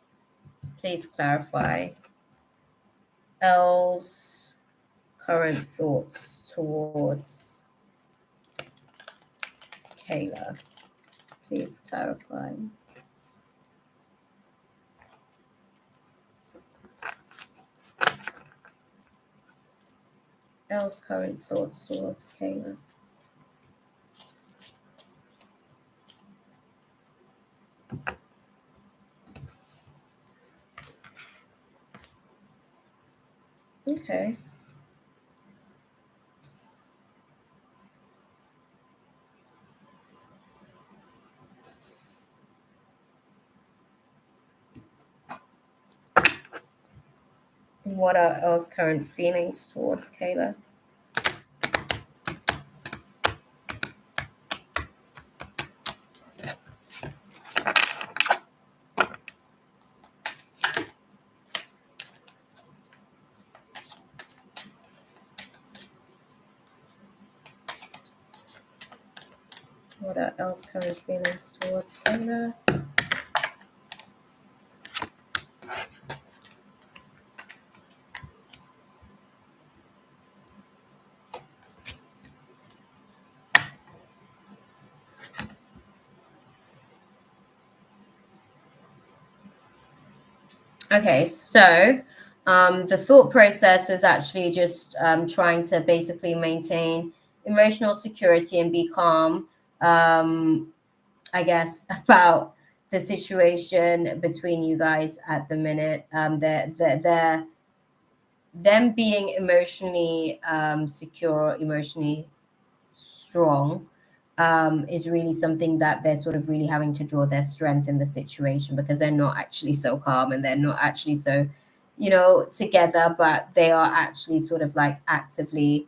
Speaker 1: Please clarify. L's current thoughts towards Kayla. Please clarify. L's current thoughts towards Kayla. Okay. What are L's current feelings towards Kayla? What are L's current feelings towards Kayla? Okay, so the thought process is actually just trying to basically maintain emotional security and be calm, I guess, about the situation between you guys at the minute. Them being emotionally secure, emotionally strong, is really something that they're sort of really having to draw their strength in the situation, because they're not actually so calm and they're not actually so, together, but they are actually sort of like actively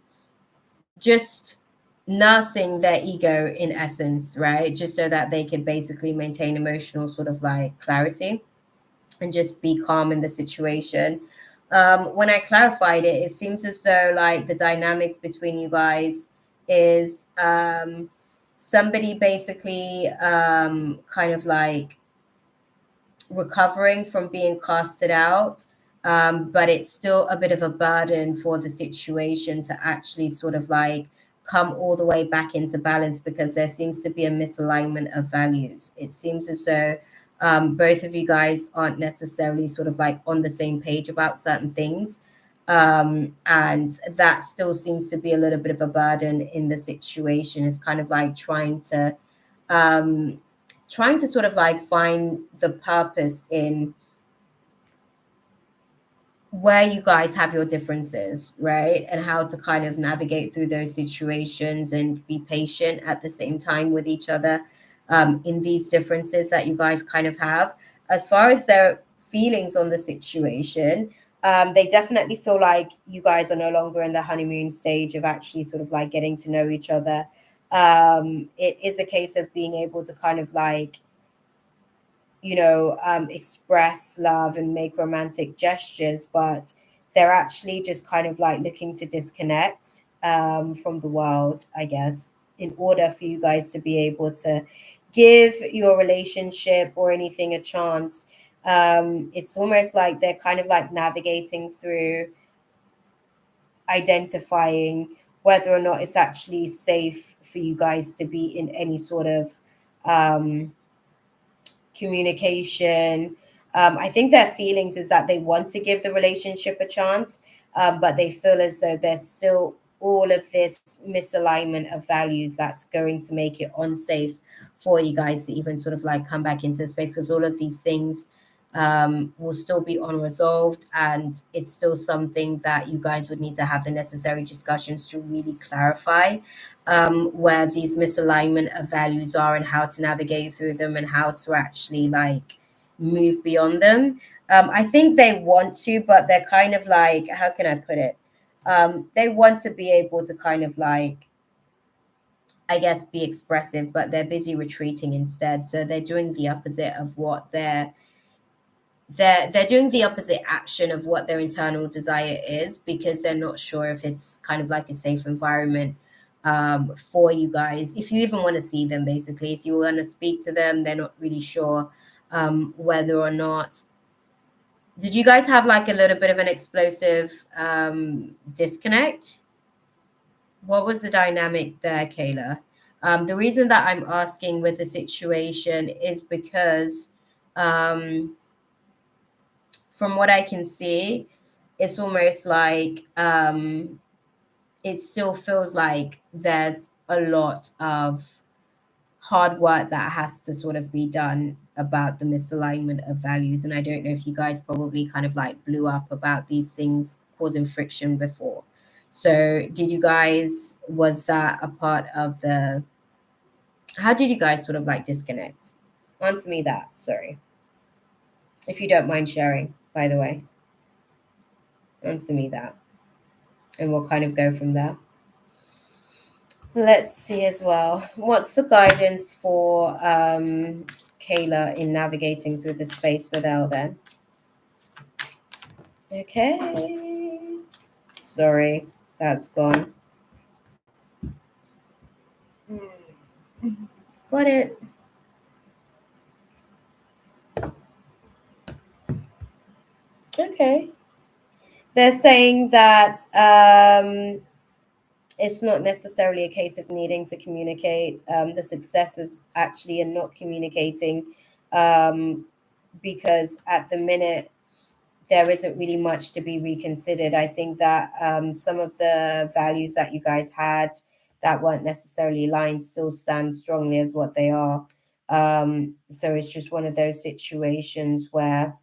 Speaker 1: just nursing their ego in essence, right? Just so that they can basically maintain emotional sort of like clarity and just be calm in the situation. When I clarified it, it seems as though like the dynamics between you guys is somebody basically kind of like recovering from being casted out, but it's still a bit of a burden for the situation to actually sort of like come all the way back into balance, because there seems to be a misalignment of values. It seems as though both of you guys aren't necessarily sort of like on the same page about certain things. And that still seems to be a little bit of a burden in the situation. Is kind of like trying to sort of like find the purpose in where you guys have your differences, right? And how to kind of navigate through those situations and be patient at the same time with each other in these differences that you guys kind of have. As far as their feelings on the situation, they definitely feel like you guys are no longer in the honeymoon stage of actually sort of like getting to know each other. It is a case of being able to kind of like express love and make romantic gestures, but they're actually just kind of like looking to disconnect from the world, I guess, in order for you guys to be able to give your relationship or anything a chance. It's almost like they're kind of like navigating through identifying whether or not it's actually safe for you guys to be in any sort of communication. I think their feelings is that they want to give the relationship a chance, but they feel as though they're still all of this misalignment of values that's going to make it unsafe for you guys to even sort of like come back into space, because all of these things will still be unresolved, and it's still something that you guys would need to have the necessary discussions to really clarify where these misalignment of values are and how to navigate through them and how to actually like move beyond them. I think they want to, but they're kind of like, how can I put it? They want to be able to kind of like, I guess, be expressive, but they're busy retreating instead. So they're doing the opposite of what they're doing the opposite action of what their internal desire is, because they're not sure if it's kind of like a safe environment for you guys. If you even want to see them, basically, if you want to speak to them, they're not really sure whether or not. Did you guys have like a little bit of an explosive disconnect? What was the dynamic there, Kayla? The reason that I'm asking with the situation is because from what I can see, it's almost like it still feels like there's a lot of hard work that has to sort of be done about the misalignment of values. And I don't know if you guys probably kind of like blew up about these things causing friction before. So did you guys, was that a part of the, how did you guys sort of like disconnect? Answer me that, sorry. If you don't mind sharing, by the way. Answer me that. And we'll kind of go from there. Let's see as well. What's the guidance for Kayla in navigating through the space with Elle then? Okay. Sorry, that's gone. Got it. Okay. They're saying that it's not necessarily a case of needing to communicate. The success is actually in not communicating, because at the minute there isn't really much to be reconsidered. I think that some of the values that you guys had that weren't necessarily aligned still stand strongly as what they are. So it's just one of those situations where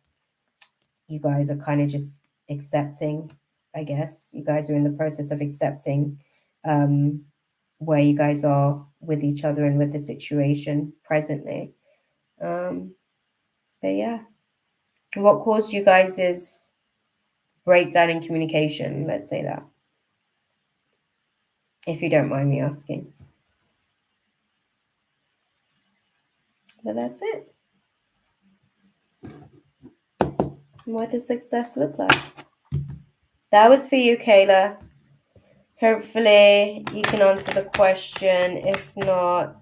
Speaker 1: you guys are kind of just accepting, I guess. You guys are in the process of accepting where you guys are with each other and with the situation presently. But yeah, what caused you guys is breakdown in communication, let's say that, if you don't mind me asking. But that's it. What does success look like? That was for you, Kayla. Hopefully you can answer the question. If not,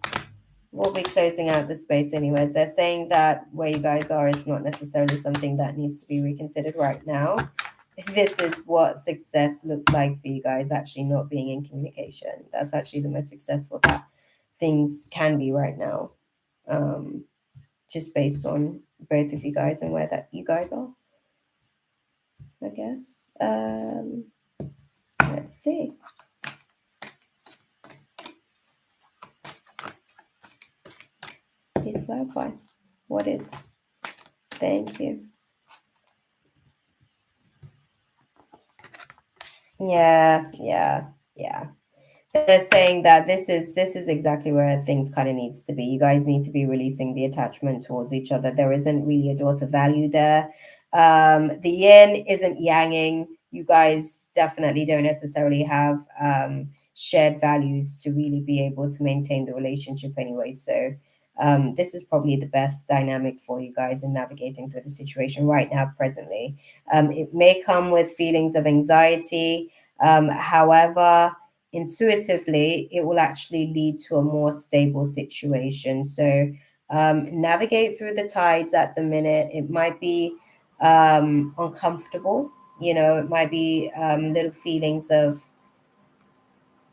Speaker 1: we'll be closing out the space anyways. They're saying that where you guys are is not necessarily something that needs to be reconsidered right now. This is what success looks like for you guys, actually not being in communication. That's actually the most successful that things can be right now, just based on both of you guys and where that you guys are, I guess. Let's see. Please clarify. What is? Thank you. Yeah. They're saying that this is exactly where things kind of needs to be. You guys need to be releasing the attachment towards each other. There isn't really a daughter value there. The yin isn't yanging. You guys definitely don't necessarily have shared values to really be able to maintain the relationship anyway. So this is probably the best dynamic for you guys in navigating through the situation right now, presently. It may come with feelings of anxiety. However, intuitively, it will actually lead to a more stable situation. So navigate through the tides at the minute. It might be uncomfortable, it might be little feelings of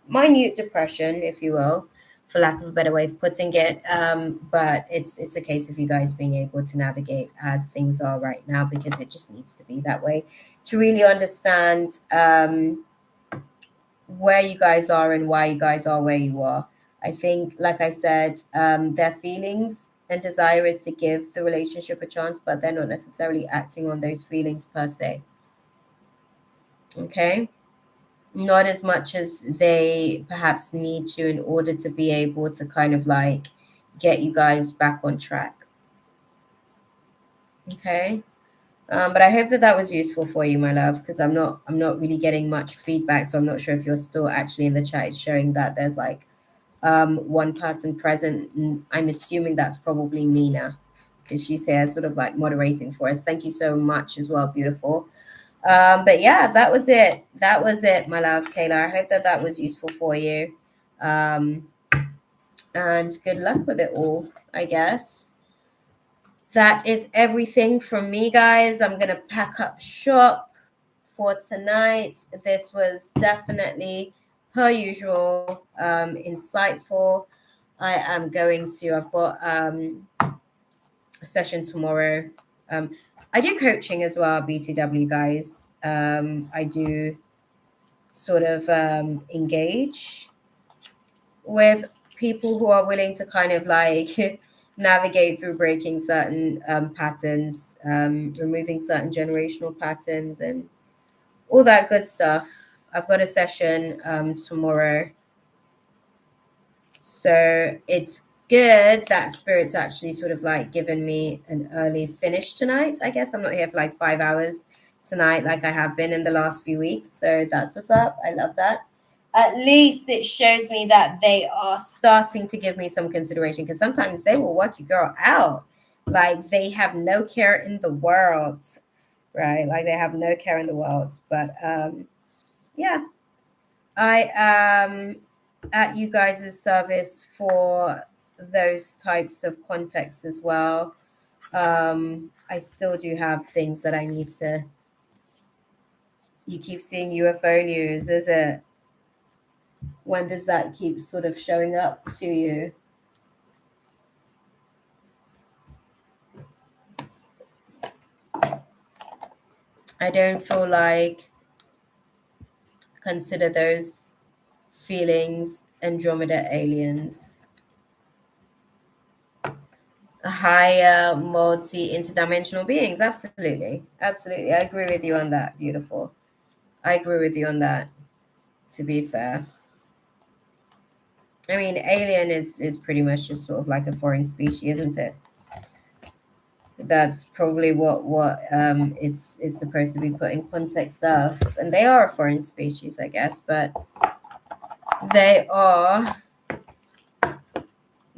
Speaker 1: minute depression, if you will, for lack of a better way of putting it. But it's a case of you guys being able to navigate as things are right now, because it just needs to be that way to really understand where you guys are and why you guys are where you are. I think, like I said, their feelings and desire is to give the relationship a chance, but they're not necessarily acting on those feelings per se. Okay? Not as much as they perhaps need to in order to be able to kind of like get you guys back on track. Okay? But I hope that that was useful for you, my love, because I'm not really getting much feedback, so I'm not sure if you're still actually in the chat. It's showing that there's like one person present. I'm assuming that's probably Mina, because she's here sort of like moderating for us. Thank you so much as well, beautiful. But yeah, that was it. That was it, my love, Kayla. I hope that that was useful for you. Um, and good luck with it all, I guess. That is everything from me, guys. I'm going to pack up shop for tonight. This was definitely, per usual, insightful. I've got a session tomorrow. I do coaching as well, BTW, guys. I do sort of engage with people who are willing to kind of like navigate through breaking certain patterns, removing certain generational patterns, and all that good stuff. I've got a session tomorrow. So it's good that Spirit's actually sort of like given me an early finish tonight. I guess I'm not here for like 5 hours tonight like I have been in the last few weeks. So that's what's up. I love that. At least it shows me that they are starting to give me some consideration, because sometimes they will work your girl out. Like they have no care in the world, right? Like they have no care in the world. But yeah, I am at you guys' service for those types of contexts as well. I still do have things that I need to. You keep seeing UFO news, is it? When does that keep sort of showing up to you? I don't feel like consider those feelings Andromeda aliens. Higher multi-interdimensional beings. Absolutely. Absolutely. I agree with you on that. Beautiful. I agree with you on that, to be fair. I mean, alien is pretty much just sort of like a foreign species, isn't it? That's probably what it's supposed to be put in context of. And they are a foreign species, I guess, but they are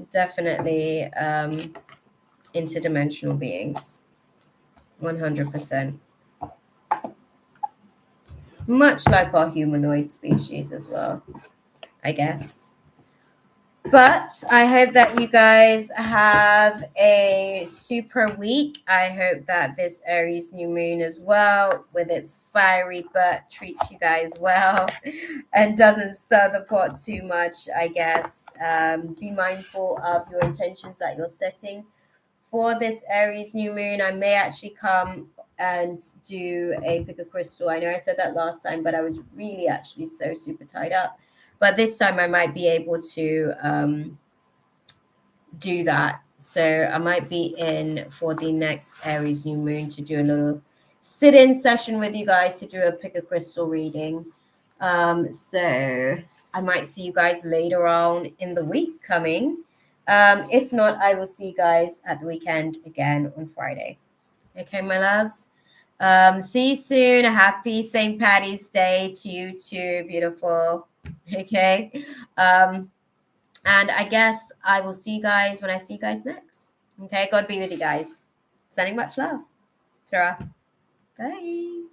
Speaker 1: definitely interdimensional beings. 100%. Much like our humanoid species as well, I guess. But I hope that you guys have a super week. I hope that this Aries new moon as well, with its fiery butt, treats you guys well and doesn't stir the pot too much, I guess. Be mindful of your intentions that you're setting for this Aries new moon. I may actually come and do a pick a crystal. I know I said that last time, but I was really actually so super tied up. But this time I might be able to do that. So I might be in for the next Aries new moon to do a little sit-in session with you guys to do a pick a crystal reading. So I might see you guys later on in the week coming. If not, I will see you guys at the weekend again on Friday. Okay, my loves. See you soon. Happy St. Patty's Day to you too, beautiful. Okay. And I guess I will see you guys when I see you guys next. Okay. God be with you guys. Sending much love. Sarah. Bye.